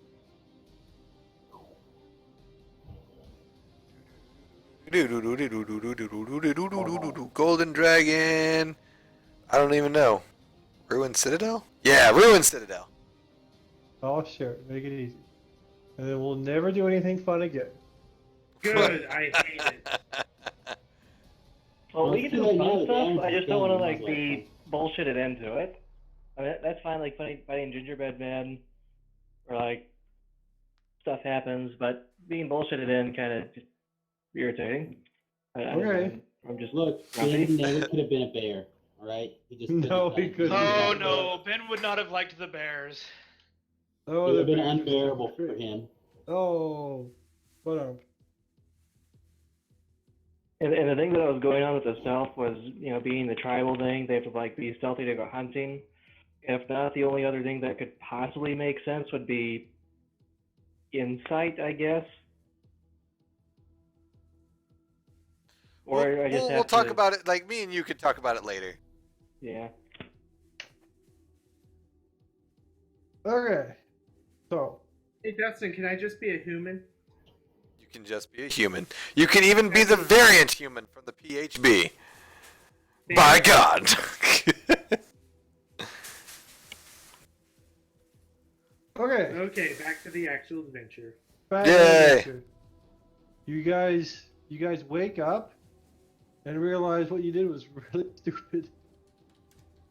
Golden Dragon. I don't even know. Ruined Citadel? Yeah, Ruined Citadel. Oh, sure, make it easy. And then we'll never do anything fun again. Good. I hate it. Well, Well, we can it's do too late fun now, the stuff. damage I is just don't done, want to might like as well. be bullshitted into it. I mean, that's fine. Like fighting gingerbread men, or like stuff happens, but being bullshitted in kind of just irritating. Okay. I'm just Look, grumpy. Ben never could have been a bear. Alright? He just No, he couldn't. Oh no, Ben would not have liked the Bears. Oh, It would have the been bears are unbearable so for great. him. Oh, what And the thing that was going on with the stealth was, you know, being the tribal thing, they have to like be stealthy to go hunting. If not, the only other thing that could possibly make sense would be insight, I guess. Or I just We'll have talk to, about it. Like me and you could talk about it later. Yeah. Okay. So, Hey Dustin, can I just be a human? You can just be a human. You can even be the variant human from the PHB. By God. okay. Okay, back to the actual adventure. Back to Yay. the adventure. You guys wake up and realize what you did was really stupid.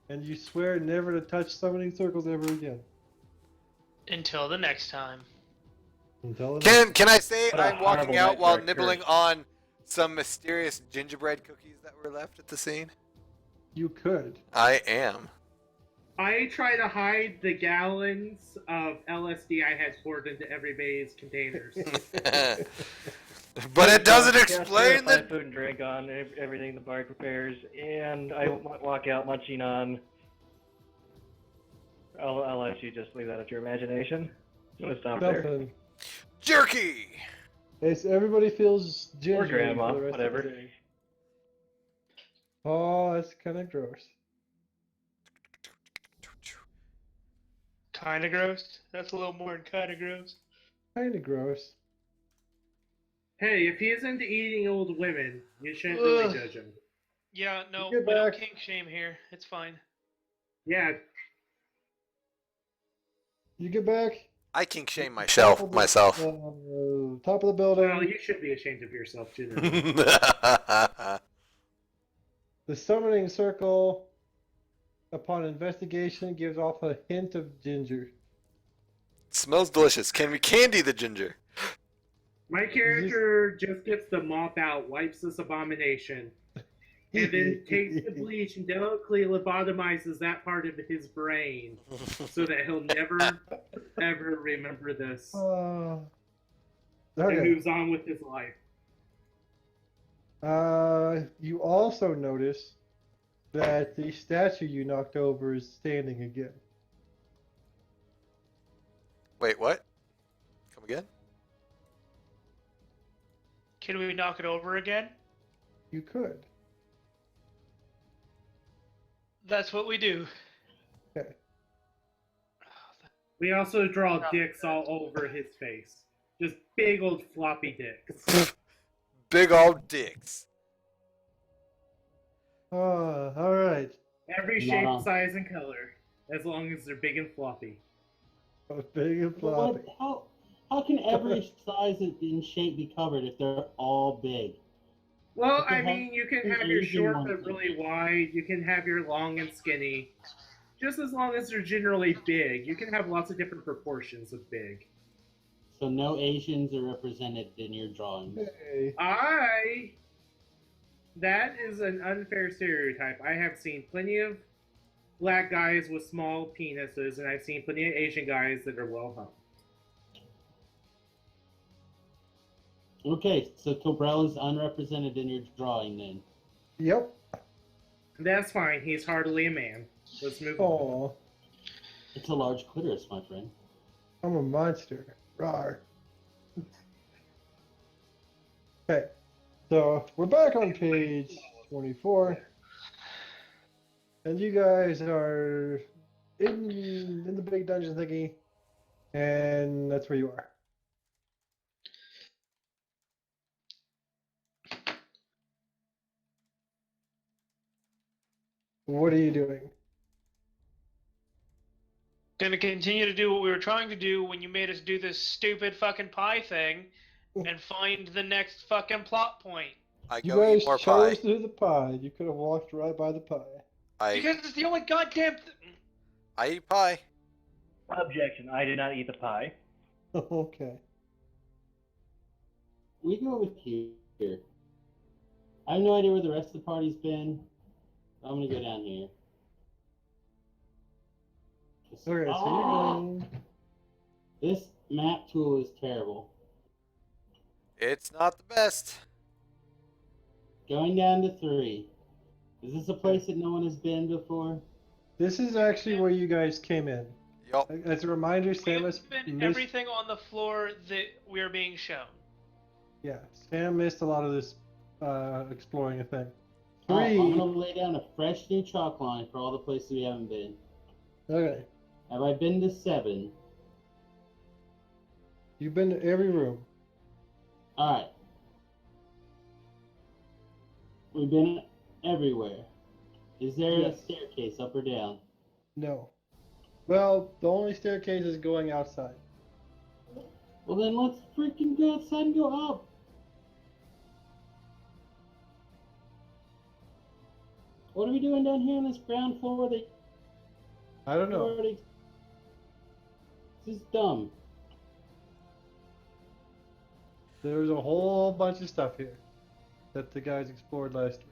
and you swear never to touch summoning circles ever again. Until the next time. Until the next Can I say What a I'm walking horrible out night while for a nibbling curse. on some mysterious gingerbread cookies that were left at the scene? You could. I am. I try to hide the gallons of LSD I had poured into everybody's containers. But it doesn't Yeah, explain certified the. food and drink on everything the bar prepares, and I walk out munching on. I'll let you just leave that at your imagination. I'm gonna stop there. Something. Jerky! It's everybody feels gingery grandma, for the rest whatever. of the day. Oh, that's kind of gross. Kinda gross. That's a little more than kinda gross. Kind of gross. Hey, if he is into eating old women, you shouldn't really Ugh. judge him. Yeah, no, Get we don't back. kink shame here. It's fine. Yeah, You get back. I kink shame Top myself. of the- Myself. Top of the building. well, you should be ashamed of yourself, too. The summoning circle, upon investigation, gives off a hint of ginger. Smells delicious. Can we candy the ginger? My character just gets the mop out, wipes this abomination, and then takes the bleach and delicately lobotomizes that part of his brain so that he'll never, ever remember this and Okay. moves on with his life. You also notice that the statue you knocked over is standing again. Wait, what? Come again? Can we knock it over again? You could. That's what we do. Okay. We also draw dicks all over his face. Just big old floppy dicks. Big old dicks. All right. Every Not shape, on. size, and color, as long as they're big and floppy. Big and floppy. How can every size and shape be covered if they're all big? Well, You can I have mean, you can two have your Asian short ones. but really wide. You can have your long and skinny. Just as long as they're generally big. You can have lots of different proportions of big. So no Asians are represented in your drawings. Hey. That is an unfair stereotype. I have seen plenty of black guys with small penises, and I've seen plenty of Asian guys that are well hung. Okay, so Tobrell is unrepresented in your drawing then. Yep. That's fine. He's hardly a man. Let's move on. Oh, It's a large clitoris, my friend. I'm a monster. Rawr. Okay, so we're back on page 24, and you guys are in the big dungeon thingy, and that's where you are. What are you doing? Gonna continue to do what we were trying to do when you made us do this stupid fucking pie thing and find the next fucking plot point. I You go guys eat more chose pie. to do the pie. You could have walked right by the pie. Because it's the only goddamn I eat pie. Objection. I did not eat the pie. Okay. We go with here. I have no idea where the rest of the party's been. I'm gonna go down here. Okay, so you're going. This map tool is terrible. It's not the best. Going down to 3. Is this a place that no one has been before? This is actually where you guys came in. Yup. As a reminder, Sam we've missed. been everything on the floor that we're being shown. Yeah, Sam missed a lot of this exploring a thing. Alright, 3. I'm gonna lay down a fresh new chalk line for all the places we haven't been. Okay. Have I been to 7? You've been to every room. Alright. We've been everywhere. Is there Yes. a staircase up or down? No. Well, the only staircase is going outside. Well then let's freaking go outside and go up. What are we doing down here on this ground floor that I don't know. This is dumb. There's a whole bunch of stuff here that the guys explored last week.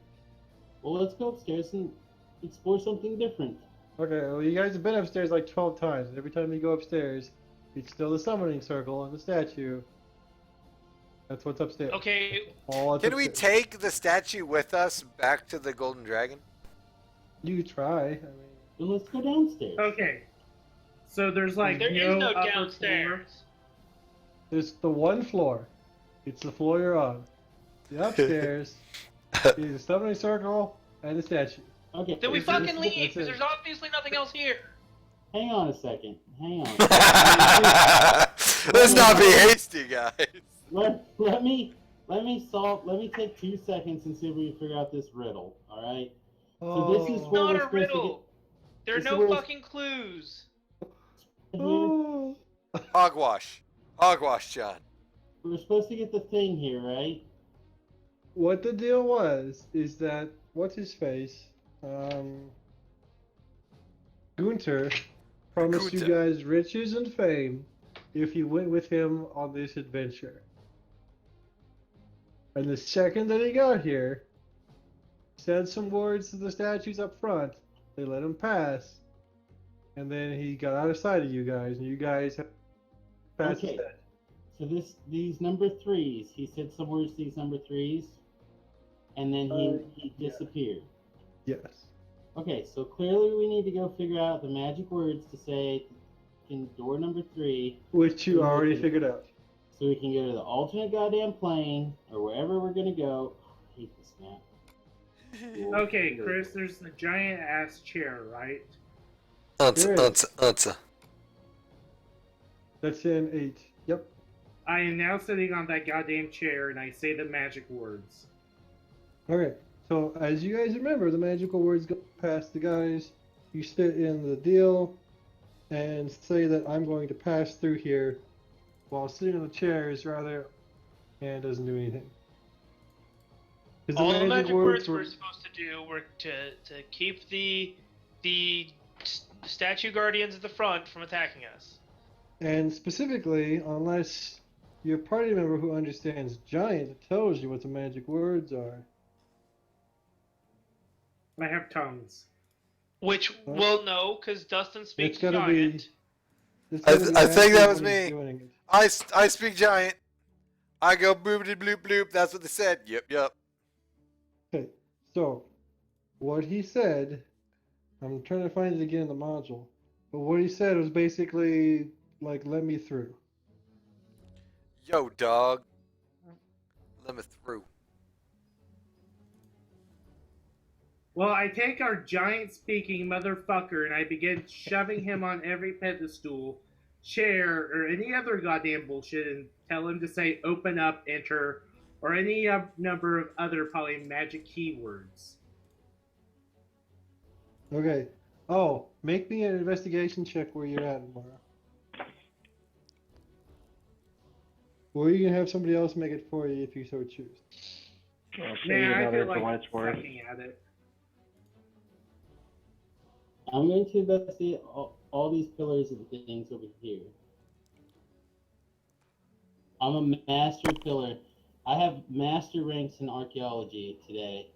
Well, let's go upstairs and explore something different. Okay, well, you guys have been upstairs like 12 times, and every time you go upstairs, it's still the summoning circle and the statue. That's what's upstairs. Okay, All that's Can we upstairs. take the statue with us back to the Golden Dragon? You could try. I mean, Then let's go downstairs. Okay. So there's like there is no upper downstairs. there's the one floor. It's the floor you're on. The upstairs is the summoning circle and the statue. Okay. Then we is fucking this- leave, that's because it. there's obviously nothing else here. Hang on a second. Hang on. Let's not be hasty, guys. let me take 2 seconds and see if we can figure out this riddle. All right. So this is Oh. where Not we're a supposed to riddle. There are this is no where- fucking clues. get here. Oh. Hogwash. Hogwash, John. We're supposed to get the thing here, right? What the deal was is that what's his face, Gunter, promised you Gunter. guys riches and fame if you went with him on this adventure. And the second that he got here, said some words to the statues up front. They let him pass, and then he got out of sight of you guys, and you guys passed Okay. instead. So these number 3s, he said some words to these number 3s, and then he yeah. disappeared. Yes. Okay, so clearly we need to go figure out the magic words to say in door number 3, Which you already Okay. figured out. so we can go to the alternate goddamn plane or wherever we're gonna go. I hate this map. Okay, Chris, there's the giant ass chair, right? Answer, There answer, answer. That's in 8. Yep. I am now sitting on that goddamn chair and I say the magic words. Okay, so as you guys remember, the magical words go past the guys. You sit in the deal and say that I'm going to pass through here while sitting on the chairs rather and doesn't do anything. 'Cause All the magic words were- we're supposed to do were to keep the statue guardians at the front from attacking us. And specifically, unless your party member who understands giant tells you what the magic words are. I have tongues. Which we'll know because Dustin speaks It's gotta giant. be. It's I- gotta be I think that active was when he's me. doing it. I speak giant. I go boobity bloop bloop. That's what they said. Yep, yep. Okay, so what he said, I'm trying to find it again in the module, but what he said was basically like, let me through. Yo, dog. Let me through. Well, I take our giant speaking motherfucker and I begin shoving him on every pedestal, chair, or any other goddamn bullshit and tell him to say open up, enter, or any number of other probably magic keywords. Okay. Oh, make me an investigation check where you're at, Mara. Or you can have somebody else make it for you if you so choose. I'll say Man, I about feel it for like what it's worth. sucking at it. I'm going to investigate all these pillars and things over here. I'm a master pillar. I have master ranks in archaeology today.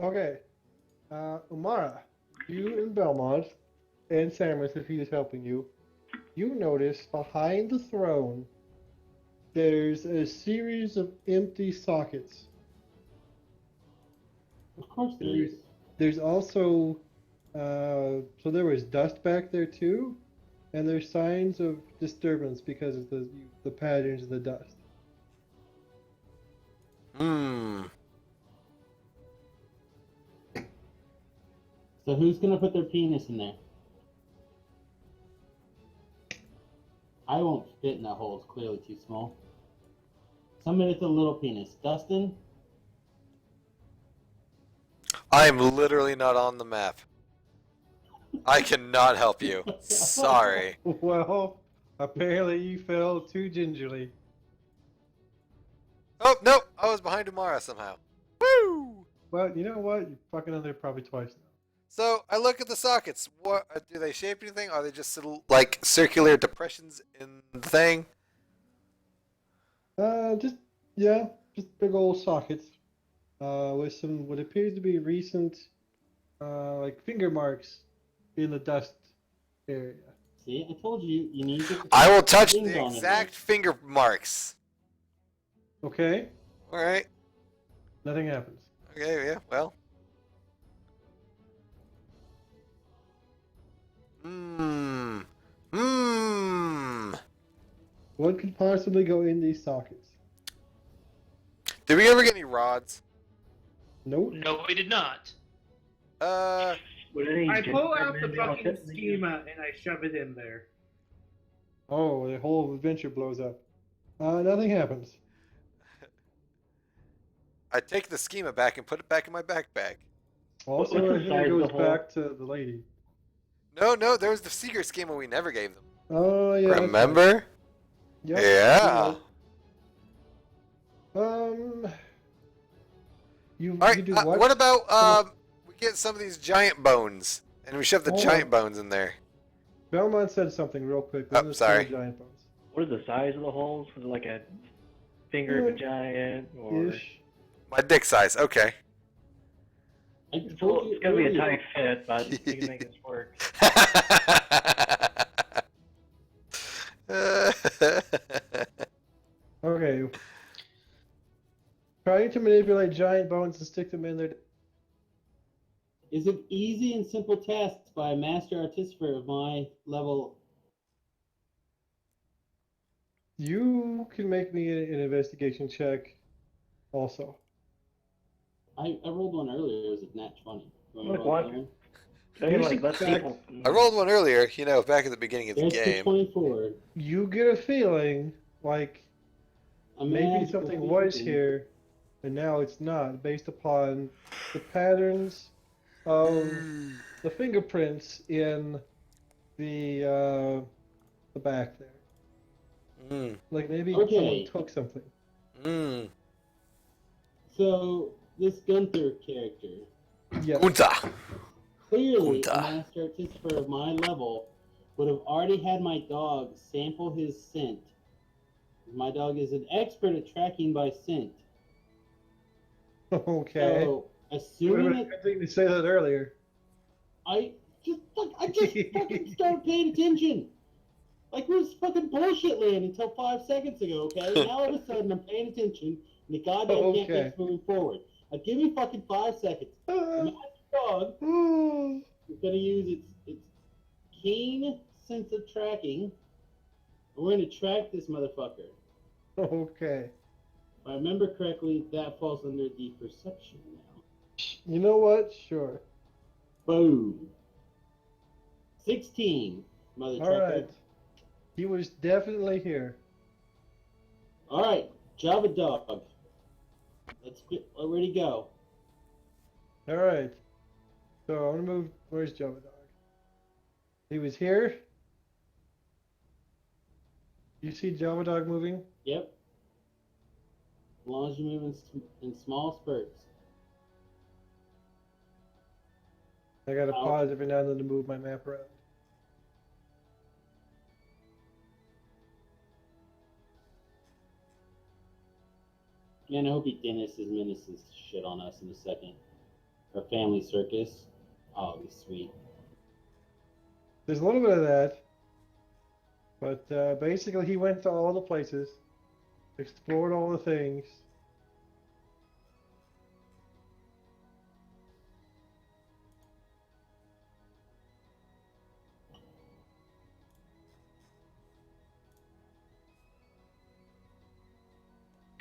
Okay. Umara, you and Belmont, and Samus, if he is helping you, you notice behind the throne there's a series of empty sockets. Of course there is. There's also, so there was dust back there too, and there's signs of disturbance because of the patterns of the dust. Hmm. So who's gonna put their penis in there? I won't fit in that hole. It's clearly too small. Somebody with a little penis. Dustin? I am literally not on the map. I cannot help you. Sorry. Well, apparently you fell too gingerly. Oh, nope. I was behind Umara somehow. Woo! Well, you know what? You're fucking on there probably twice now. So I look at the sockets. What do they shape anything? Are they just like circular depressions in the thing? Just yeah, just big old sockets. With some what appears to be recent, like finger marks in the dust area. See, I told you, you need to get I will touch things the on in exact finger marks. Okay, All right. nothing happens. Okay. Yeah. Well. Hmm. Hmm. What could possibly go in these sockets? Did we ever get any rods? Nope. No, we did not. Would any I pull gingerbread out the man be able to fucking fit in these? schema and I shove it in there. Oh, the whole adventure blows up. Nothing happens. I take the schema back and put it back in my backpack. Also, what's the everything size of the goes hole? back to the lady. No, there was the secret schema we never gave them. Oh yeah. that's right. Remember? Yep, Yeah. you're right. You All right. do What about we get some of these giant bones and we shove the Hold giant on. bones in there. Belmont said something real quick. Oh, Let's sorry. see the giant bones. What is the size of the holes? Was it like a finger of a giant, or Ish. My dick size. Okay. I it's told you gonna be a earlier. tight fit, but we can make this work. Okay. Trying to manipulate giant bones and stick them in there. Is an easy and simple task by a master artificer of my level. You can make me an investigation check. Also. I rolled one earlier. It was a nat 20. Remember Look, that what? one? Hey, You like, should let check- people. I rolled one earlier, back at the beginning of the There's the game. 24. You get a feeling like A maybe magical something feeling. was here, and now it's not, based upon the patterns of the fingerprints in the back there. Mm. Like maybe Okay. someone took something. Mm. So, this Gunther character, Yeah. Gunta. clearly Gunta. a master artificer of my level, would have already had my dog sample his scent. My dog is an expert at tracking by scent. Okay. So, Would assuming have been a that good thing to say that earlier. I just fucking started paying attention. Like we was fucking bullshit land until 5 seconds ago, okay? Now all of a sudden I'm paying attention and the goddamn Okay. campaign's moving forward. Give me fucking 5 seconds. The master dog is gonna use its keen sense of tracking. And we're gonna track this motherfucker. Okay. If I remember correctly, that falls under the perception now. You know what? Sure. Boom. 16, mother All trucker. right. He was definitely here. All right, Java dog. Let's get ready to go. All right. So I'm gonna move. Where's Java Dog? He was here. You see Java Dog moving? Yep. As long as you move in small spurts. I gotta Oh. pause every now and then to move my map around. Man, I hope he Dennis is menaces shit on us in a second. Our family circus. Oh, it'd be sweet. There's a little bit of that, but basically he went to all the places, explored all the things.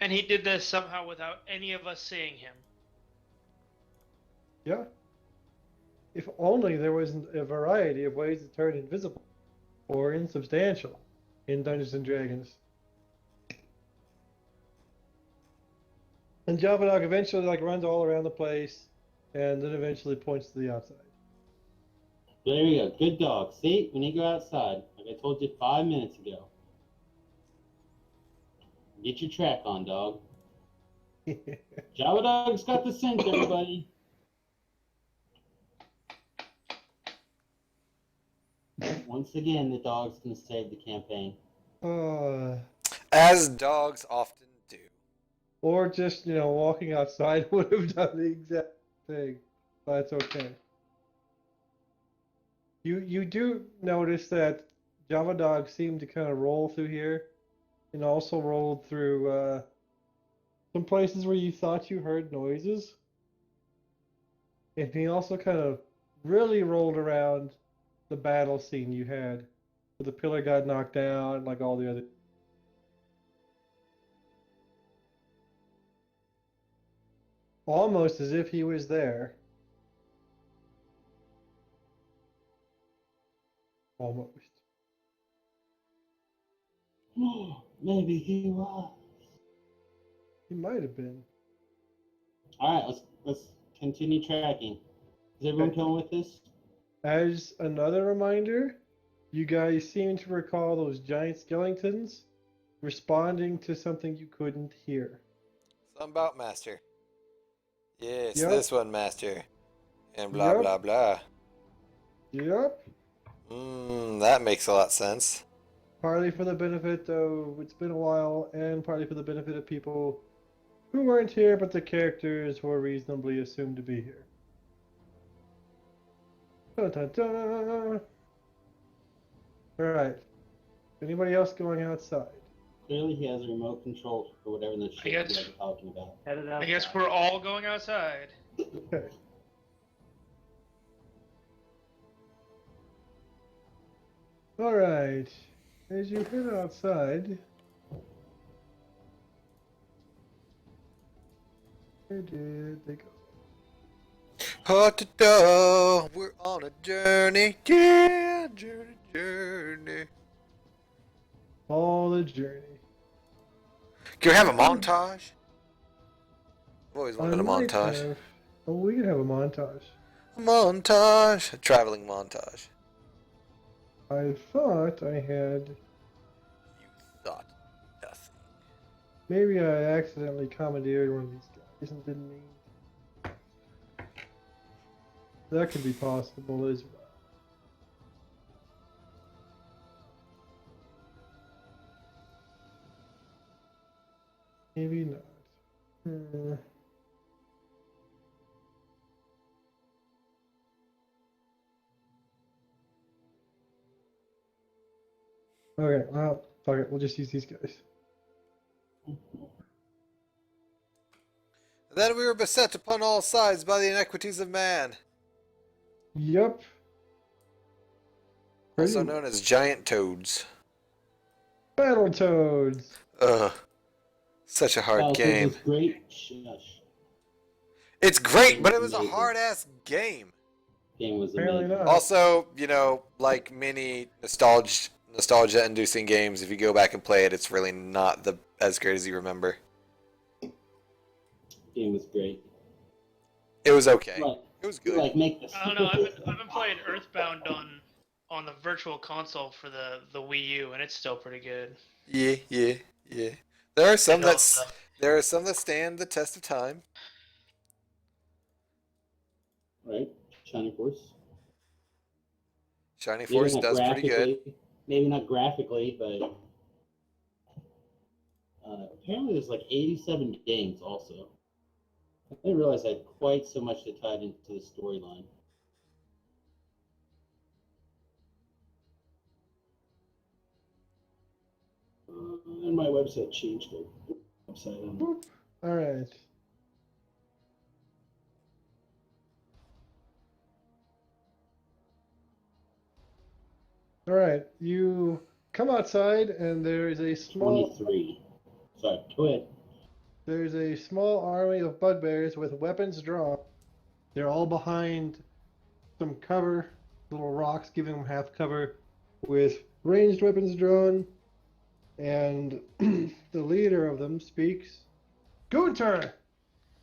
And he did this somehow without any of us seeing him. Yeah. If only there wasn't a variety of ways to turn invisible or insubstantial in Dungeons and Dragons. And Java Dog eventually runs all around the place and then eventually points to the outside. There you go. Good dog. See, when you go outside, like I told you 5 minutes ago. Get your track on, dog. Java Dog's got the scent, everybody. Once again, the dog's gonna save the campaign. As dogs often do. Or just, walking outside would have done the exact thing. But that's okay. You do notice that Java Dog seemed to kind of roll through here, and also rolled through some places where you thought you heard noises. And he also kind of really rolled around the battle scene you had, where the pillar got knocked down, like all the other. Almost as if he was there. Almost. Maybe he was. He might have been. All right, let's continue tracking. Is everyone Okay. coming with this? As another reminder, you guys seem to recall those giant skeletons responding to something you couldn't hear. Something about Master. Yes, Yep. this one, Master. And blah, Yep. blah, blah. Yep. That makes a lot of sense. Partly for the benefit, though, it's been a while, and partly for the benefit of people who weren't here, but the characters were reasonably assumed to be here. Dun, dun, dun. Alright. Anybody else going outside? Clearly, he has a remote control for whatever the shit you guess- guys are talking about. Headed outside. I guess we're all going outside. Okay. Alright. As you head outside, where did they go? Ha-da-da, we're on a journey. Yeah, journey. All the journey. Can we have a montage? I've always I wanted a might montage. have- Oh, we can have a montage. A montage. A traveling montage. I thought I had. You thought nothing. Maybe I accidentally commandeered one of these guys and didn't mean. That could be possible as well. Maybe not. Okay, well, fuck it. We'll just use these guys. Then we were beset upon all sides by the inequities of man, Yup. also Pretty- known as giant toads. Battletoads. Ugh. Such a hard Battletoads game. is great. Shush. It's great, but it was a hard-ass game. Game was Apparently amazing. not. Also, like many nostalgia-inducing games, if you go back and play it, it's really not as great as you remember. Game was great. It was okay. Like, It was good. like make the. I don't know. I've been playing Earthbound on the virtual console for the Wii U, and it's still pretty good. Yeah. There are some And all that stuff. stand the test of time. Right, Shining Force. Shining Maybe Force not does pretty good. graphically- Maybe not graphically, but apparently there's like 87 games also. I didn't realize I had quite so much that tied into the storyline. And my website changed it. Upside down. Alright. Alright, you come outside and there is a small 23. Sorry, go ahead. there's a small army of bugbears with weapons drawn. They're all behind some cover, little rocks giving them half cover, with ranged weapons drawn. And the leader of them speaks. Gunter!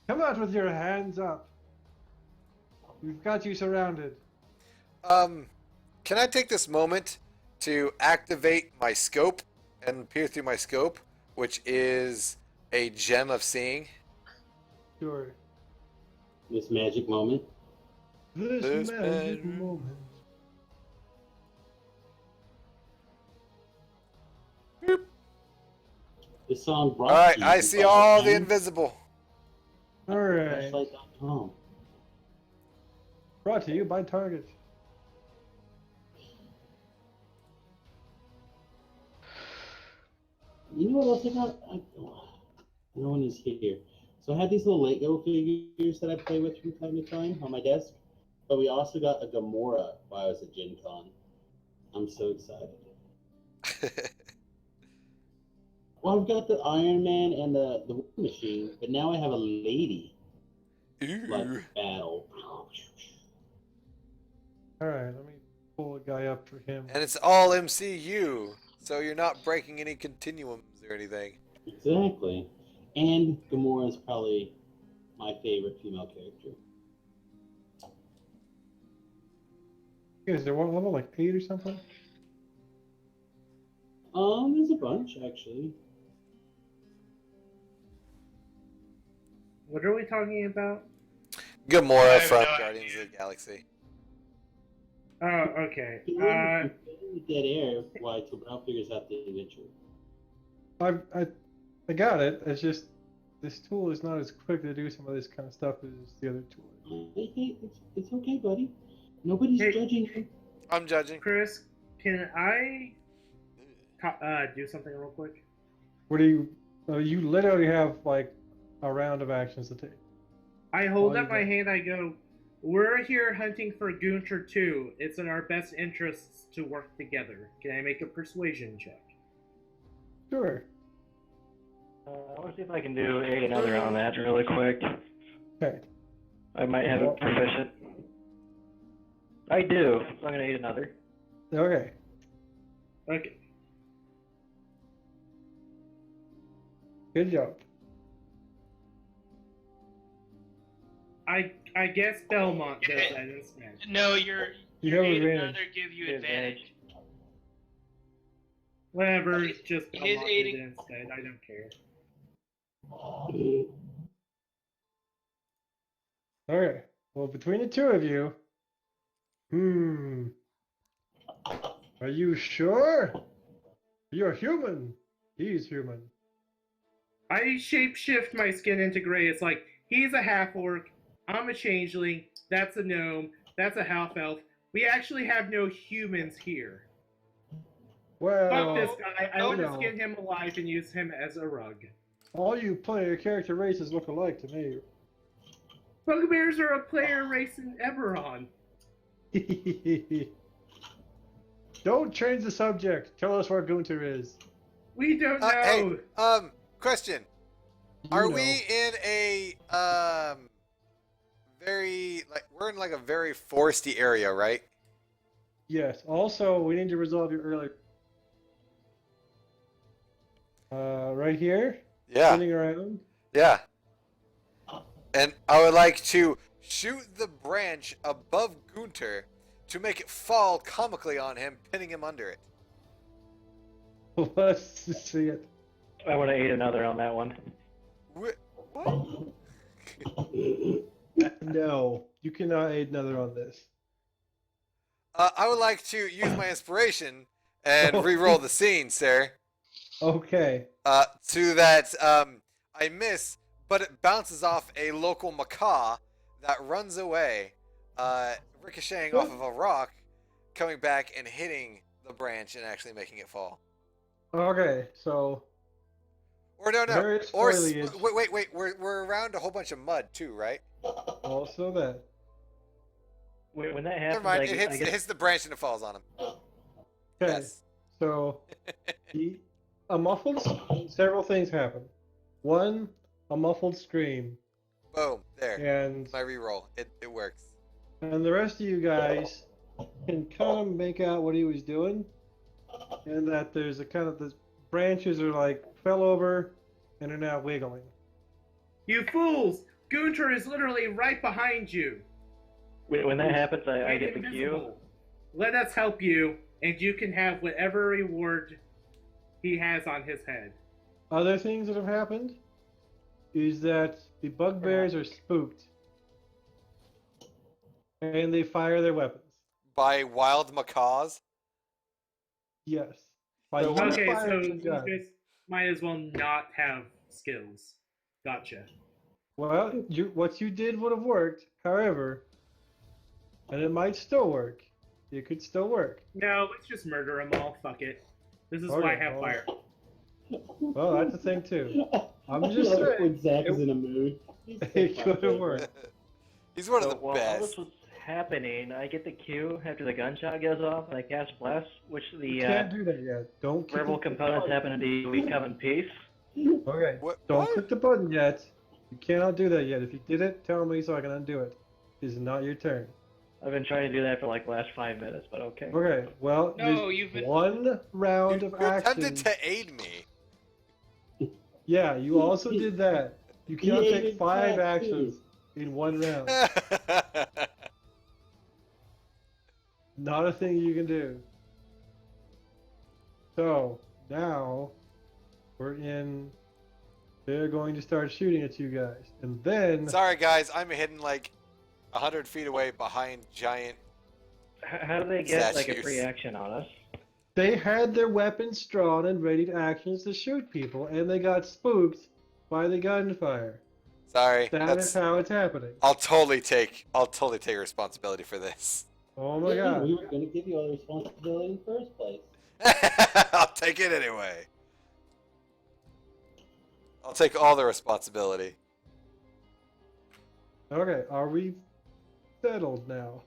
Come out with your hands up. We've got you surrounded. Can I take this moment to activate my scope and peer through my scope, which is a gem of seeing? Sure. This magic moment. This magic magic moment. This song brought All right, to you I see by all the Flashlight.com. invisible. Alright. Flashlight.com. Brought to you by Target. You know what else I got? No one is here. So I had these little Lego figures that I play with from time to time on my desk. But we also got a Gamora while I was at Gen Con. I'm so excited. Well, I've got the Iron Man and the War Machine, but now I have a lady like Ooh. battle. Alright, let me pull a guy up for him. And it's all MCU, so you're not breaking any continuums or anything. Exactly. And Gamora is probably my favorite female character. Is there one level like 8 or something? There's a bunch actually. What are we talking about? Gamora I have from no Guardians idea. of the Galaxy. Oh, okay. Dead air. Why? Till Brown figures out the adventure. I got it. It's just this tool is not as quick to do some of this kind of stuff as the other tool. Hey, it's okay, buddy. Nobody's Hey. judging you. I'm judging. Chris, can I do something real quick? What do you? You literally have like a round of actions to take. I hold Well, up my hand. I go, "We're here hunting for Gunter too. It's in our best interests to work together. Can I make a persuasion check?" Sure. I want to see if I can do aid another on that really quick. Okay. I might have it proficient. I do, so I'm going to aid another. Okay. Okay. Good job. I guess Belmont does that instead. No, your You have aid advantage. another give you advantage. Whatever, His- just his Belmont did aiding- it instead. I don't care. Okay. Well, between the two of you, are you sure? You're human. He's human. I shapeshift my skin into gray. It's like, he's a half-orc, I'm a changeling, that's a gnome, that's a half-elf. We actually have no humans here. Well, Fuck this guy, I want to no. skin him alive and use him as a rug. all you player character races look alike to me. Bugbears are a player race in Eberron. Don't change the subject. Tell us where Gunter is. We don't know. Hey, question. You Are know. we in a very we're in like a very foresty area, right? Yes. Also, we need to resolve your earlier. Right here. Yeah. Sitting around. Yeah. And I would like to shoot the branch above Gunter to make it fall comically on him, pinning him under it. Let's see it. I want to aid another on that one. What? No, you cannot aid another on this. I would like to use my inspiration and re-roll the scene, sir. Okay. To that I miss, but it bounces off a local macaw that runs away, ricocheting off of a rock, coming back and hitting the branch and actually making it fall. Okay. So. Or no, Various or foliage. wait. We're around a whole bunch of mud too, right? Also that. Wait, when that Never happens, mind. I It guess, hits the branch and it falls on him. Okay. Yes. So. A muffled. Several things happen. One, a muffled scream, Boom. There. and My re-roll. It works. the rest of you guys can kind of make out what he was doing, and that there's a kind of the branches are like fell over, and are now wiggling. You fools! Gunter is literally right behind you. when that happens, I Made get the cue. invisible. Let us help you, and you can have whatever reward he has on his head. Other things that have happened? is that the bugbears are spooked. And they fire their weapons. By wild macaws? Yes. By So you what- Okay, so firing the these gun. guys might as well not have skills. Gotcha. Well, what you did would have worked. However, and it might still work. It could still work. No, let's just murder them all. Fuck it. This is why I Okay, have well, fire. Well, that's the thing too. I'm just I love it saying, when Zach is it- in a mood. He's so it could have frustrated. worked. He's one So of the while all this best. was happening, I get the cue after the gunshot goes off, and I cast Bless, which You the can't do that yet. Don't click verbal the components button. happen to be "We come in peace." Okay. What? Don't what? click the button yet. You cannot do that yet. If you did it, tell me so I can undo it. This is not your turn. I've been trying to do that for like the last 5 minutes, but okay. Okay. Well, No, there's you've been- one round You of attempted action. to aid me. Yeah, you also did that. You He cannot aided take 5 Zach, actions in one round. Not a thing you can do. So now they're going to start shooting at you guys, and then Sorry, guys. I'm hidden like 100 feet away behind giant. How do they get like a Statues. free action on us? they had their weapons drawn and ready to actions to shoot people, and they got spooked by the gunfire. Sorry. That is how it's happening. I'll totally take responsibility for this. Oh my Yeah, god. we were going to give you all the responsibility in the first place. I'll take it anyway. I'll take all the responsibility. Okay, are we settled now?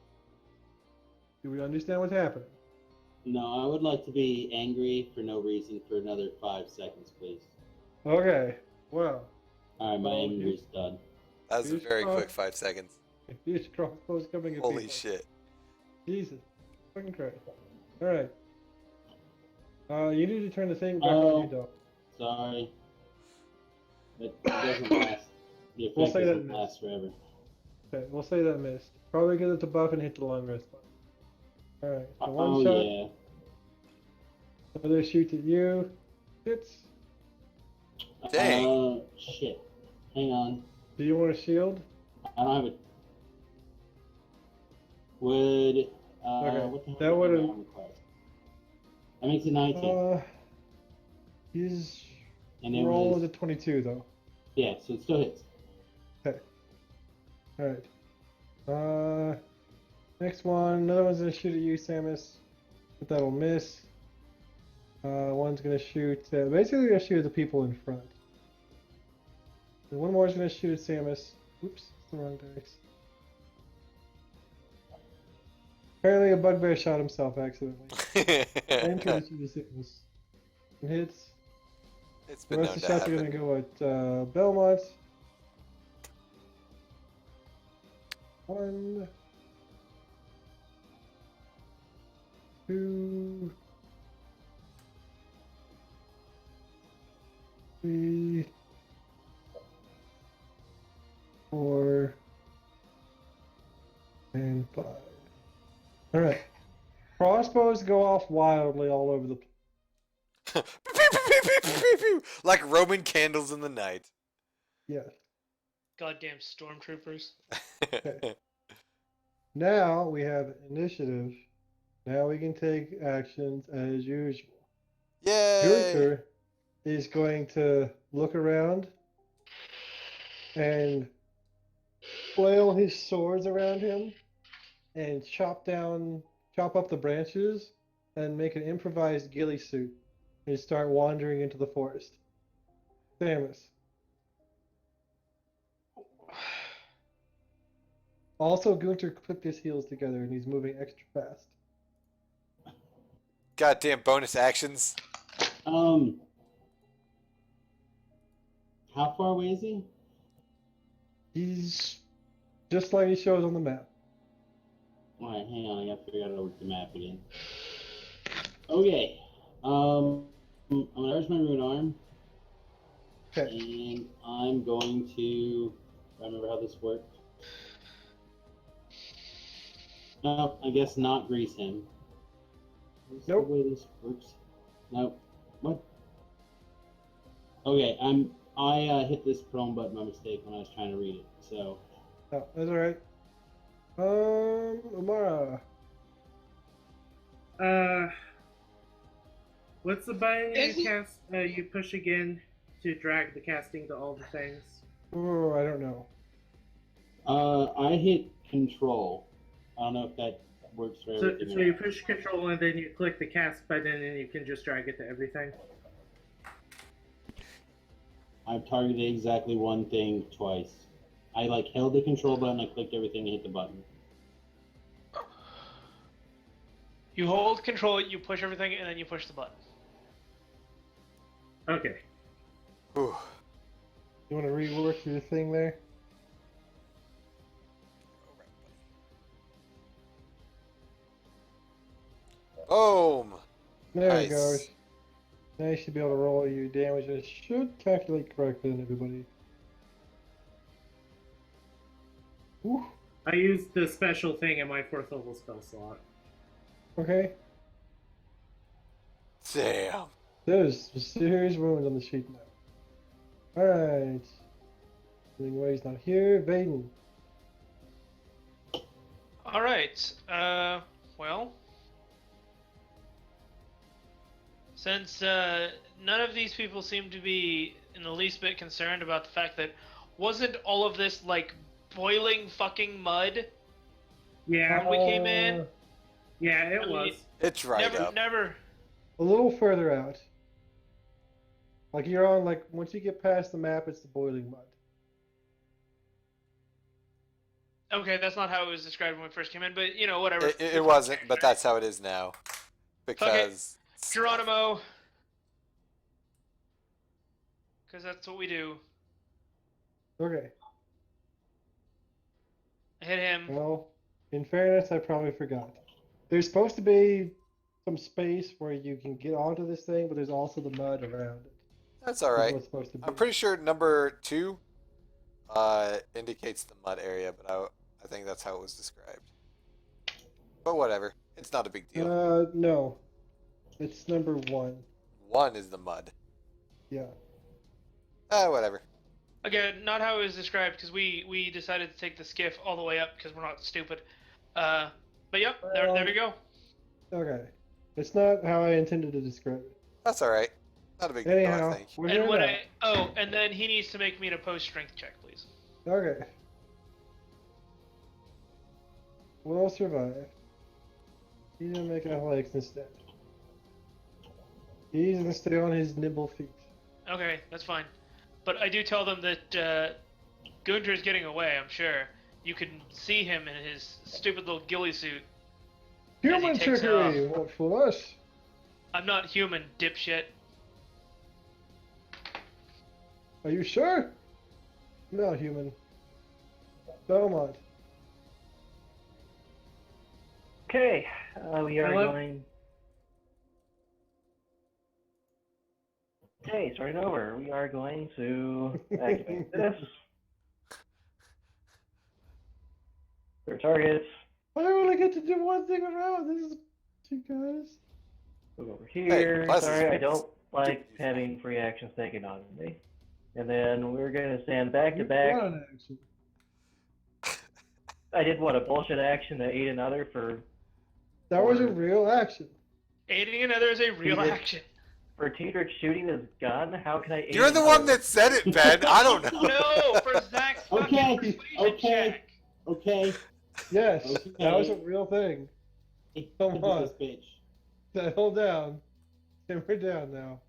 Do we understand what's happening? No, I would like to be angry for no reason for another 5 seconds, please. Okay, well, Alright, my Well, anger's done. That was a Here's very Trump. quick 5 seconds. these crossbows coming at Holy people. shit. Jesus. Fucking Christ. Alright. You need to turn the thing back Oh. on you, dog. Sorry. It doesn't last. The effect We'll say that doesn't last forever. Okay, we'll say that missed. Probably because it's a buff and hit the long rest button. Alright, so one Oh, shot. yeah. Another shoot at you. Hits. Dang. Shit. Hang on. Do you want a shield? I don't have it. Would. Okay, What the hell that is would've- my armor class? That makes it 19. His and it roll was. is a 22 though. Yeah, so it still hits. Okay. Alright. Next one. Another one's gonna shoot at you, Samus. But that'll miss. One's gonna shoot. Basically, gonna shoot at the people in front. And one more is gonna shoot at Samus. Oops, it's the wrong dice. Apparently, a bugbear shot himself accidentally. And trying to shoot at Samus. It hits. It's The been rest known of to the shots are happen. gonna go at Belmont. 1, 2, 3, 4, and 5. Alright. Crossbows go off wildly all over the place. Pew, pew, pew, pew, pew, pew, pew, like Roman candles in the night. Yes. Goddamn stormtroopers. Now we have initiative. Now we can take actions as usual. Yay! Gunther is going to look around and flail his swords around him and chop up the branches and make an improvised ghillie suit and start wandering into the forest. Samus. Also, Gunther clicked his heels together and he's moving extra fast. Goddamn bonus actions. How far away is he? He's just like he shows on the map. Alright, hang on, I gotta figure out how to work the map again. Okay. I'm gonna urge my rune arm. Okay. And I'm going to. I remember how this worked. No, I guess not grease him. What's Nope. the way this works? Nope. What? Okay, I'm I hit this prone button by mistake when I was trying to read it. So Oh, that's alright. Amara. What's the button Is you he- cast? You push again to drag the casting to all the things. Oh, I don't know. I hit control. I don't know if that works for So, everything. so you push control and then you click the cast button and you can just drag it to everything. I've targeted exactly one thing twice. I held the control button, I clicked everything, and hit the button. You hold control, you push everything, and then you push the button. Okay. Whew. You want to rework your thing there? Boom. There Nice. it goes. Now you should be able to roll your damage and it should calculate correctly on everybody. Whew. I used the special thing in my 4th level spell slot. Okay. Damn. There's serious wounds on the sheet now. Alright. Way's not here. Vaden. Alright, well. Since none of these people seem to be in the least bit concerned about the fact that wasn't all of this like boiling fucking mud Yeah. when we came in? Yeah, it I mean, was. It's right Never, up. never. A little further out. Like you're on, like, once you get past the map, it's the boiling mud. Okay, that's not how it was described when we first came in, but you know, whatever. It wasn't, but that's how it is now. Because Geronimo. Because that's what we do. Okay. I hit him. Well, in fairness, I probably forgot. There's supposed to be some space where you can get onto this thing, but there's also the mud around it. that's all That's right. what it's supposed to be. I'm pretty sure number 2 indicates the mud area, but I think that's how it was described. But whatever. It's not a big deal. No. It's number 1. 1 is the mud. Yeah. Whatever. Again, not how it was described because we decided to take the skiff all the way up because we're not stupid. But yep, there we go. Okay. It's not how I intended to describe it. That's all right. Not a big deal, Anyhow, I think. we're And here when now. and then he needs to make me an opposed strength check, please. Okay. We'll survive. He's gonna make athletics instead. He's gonna stay on his nimble feet. Okay, that's fine. But I do tell them that Gunter is getting away. I'm sure you can see him in his stupid little ghillie suit. Human takes it trickery! What for us? I'm not human, dipshit. Are you sure? No, human. Belmont. Okay, we are Hello? going. Okay, starting over. We are going to activate this. For targets, I only get to do one thing around. This is you guys. move over here. plus Sorry, it's- I don't like having free actions taken on me. And then we're going to stand back to You back. got an action. I did what, a bullshit action to aid another for That was a real action. Aiding another is a real did. action. Teetrick shooting his gun? How can I aid You're the another? one that said it, Ben. I don't know. No, for Zach's fucking Okay, persuasion okay. check. Okay. Yes, Okay. that was a real thing. Come on. This bitch. Settle down. Simmer down now.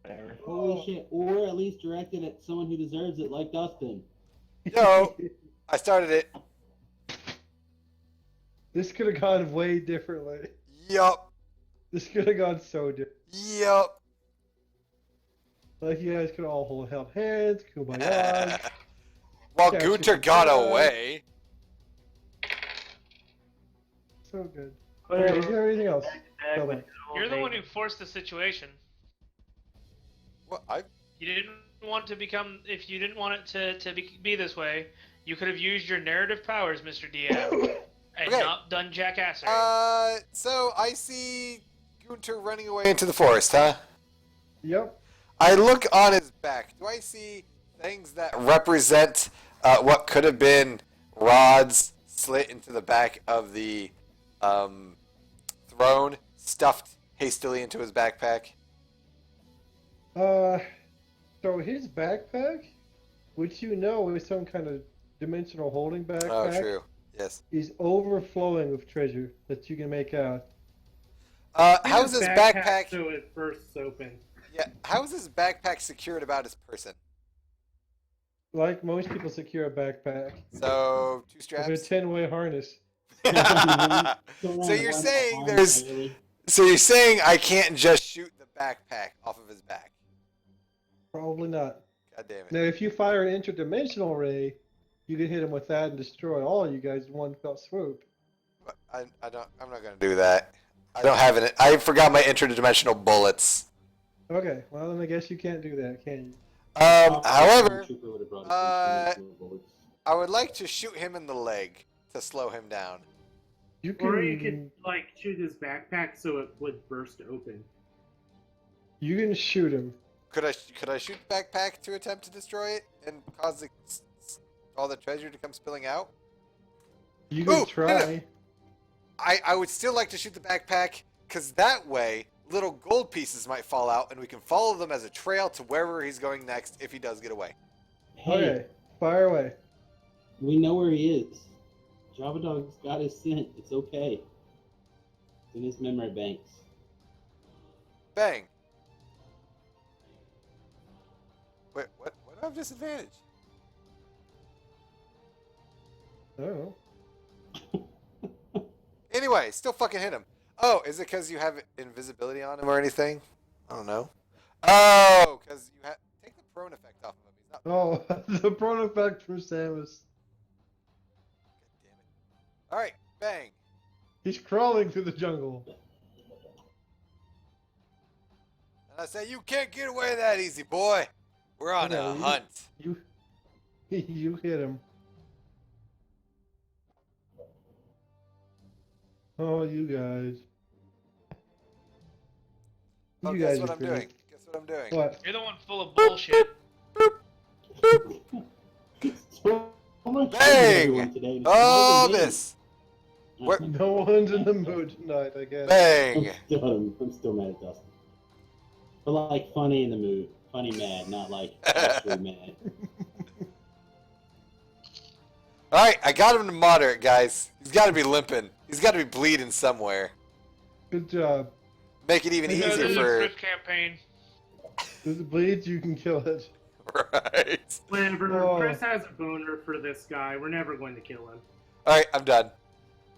Whatever. Holy shit. Or at least directed at someone who deserves it, like Dustin. Yo, I started it. This could have gone way differently. Yup. This could have gone so different. Yup. Like you guys could all held hands, kumbaya. While Yeah, Gunter she- got away. So good. Whatever. Okay, is there anything else? Back Tell with me. You're the one who forced the situation. What? I You didn't want to become. If you didn't want it to be this way, you could have used your narrative powers, Mr. DM, and Okay. not done jackassery. So I see Gunter running away into the forest, huh? Yep. I look on his back. Do I see things that represent what could have been rods slit into the back of the throne, stuffed hastily into his backpack? So his backpack, which you know is some kind of dimensional holding Oh, backpack, true. Yes. is overflowing with treasure that you can make out. How's his backpack? So it bursts open. Yeah. How is his backpack secured about his person? Like most people secure a backpack So 2 with a straps. 10-way harness. So you're saying there's. So you're saying I can't just shoot the backpack off of his back? Probably not. God damn it. Now, if you fire an interdimensional ray, you can hit him with that and destroy all of you guys in one fell swoop. But I'm not gonna do that. I don't have it. I forgot my interdimensional bullets. Okay, well then I guess you can't do that, can you? However, I would like to shoot him in the leg to slow him down. You can. Or you could like shoot his backpack so it would burst open. You can shoot him. Could I shoot the backpack to attempt to destroy it and cause all the treasure to come spilling out? You can Ooh, try. I would still like to shoot the backpack, because that way little gold pieces might fall out and we can follow them as a trail to wherever he's going next if he does get away. Hey, Okay, fire away. we know where he is. Java Dog's got his scent. It's okay. It's in his memory banks. Bang. Wait, what do I have disadvantage? Oh. Anyway, still fucking hit him. Oh, is it because you have invisibility on him or anything? I don't know. Oh, because you have... Take the prone effect off of him. He's not... Oh, the prone effect for Samus. God damn it. Alright, bang. He's crawling through the jungle. And I say, you can't get away that easy, boy. We're on a Okay, hunt. You hit him. Oh, you guys. Oh, You guess guys what are I'm great. doing? Guess what I'm doing? What? You're the one full of bullshit. So much fun with Bang! everyone today. It's Oh, another game. this. Where- No one's in the mood tonight, I guess. Bang. I'm still mad at Dustin. But like funny in the mood. Funny mad, not like actually mad. Alright, I got him to moderate, guys. He's got to be limping. He's got to be bleeding somewhere. Good job. Make it even Yeah, This easier is a for... Chris campaign. If it bleeds, you can kill it. Right. Whenever Oh. Chris has a boner for this guy, we're never going to kill him. Alright, I'm done.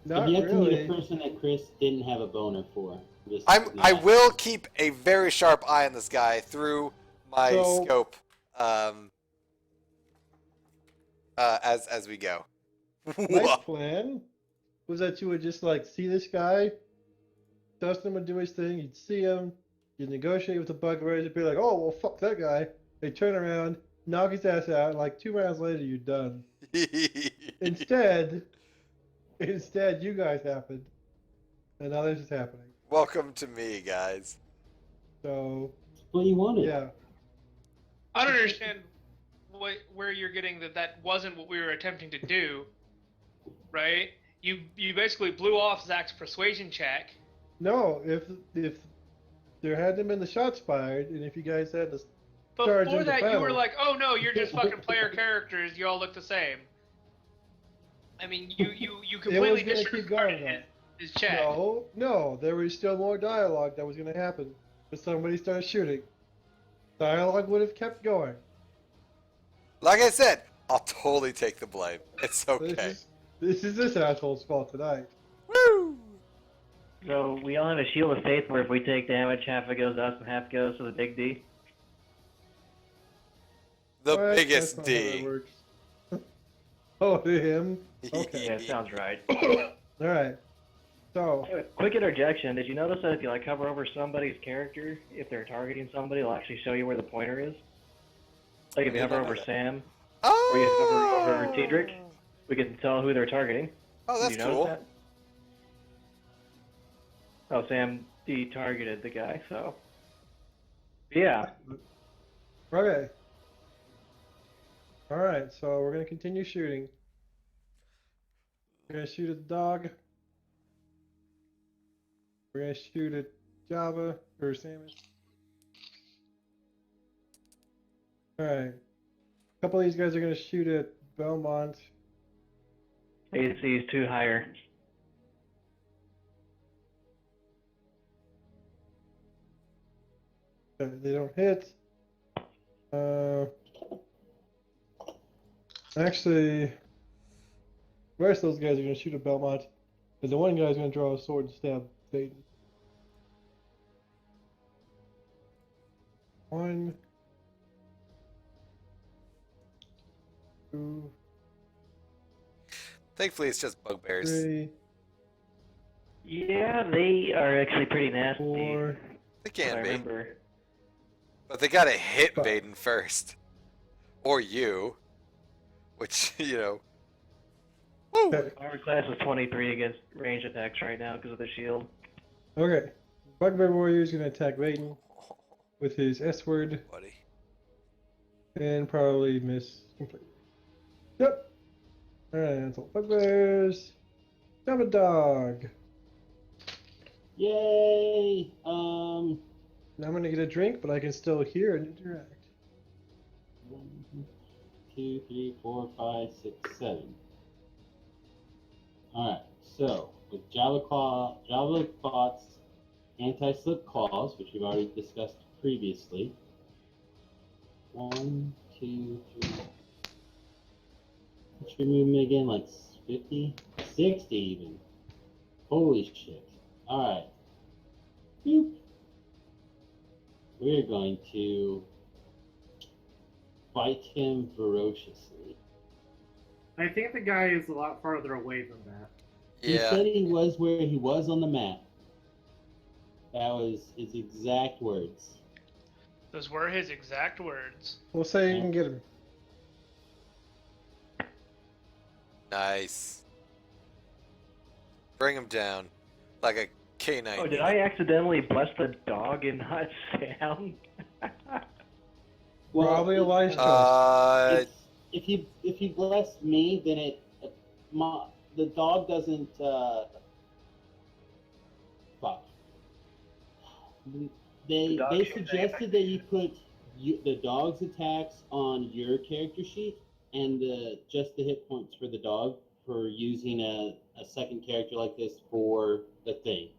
Not Have yet to meet a really. person that Chris didn't have a boner for. Just I not. will keep a very sharp eye on this guy through my So- scope as we go. My plan was that you would just like see this guy, Dustin would do his thing, you'd see him, you'd negotiate with the bugbears, you'd be like, oh, well, fuck that guy. They turn around, knock his ass out, and like 2 rounds later, you're done. Instead, you guys happened. And now this is happening. Welcome to me, guys. So, What you wanted. yeah. I don't understand where you're getting that wasn't what we were attempting to do, right? You basically blew off Zach's persuasion check. No, if there hadn't been the shots fired, and if you guys had to But charge before into that, you were battle- like, "Oh no, you're just fucking player characters. You all look the same." I mean, you completely gonna keep disregarded going, his check. No, there was still more dialogue that was going to happen. But somebody started shooting. Dialogue would have kept going. Like I said, I'll totally take the blame. It's okay. This is this asshole's fault tonight. Woo! So we all have a shield of faith where if we take damage, half it goes to us and half goes to the big D. The What? biggest That's not how that D. works. Oh, to him? Okay. Yeah, sounds right. Alright. So, Anyway, quick interjection. Did you notice that if you like hover over somebody's character, if they're targeting somebody, it'll actually show you where the pointer is? Like if you hover over Sam, Oh! or you hover over Tedric, we can tell who they're targeting. Oh, Did that's you notice cool. that? Oh, Sam de-targeted the guy, so... Yeah. Okay. Alright, so we're gonna continue shooting. We're gonna shoot at the dog. We're gonna shoot at Java or Samus. Alright. A couple of these guys are gonna shoot at Belmont. AC is too higher. They don't hit. Actually, the rest of those guys are gonna shoot at Belmont, and the one guy's gonna draw a sword and stab Vaden. 1, 2, Thankfully, it's just bugbears. 3, Yeah, they are actually pretty nasty. 4. They I can be. remember. But they gotta hit Fuck. Vaden first. Or you. Which, you know. Woo! Okay. Armor class is 23 against range attacks right now because of the shield. Okay. Bugbear Warrior's gonna attack Vaden with his S word Buddy. and probably miss completely. Yep. Alright, so Bugbears. Jump a dog. Yay! Now I'm gonna get a drink, but I can still hear and interact. 1, 2, 3, 4, 5, 6, 7. Alright, so with Java Clot's anti-slip claws, which we've already discussed previously. 1, 2, 3. What's your movement again? Like 50? 60 even. Holy shit. Alright. Boop. We're going to fight him ferociously. I think the guy is a lot farther away than that. He Yeah. said he was where he was on the map. That was his exact words. Those were his exact words. We'll say you can get him. Nice. Bring him down. Like a K9. Oh, did I accidentally bless the dog and not Sam? Probably a wise choice. If you bless me, then the dog doesn't. Fuck. They dog shouldn't suggested that you put the dog's attacks on your character sheet and just the hit points for the dog for using a second character like this for the thing.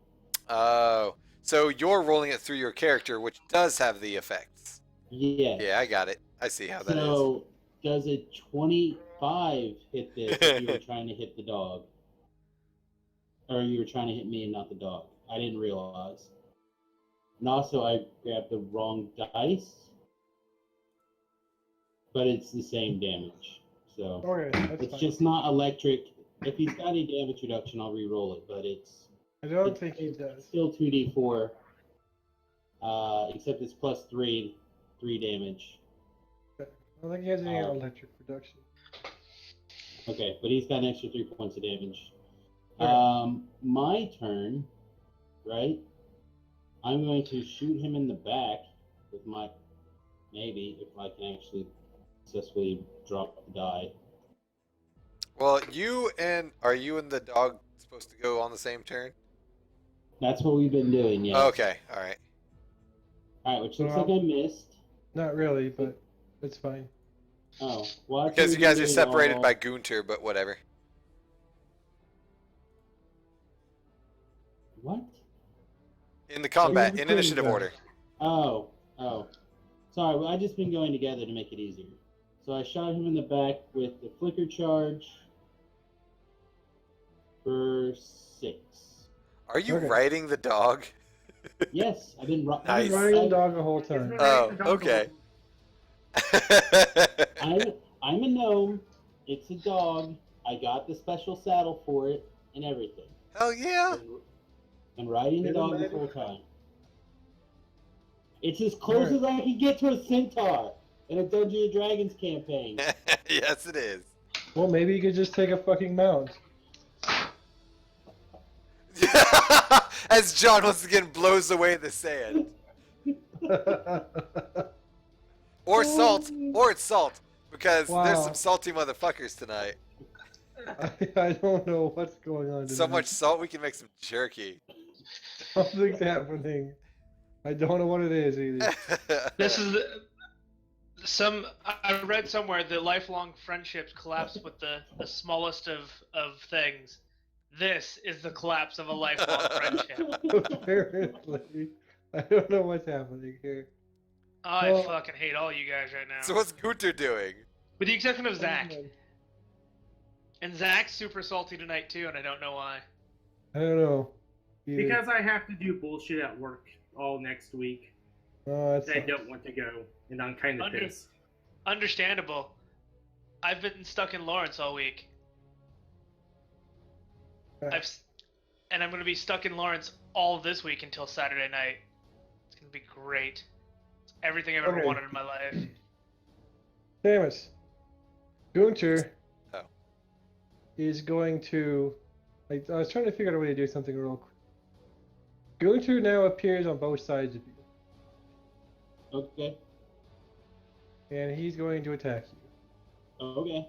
Oh. So you're rolling it through your character, which does have the effects. Yeah. Yeah, I got it. I see how that is. So does a 25 hit this if you were trying to hit the dog? Or you were trying to hit me and not the dog? I didn't realize. And also I grabbed the wrong dice. But it's the same damage. So Okay, that's it's fine. just not electric. If he's got a damage reduction, I'll re-roll it, but it's I don't think he does. still 2d4. Except it's plus 3 damage. I don't think he has any electric production. Okay, but he's got an extra 3 points of damage. Okay. My turn, right? I'm going to shoot him in the back with my, maybe, if I can actually successfully drop the die. Well, are you and the dog supposed to go on the same turn? That's what we've been doing, yeah. Okay, alright. Alright, which looks Well- like I missed. Not really, but it's fine. Oh, well, that's Because what you guys we are did separated all- by Gunter, but whatever. What? In the combat, Who's in the initiative king, order. Oh. Sorry, well, I just been going together to make it easier. So I shot him in the back with the flicker charge for 6. Are you Okay. riding the dog? Yes, I've been Nice. I've been riding the dog the whole He's time. been Oh, riding the dog okay. I'm a gnome. It's a dog. I got the special saddle for it and everything. Hell yeah! And riding the Get him, dog the baby. whole time. It's as close as I can get to a centaur in a Dungeons and Dragons campaign. Yes, it is. Well, maybe you could just take a fucking mount. As John once again blows away the sand. Or salt. Or it's salt. Because there's Wow. some salty motherfuckers tonight. I don't know what's going on So tonight. much salt we can make some jerky. Something's happening. I don't know what it is either. This is I read somewhere that lifelong friendships collapse with the smallest of things. This is the collapse of a lifelong friendship. Apparently. I don't know what's happening here. I Well- fucking hate all you guys right now. So what's Gunter doing? With the exception of Zach. And Zach's super salty tonight too, and I don't know why. I don't know. Either. Because I have to do bullshit at work all next week. Oh, that I sucks. don't want to go, and I'm kind of pissed. Understandable. I've been stuck in Lawrence all week. And I'm going to be stuck in Lawrence all this week until Saturday night. It's going to be great. It's everything I've ever Okay. wanted in my life. Damn it. Gunter Oh. is going to. Like, I was trying to figure out a way to do something real quick. Gunter now appears on both sides of you, Okay. and he's going to attack you. Okay.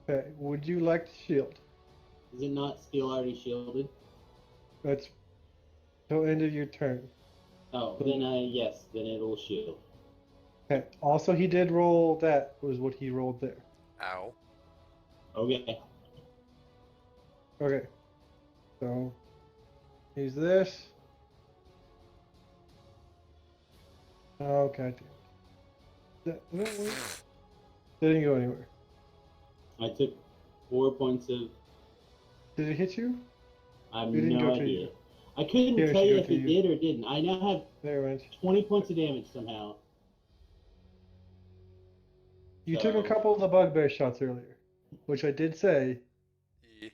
Okay, would you like to shield? Is it not still already shielded? That's till end of your turn. Oh, then yes, then it'll shield. Okay. Also, he did roll that. Was what he rolled there. Ow. Okay. Okay. So he's this. Oh god damn it. No, wait. Didn't go anywhere. I took 4 points of. Did it hit you? I have It didn't no go to idea. you. I couldn't Yeah, it tell should you go if to it you. did or didn't. I now have There it went. 20 points of damage somehow. You took a So- couple of the bugbear shots earlier, which I did say. Yeah.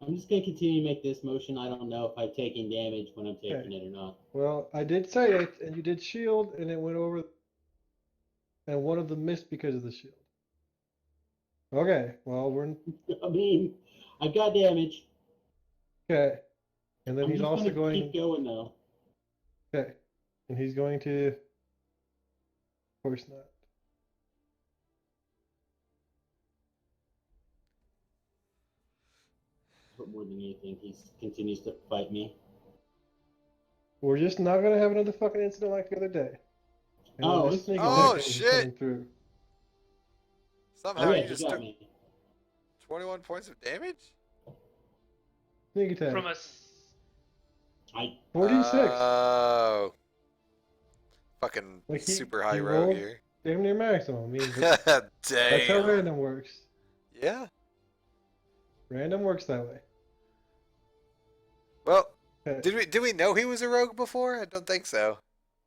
I'm just gonna continue to make this motion. I don't know if I'm taking damage when I'm taking it or not. Well, I did say it, and you did shield, and it went over, and one of them missed because of the shield. Okay, well, we're I mean, I've got damage. okay. And then I'm he's just also gonna going. keep going though. Okay. And he's going to. Of course not. But more than anything, he continues to fight me. We're just not gonna have another fucking incident like the other day. And Oh, this sneak oh, attack is shit. coming through. Somehow Oh yeah, you he just got took me. 21 points of damage? Sneak attack. From a I 46. Oh. Fucking Like super high he rogue rolled here. damn near maximum. I mean, that's how Damn. random works. Yeah. Random works that way. Well, Okay. did we know he was a rogue before? I don't think so.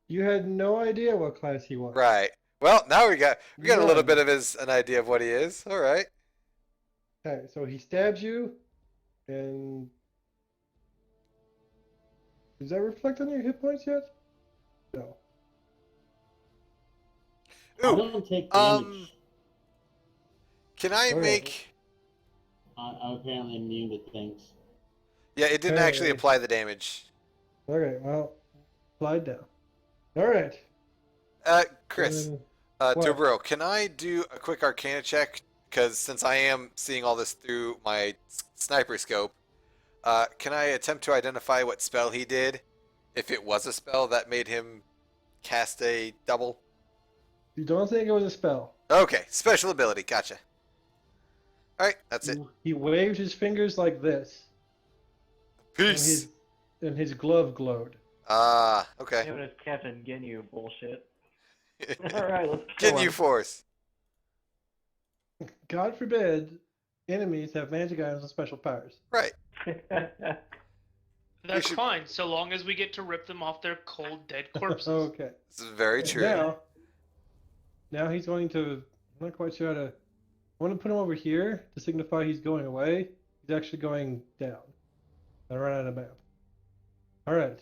You had no idea what class he was. Right. Well, now we got a little None. bit of an idea of what he is. All right. Okay, so he stabs you, and does that reflect on your hit points yet? No. I Ooh, don't take damage. can I Okay. make? I'm apparently immune to things. Yeah, it didn't actually Hey. apply the damage. Okay, well, slide down. All right. Chris, What? Tobro, can I do a quick Arcana check? Because since I am seeing all this through my sniper scope, can I attempt to identify what spell he did? If it was a spell that made him cast a double? You don't think it was a spell? Okay, special ability, gotcha. Alright, that's it. He waved his fingers like this, Peace! and his glove glowed. Ah, It okay. was Captain Ginyu bullshit. Alright, let's Get go you on. force. God forbid enemies have magic items and special powers. Right. That's should- fine, so long as we get to rip them off their cold, dead corpses. Okay. This is very true. Now he's going to. I'm not quite sure how to. I want to put him over here to signify he's going away. He's actually going down. I run out of map. All right.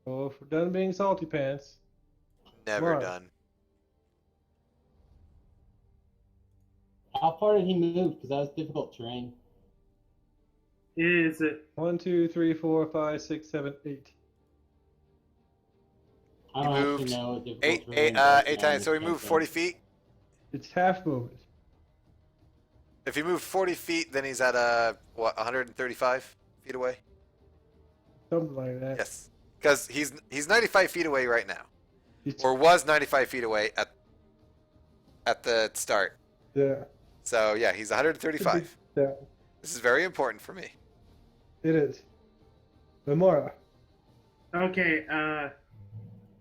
So if we're done being salty pants, Never Right. done. How far did he move? Because that was difficult terrain. Is 1, 2, 3, 4, 5, 6, 7, 8. I He don't moved actually know. Difficult eight terrain does times. So he damage, moved but 40 feet. It's half movement. If he moved 40 feet, then he's at 135 feet away. Something like that. Yes, because he's 95 feet away right now, It's- or was 95 feet away at the start. Yeah. So yeah, he's 135. Yeah. This is very important for me. It is. Lamora. Okay,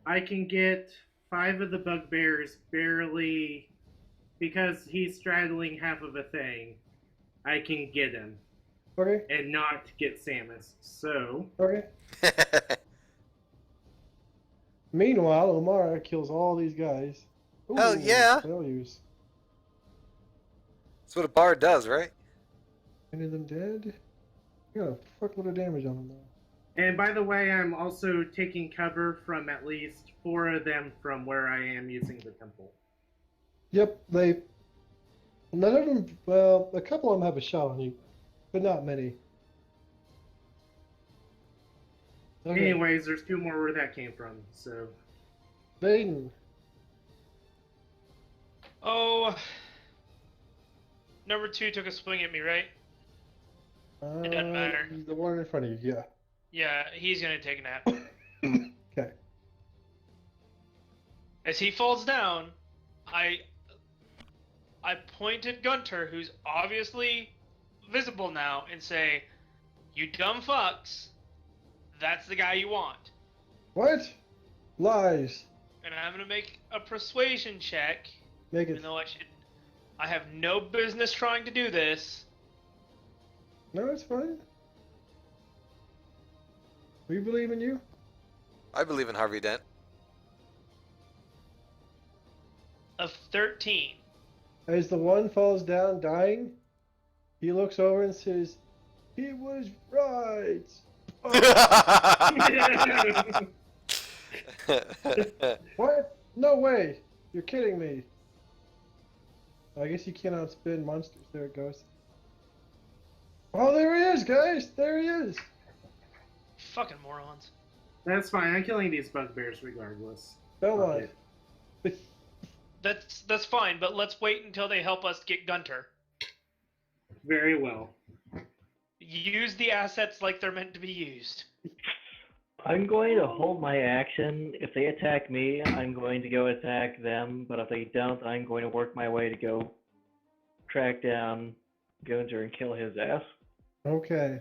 I can get 5 of the bugbears barely, because he's straddling half of a thing. I can get him Okay. and not get Samus. So Okay. Meanwhile, Omara kills all these guys. Hell yeah. Failures. That's what a bard does, right? Any of them dead? I got a fuckload of damage on them now. And by the way, I'm also taking cover from at least 4 of them from where I am using the temple. Yep, none of them, well, a couple of them have a shot on you, but not many. Okay. Anyways, there's 2 more where that came from, so. Baden. Oh, number 2 took a swing at me, right? It doesn't matter. The one in front of you, yeah. Yeah, he's gonna take a nap. Okay. As he falls down, I point at Gunter, who's obviously visible now, and say, "You dumb fucks, that's the guy you want." What? Lies. And I'm gonna make a persuasion check, Make even it. though I have no business trying to do this. No, it's fine. We believe in you. I believe in Harvey Dent. Of 13. As the one falls down dying, he looks over and says, "He was right." What? No way. You're kidding me. I guess you cannot spin monsters. There it goes. Oh, there he is, guys. There he is. Fucking morons. That's fine, I'm killing these bugbears regardless. Belmont. That's fine, but let's wait until they help us get Gunter. Very well. Use the assets like they're meant to be used. I'm going to hold my action. If they attack me, I'm going to go attack them. But if they don't, I'm going to work my way to go track down Gunter and kill his ass. Okay.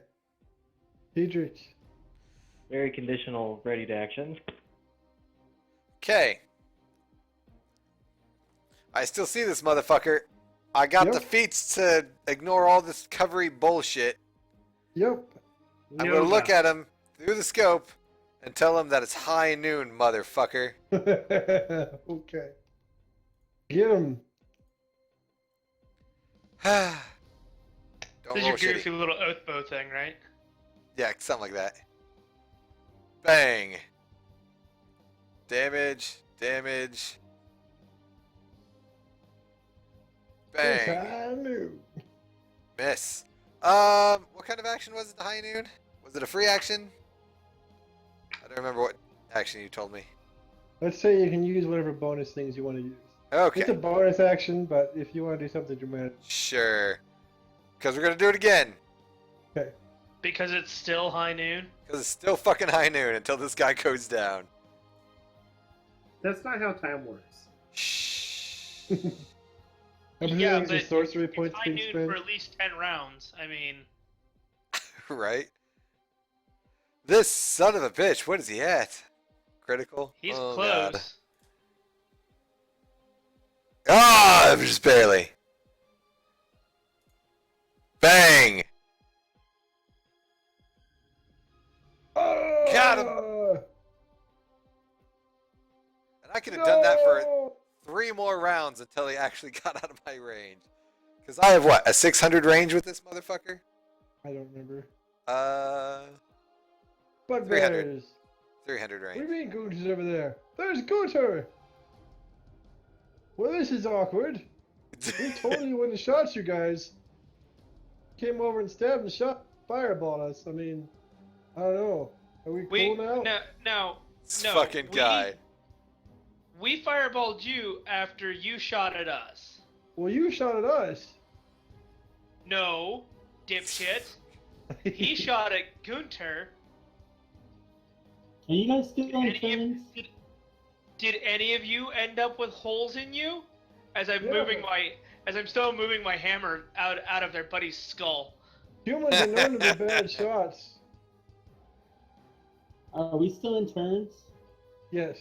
Diedrich. Very conditional, ready to action. Okay. I still see this motherfucker. I got Yep. the feats to ignore all this covery bullshit. Yep. I'm gonna look at him through the scope and tell him that it's high noon, motherfucker. Okay. Get him. Don't This is roll your shitty. goofy little oath bow thing, right? Yeah, something like that. Bang. Damage. Damage. Bang. I knew. Miss. What kind of action was it, the high noon? Was it a free action? I don't remember what action you told me. Let's say you can use whatever bonus things you want to use. Okay. It's a bonus action, but if you want to do something dramatic. Sure. Because we're going to do it again. Okay. Because it's still high noon. Because it's still fucking high noon until this guy goes down. That's not how time works. Shh. I'm Yeah, presuming but the sorcery it's points high being noon spent. for at least 10 rounds. I mean, Right? This son of a bitch, what is he at? Critical? he's Oh, close. God. Ah, just barely. Bang! Got him! And I could have done that for 3 more rounds until he actually got out of my range. Because I have what, a 600 range with this motherfucker? I don't remember. 300. Bugbears. 300 What do range. you mean Gunter's over there? There's Gunter! Well, this is awkward. We totally wouldn't have shot you guys. Came over and stabbed and shot, fireballed us. I mean, I don't know. Are we cool now? No, This no, fucking guy. We fireballed you after you shot at us. Well, you shot at us. No, dipshit. He shot at Gunter. Are you guys still on Any of, turns? did any of you end up with holes in you? As I'm still moving my hammer out of their buddy's skull. Humans are known to be bad shots. Are we still in turns? Yes.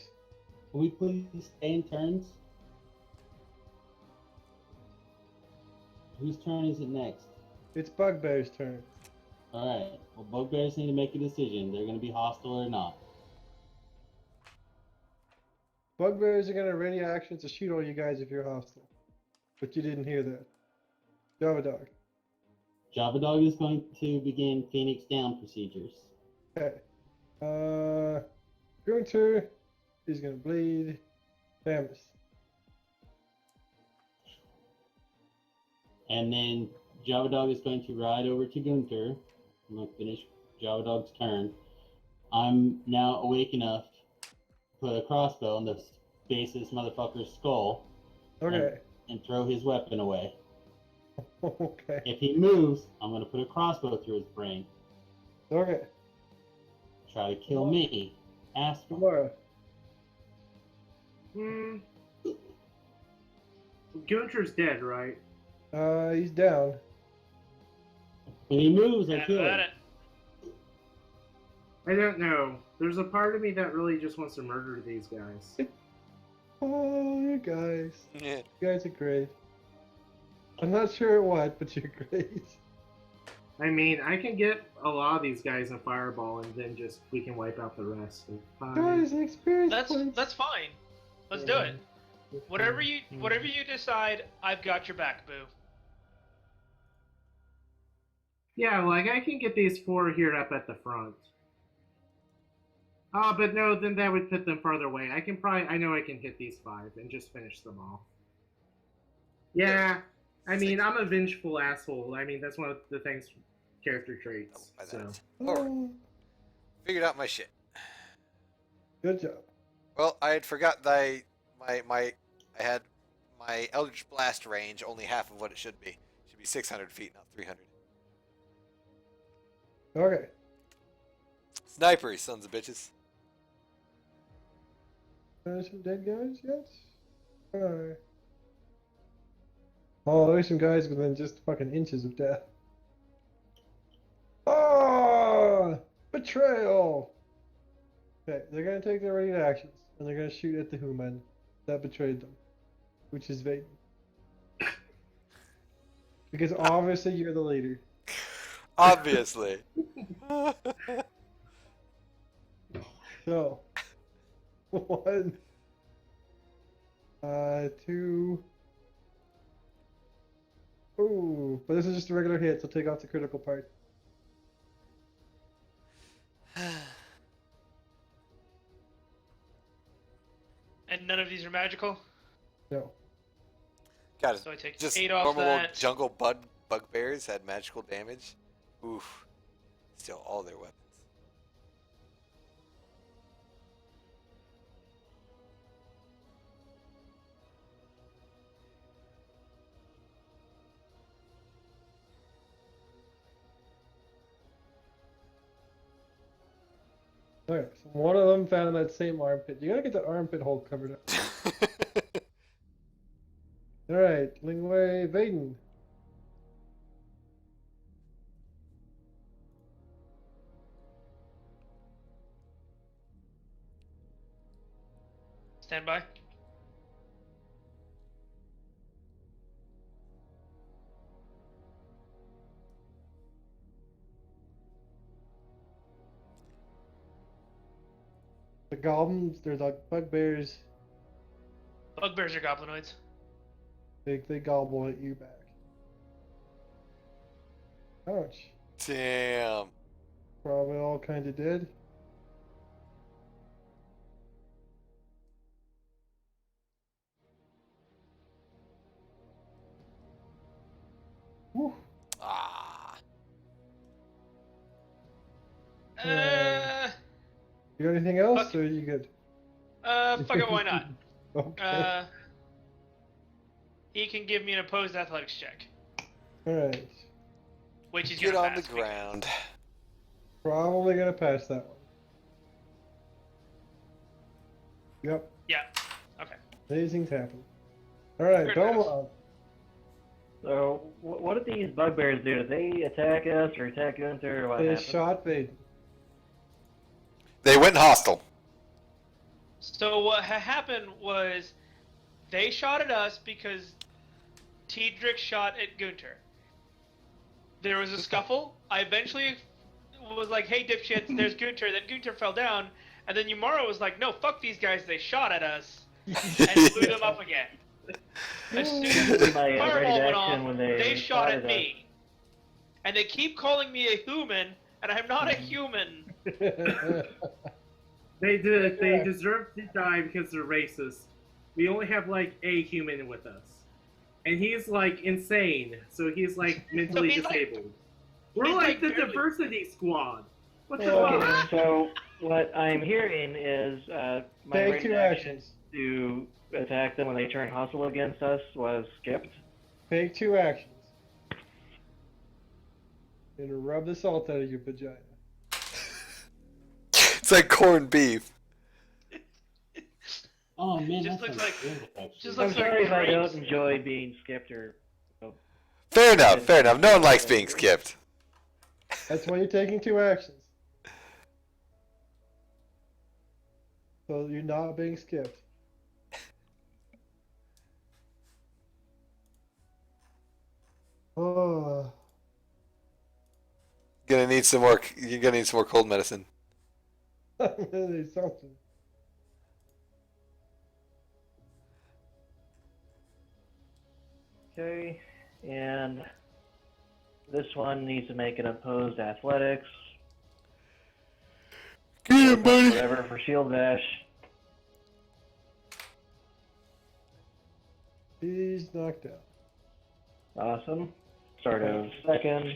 Will we please stay in turns? Whose turn is it next? It's Bugbear's turn. Alright, well, bugbears need to make a decision. They're going to be hostile or not. Bugbears are going to ready action to shoot all you guys if you're hostile. But you didn't hear that. Java Dog. Java Dog is going to begin Phoenix Down procedures. Okay. Gunter is going to bleed Samus. And then Java Dog is going to ride over to Gunter. I'm going to finish Java Dog's turn. I'm now awake enough to put a crossbow in the base of this motherfucker's skull. Okay. And throw his weapon away. Okay. If he moves, I'm going to put a crossbow through his brain. Okay. Try to kill me. Asshole. Tomorrow. Gunter's dead, right? He's down. When he moves, I Have kill at him. it. I don't know. There's a part of me that really just wants to murder these guys. Oh, you guys. Yeah. You guys are great. I'm not sure what, but you're great. I mean, I can get a lot of these guys in Fireball, and then we can wipe out the rest. Guys, experience points. That's fine. Let's do it. Whatever you decide, I've got your back, boo. Yeah, like I can get these 4 here up at the front. Oh, but no, then that would put them farther away. I know I can hit these 5 and just finish them off. Yeah, I mean, I'm a vengeful asshole. I mean, that's one of the thing's character traits. Oh, So. Alright. Figured out my shit. Good job. Well, I had forgot that I had my Eldritch Blast range only half of what it should be. It should be 600 feet, not 300. Okay. Snipers, sons of bitches. Some dead guys yet? Alright. Oh, there's some guys within just fucking inches of death. Oh! Betrayal! Okay, they're gonna take their ready actions, and they're gonna shoot at the human that betrayed them, which is Vaden. Because obviously you're the leader. Obviously. So, 1, 2. Ooh, but this is just a regular hit, so take off the critical part. And none of these are magical. No. God, So I take just 8 off normal that. jungle bugbears had magical damage. Oof. Still all their weapons. Okay, so one of them found in that same armpit. You gotta get the armpit hole covered up. Alright, Lingwei Vaden. Stand by. The goblins, they're like bugbears. Bugbears are goblinoids. They gobble at you back. Ouch. Damn. Probably all kind of dead. Whew. Ah. You got anything else, Fuck. or are you good? Fuck it, why not? Okay. He can give me an opposed athletics check, Alright. which he's Get gonna on the pass. ground. Probably gonna pass that one. Yep. Yeah. Okay. Amazing's happen. Alright, Fair enough. Belmont. So, what did these bugbears do? Did they attack us or attack Gunther or what They happened? shot Vaden. They went hostile. So what happened was they shot at us because Tedric shot at Gunter. There was a scuffle. I eventually was like, hey, dipshits, there's Gunter. Then Gunter fell down. And then Yumara was like, no, fuck these guys. They shot at us. And blew them up again. As soon as My the ready fireball went action off, when they shot at spotted us. me. And they keep calling me a human, and I'm not a human. They deserve to die because they're racist. We only have like a human with us, and he's like insane. So he's like mentally he's like- disabled. We're he's like like the barely- diversity squad. What the Okay. fuck? So, what I'm hearing is my Take ready two action actions. to attack them when they turn hostile against us was skipped. Take 2 actions. And rub the salt out of your vagina. It's like corned beef. Oh man, Just that looks sounds like- good, actually. just I'm looks like sorry if I grapes. don't enjoy being skipped or. Fair enough, fair enough. No one likes being skipped. That's why you're taking 2 actions. So you're not being skipped. Oh, You're gonna need some more cold medicine. I'm gonna need something. Okay, and this one needs to make an opposed athletics. Get him, buddy. Whatever for shield bash. He's knocked out. Awesome. Start of second.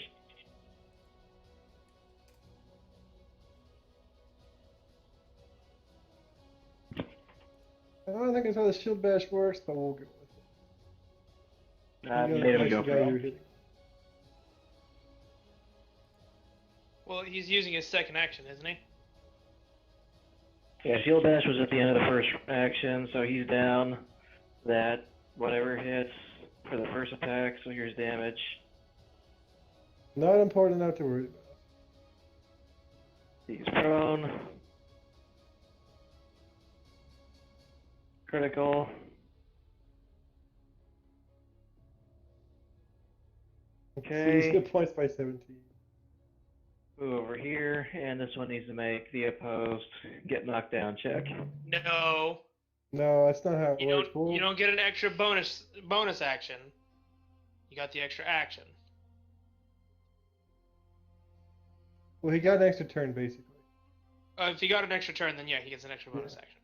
I don't think that's how the shield bash works, but we'll go with it. I You gotta made him fight go the guy for you're it. hitting. Well, he's using his second action, isn't he? Yeah, shield bash was at the end of the first action, so he's down. That whatever hits for the first attack, so here's damage. Not important enough to worry about. He's prone. Critical. So you Okay. skip points by 17. Move over here, and this one needs to make the opposed get knocked down check. No. No, that's not how it You works. don't get an extra bonus action. You got the extra action. Well, he got an extra turn basically. If he got an extra turn, then yeah, he gets an extra bonus action.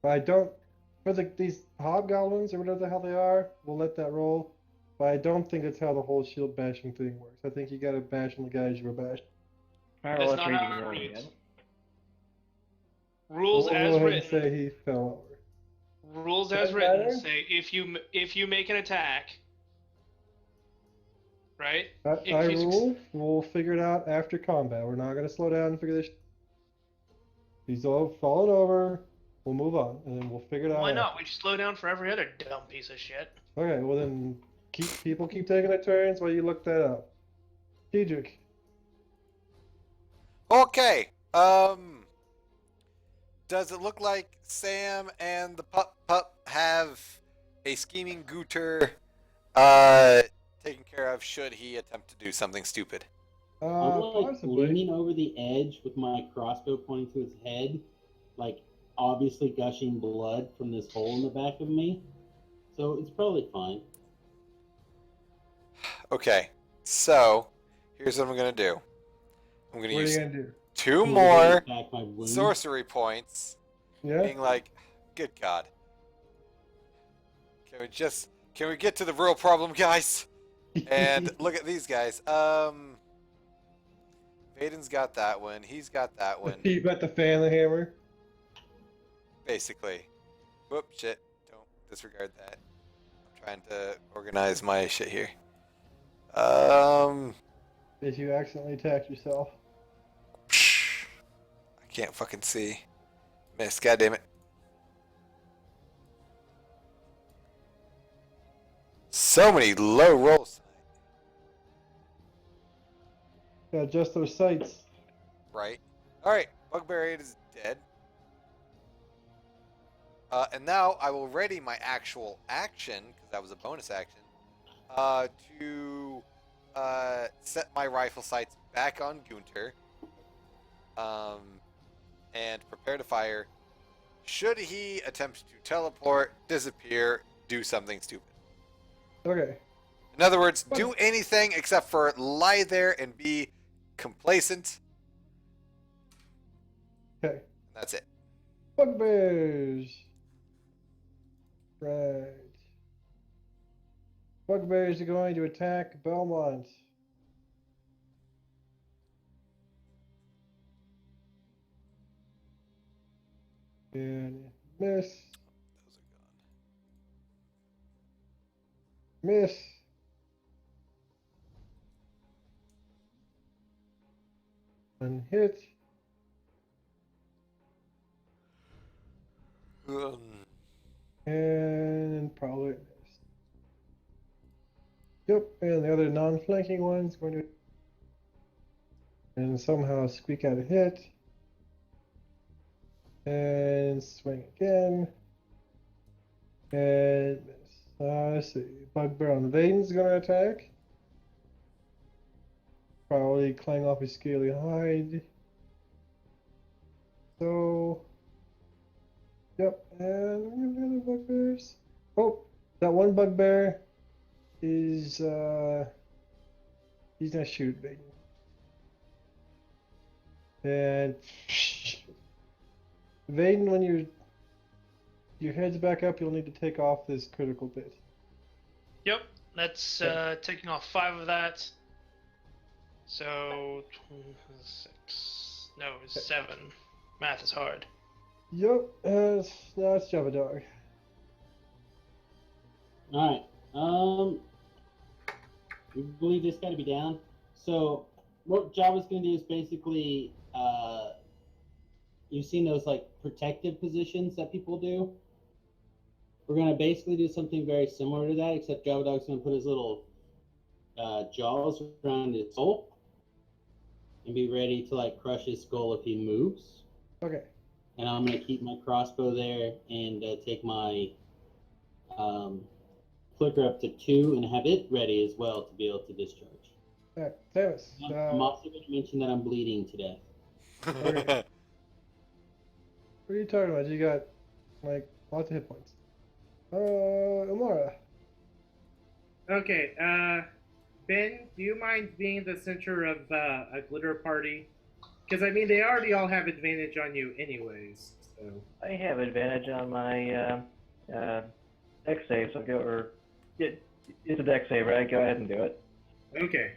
But I don't. For these hobgoblins or whatever the hell they are, we'll let that roll. But I don't think that's how the whole shield bashing thing works. I think you gotta bash on the guys you were bashing. Alright, That's well, let's not read how the it roll reads. again. Rules We'll as go ahead written. and say he fell over. Rules Does as that written matter? say if you make an attack, right? I If you rule. We'll figure it out after combat. We're not gonna slow down and figure this. He's all fallen over. We'll move on, and then we'll figure it out. Why after. not? We just slow down for every other dumb piece of shit. Okay, well then, people keep taking their turns while you look that up. Cedric. Okay. Does it look like Sam and the pup have a scheming Gooter taken care of should he attempt to do something stupid? I'm like Possibly. leaning over the edge with my crossbow pointing to his head, like obviously gushing blood from this hole in the back of me. So it's probably fine. Okay. So, here's what I'm going to do. I'm going to What are use you gonna do? 2 Can more I attack my wound? sorcery points, Yeah. being like, good God. Can we get to the real problem, guys? And look at these guys. Vaden's got that one. He's got that one. You got the fan the hammer. Basically. Whoop, shit. disregard that. I'm trying to organize my shit here. Did you accidentally attack yourself? I can't fucking see. Miss, god damn it. So many low rolls tonight. Yeah, just those sights. Right. Alright, Bugbear 8 is dead. And now I will ready my actual action, because that was a bonus action, to set my rifle sights back on Gunter, and prepare to fire should he attempt to teleport, disappear, do something stupid. Okay. In other words, do anything except for lie there and be complacent. Okay. That's it. Bugbears. Right. Bugbears are going to attack Belmont. And miss. Those are gone. Miss. And hit. And probably miss. Yep, and the other non-flanking one's going to and somehow squeak out a hit. And swing again. And miss. Let's see. Bugbear on Vaden's going to attack. Probably clang off his scaly hide. So, yep, and we have any other bugbears. Oh, that one bugbear is he's gonna shoot Vaden. And Vaden, when your head's back up, you'll need to take off this critical bit. Yep, that's taking off 5 of that. So 6. No, 7. Math is hard. Yep, now it's Java Dog. Alright. We believe this got to be down. So what Java's going to do is basically, you've seen those like protective positions that people do. We're going to basically do something very similar to that, except Java Dog's going to put his little jaws around his skull and be ready to like crush his skull if he moves. Okay. And I'm going to keep my crossbow there and take my flicker up to 2 and have it ready as well to be able to discharge. Alright, Samus. I'm also going to mention that I'm bleeding to death. Okay. What are you talking about? You got like lots of hit points. Amara. Okay, Ben, do you mind being the center of a glitter party? Because, I mean, they already all have advantage on you anyways, so... I have advantage on my dex save, so it's a dex save, right? Go ahead and do it. Okay.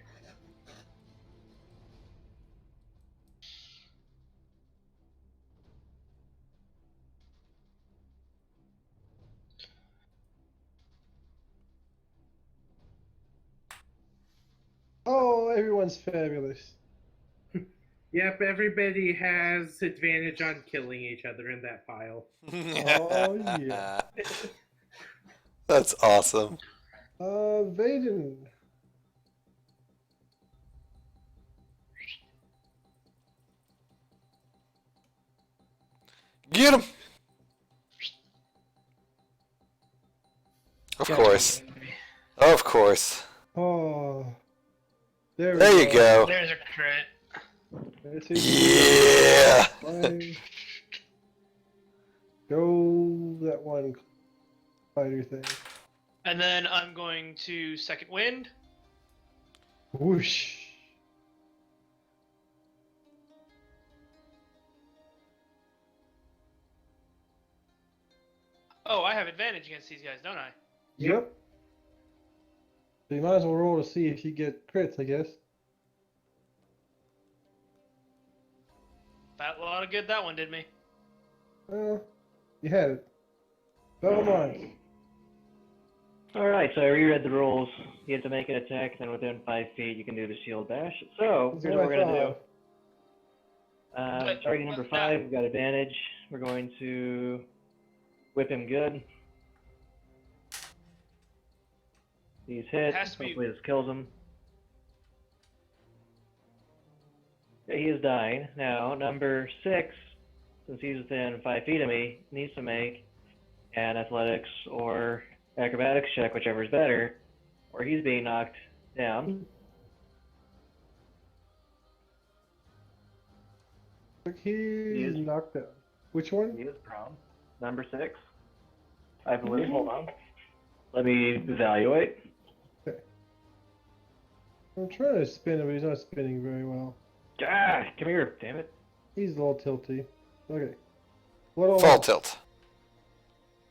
Oh, everyone's fabulous. Yep, everybody has advantage on killing each other in that pile. Oh, yeah. That's awesome. Vaden. Get him! Of course. Of course. Oh. There There you go. There's a crit. Yeah! Go that one fighter thing. And then I'm going to second wind. Whoosh. Oh, I have advantage against these guys, don't I? Yep. So you might as well roll to see if you get crits, I guess. That a lot of good that one did me. Well, you had it. Belmont. Alright, so I reread the rules. You have to make an attack, then within 5 feet you can do the shield bash. So, That's here's what what I we're going to do. But- Target number 5, we've got advantage. We're going to whip him good. He's hit. Has to be- Hopefully this kills him. Okay, he is dying. Now, number 6, since he's within 5 feet of me, needs to make an athletics or acrobatics check, whichever is better, or he's being knocked down. He's knocked out. Which one? He is prone. Number 6. I believe. Hold on. Let me evaluate. I'm trying to spin him, but he's not spinning very well. Ah, come here, damn it. He's a little tilty. Okay. What all? Full tilt.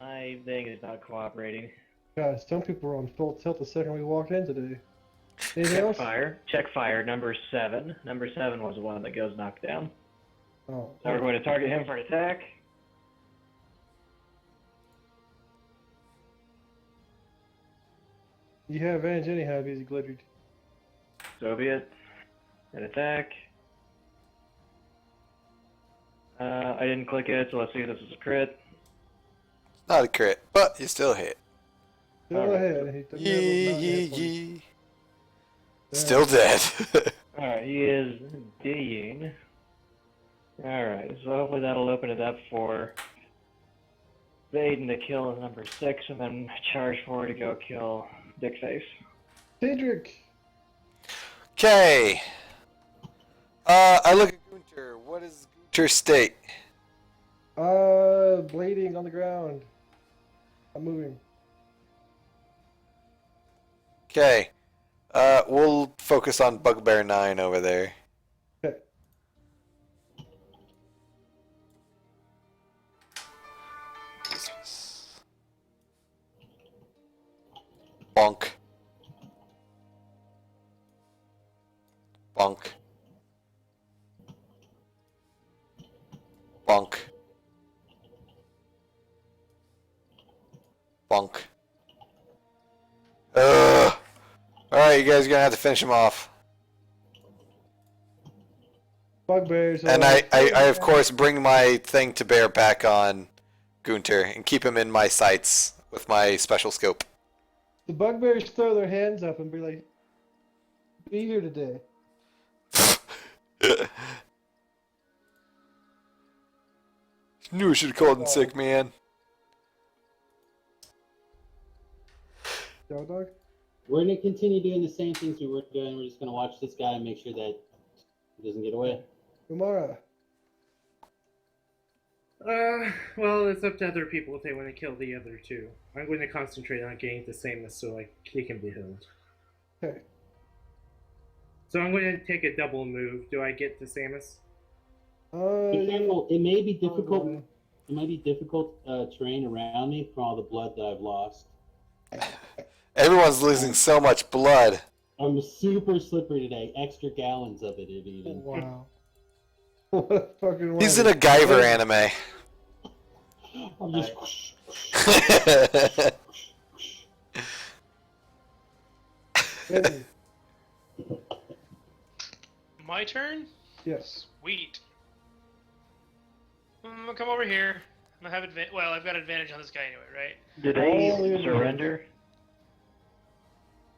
My thing is not cooperating. Gosh, some people were on full tilt the second we walked in today. Anything Check else? fire. Check fire. Number 7. Number 7 was the one that goes knocked down. Oh. So we're going to target him for an attack. You have advantage anyhow if he's glittered. So be it. An attack. I didn't click it, so let's see if this is a crit. Not a crit, but you still hit. Go Alright. ahead. He doesn't have Yee a yee knock hit yee. Yeah. Still dead. Alright, he is D'ing. Alright, so hopefully that'll open it up for Vaden to kill number 6 and then charge forward to go kill Dickface. Cedric! Okay. I look at Gunter. What is Gunter's state? Bleeding on the ground. I'm moving. Okay. We'll focus on Bugbear 9 over there. Okay. Bonk. Bonk. Bonk. Bonk. Alright, you guys are gonna have to finish him off. Bugbears. And I of course bring my thing to bear back on Gunter and keep him in my sights with my special scope. The bugbears throw their hands up and be like, be here today. Knew I should have called in sick, man. Dog dog? We're going to continue doing the same things we were doing. We're just going to watch this guy and make sure that he doesn't get away. Umara. Well, it's up to other people if they want to kill the other two. I'm going to concentrate on getting the Samus so he can be healed. Okay. So I'm going to take a double move. Do I get to Samus? Be careful. It may be difficult. Probably. It might be difficult terrain around me from all the blood that I've lost. Everyone's losing so much blood. I'm super slippery today. Extra gallons of it, even. Wow. What a fucking He's in a Guyver anime. I'm just. Hey, My turn? yes. Sweet. Come over here. I'm gonna have well, I've got advantage on this guy anyway, right? Did Oh, they yeah. surrender?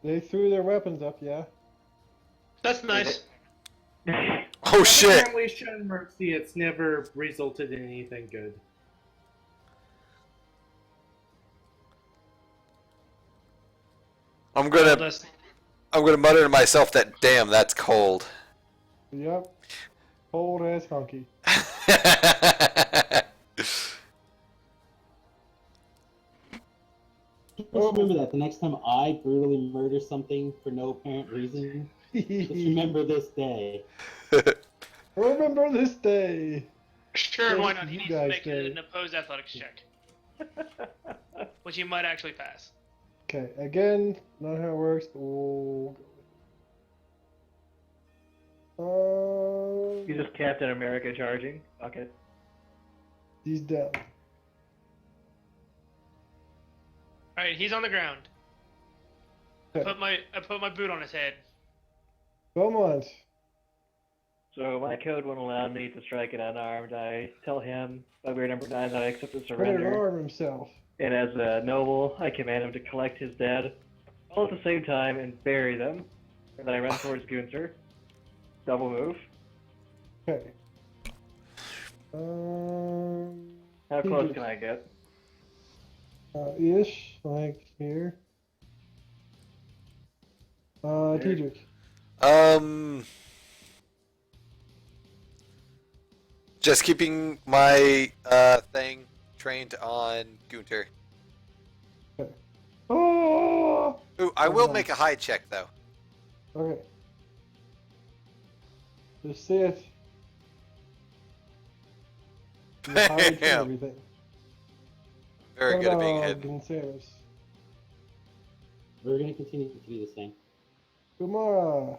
They threw their weapons up, yeah. That's nice. Oh shit! Apparently, shown mercy, it's never resulted in anything good. I'm gonna Listen, mutter to myself that damn, that's cold. Yep. Cold ass honky. Just remember that the next time I brutally murder something for no apparent reason, just remember this day. Remember this day. sure, why Yes, not? He you needs to guys make say. an opposed athletics check, which he might actually pass. Okay, again, not how it works, but we'll go. He's just Captain America charging. Fuck it. He's down. All right, he's on the ground. I put my boot on his head. Beaumont. So my code won't allow me to strike it unarmed. I tell him, bugbear number 9, that I accept the Better surrender. arm himself. And as a noble, I command him to collect his dead, all at the same time, and bury them. And then I run towards Gunther. Double move. Okay. How close can I get? Ish, like here. Tidrick. Just keeping my thing trained on Gunter. Oh! Ooh, I will make a hide check though. Okay. Just see it. You hide from Bam! everything. Very What good at being about hidden. Gonzalez? We're gonna continue to do the same. Kumara.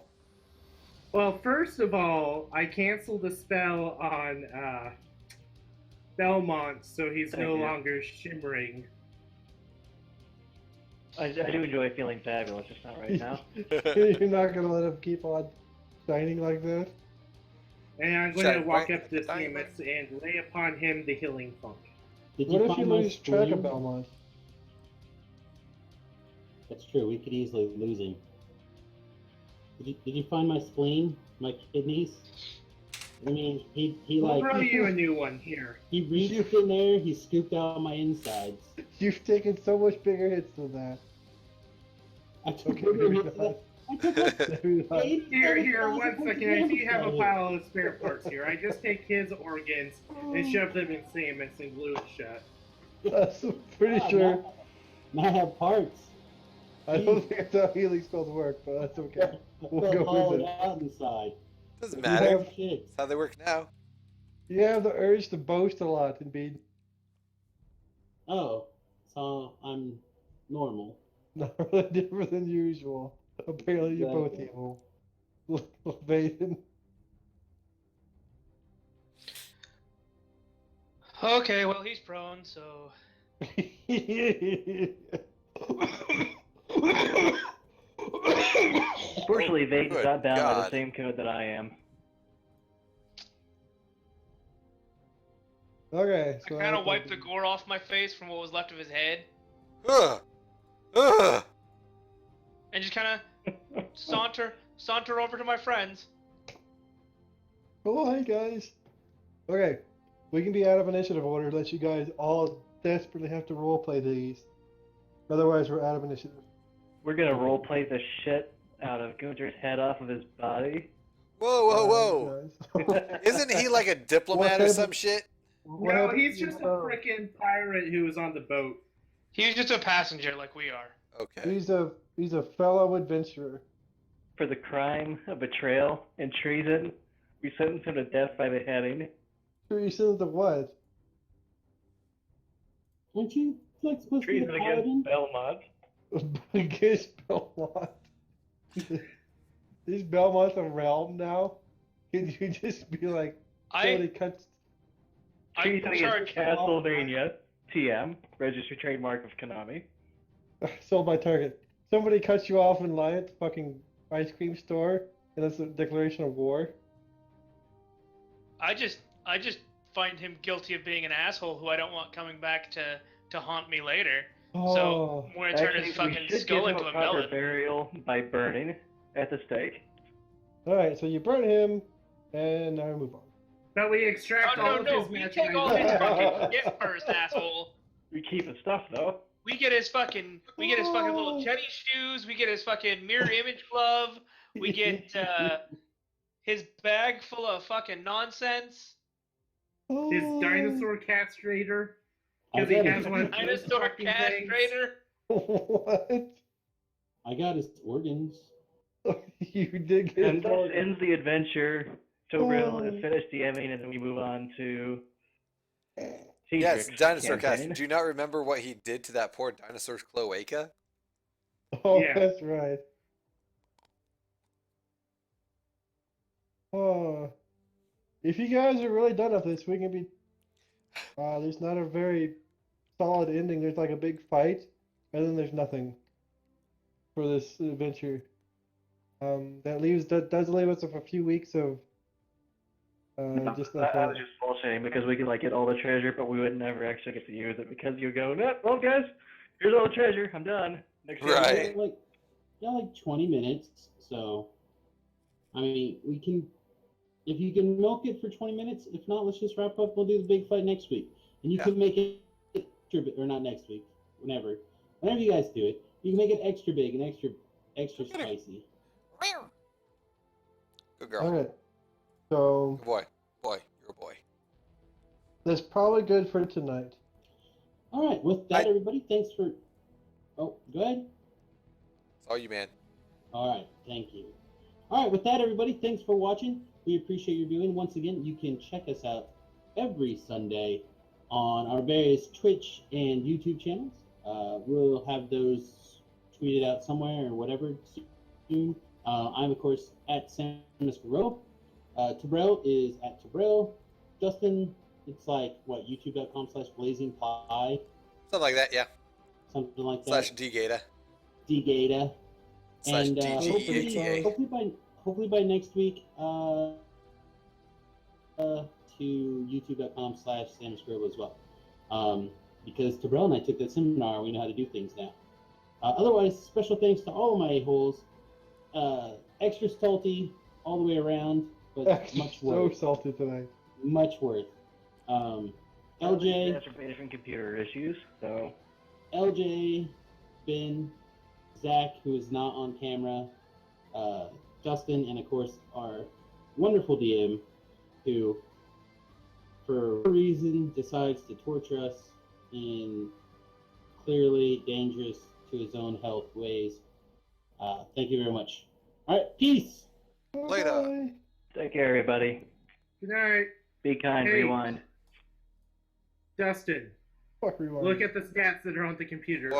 Well, first of all, I canceled the spell on Belmont, so he's Thank no you. longer shimmering. I do enjoy feeling fabulous, just not right now. You're not gonna let him keep on shining like that? And I'm going Shine to walk bright up to like a diamond. Seamus and lay upon him the healing funk. Did What you if you find my lose track spleen? of Belmont? That's true. We could easily lose him. Did you find my spleen? My kidneys? I mean, he We'll like throw you a new one here. he reached in there. He scooped out my insides. You've taken so much bigger hits than that. I took Okay, bigger maybe hits. not. I took like Maybe not. 80 Here, 1,000 one second. I see you have a pile of spare parts here. I just take his organs and shove them in Seamus and glue it shut. I'm pretty Ah, sure. now I have parts. I don't think that's how healing spells work, but that's okay. I We'll feel go hollowed with it. out inside. Doesn't You matter. have- Shit. That's how they work now. You have the urge to boast a lot and be Oh, so I'm normal. not really different than usual. Apparently you're both Exactly. evil. Vaden. Okay, well he's prone, so Fortunately, Vaden's Good not bound by the God. same code that I am. Okay, I so kind of have wiped to- the gore off my face from what was left of his head, Ugh. Ugh. and just kind of saunter over to my friends. Oh, hi guys. Okay, we can be out of initiative order unless you guys all desperately have to roleplay these. Otherwise, we're out of initiative. We're gonna roleplay the shit out of Gunther's head off of his body. Whoa, whoa, whoa. Guys. Isn't he like a diplomat or happened- some shit? What No, happened he's to just a your- frickin' pirate who was on the boat. He's just a passenger like we are. Okay. He's a fellow adventurer. For the crime of betrayal and treason, we sentence him to death by beheading. You said the what? Aren't you like supposed to be a Treason paladin? against Belmont. Against Belmont. Is Belmont a realm now? Can you just be like, somebody cuts? I Treason against charge. Castlevania. TM. Registered trademark of Konami. Sold by Target. Somebody cuts you off in line at the fucking ice cream store, and that's a declaration of war. I just find him guilty of being an asshole who I don't want coming back to haunt me later. Oh, So I'm gonna turn Actually, his we fucking should skull give him into a a proper melon. burial by burning at the stake. all right. So you burn him, and now we move on. But we extract all Oh of no, his we magic take all his items. fucking shit first, asshole. We keep his stuff though. We get his fucking little Jenny shoes. We get his fucking mirror image glove. We get his bag full of fucking nonsense. His dinosaur castrator. I Because he got has his, one of those Dinosaur fucking things. castrator. What? I got his organs. You did get And his thus organ. ends the adventure. Sobril Oh. is finished DMing, and then we move on to Yes, Cedric's Dinosaur campaign. Cast. Do you not remember what he did to that poor dinosaur's cloaca? Oh, Yeah. that's right. Oh, if you guys are really done with this, we can be. There's not a very solid ending. There's like a big fight, and then there's nothing. for this adventure. That does leave us with a few weeks of just like I was just bullshitting because we could like get all the treasure, but we would never actually get to use it because you go, no, well guys, here's all the treasure. I'm done. Next year. Right. Like 20 minutes. So, I mean, we can, if you can milk it for 20 minutes. If not, let's just wrap up. We'll do the big fight next week, and you can make it extra, or not next week, whenever you guys do it. You can make it extra big and extra spicy. Good girl. All right. So Good boy. Boy, you're a boy. that's probably good for tonight. All right. With that, everybody, thanks for. Oh, go ahead. It's all you, man. All right. Thank you. All right. With that, everybody, thanks for watching. We appreciate your viewing. Once again, you can check us out every Sunday on our various Twitch and YouTube channels. We'll have those tweeted out somewhere or whatever soon. I'm, of course, at Samus Rowe. Tabrell is at Tabrell. Justin, it's like, what, youtube.com/blazingpie? Something like that, yeah. Something like that. Slash DGata. DGata. Slash And DGATA. hopefully by next week, to youtube.com/SamScribble as well. Because Tabrell and I took that seminar, we know how to do things now. Otherwise, special thanks to all of my a-holes. Extra salty all the way around, but much so worth. salty tonight. Much worth. LJ. That's for different computer issues, so. LJ, Ben, Zach, who is not on camera, Justin, and of course our wonderful DM, who, for a reason, decides to torture us in clearly dangerous to his own health ways. Thank you very much. All right, peace. Later. Bye. Take care, everybody. Good night. Be kind, Hey. rewind. Dustin, Fuck rewind. look at the stats that are on the computer. What?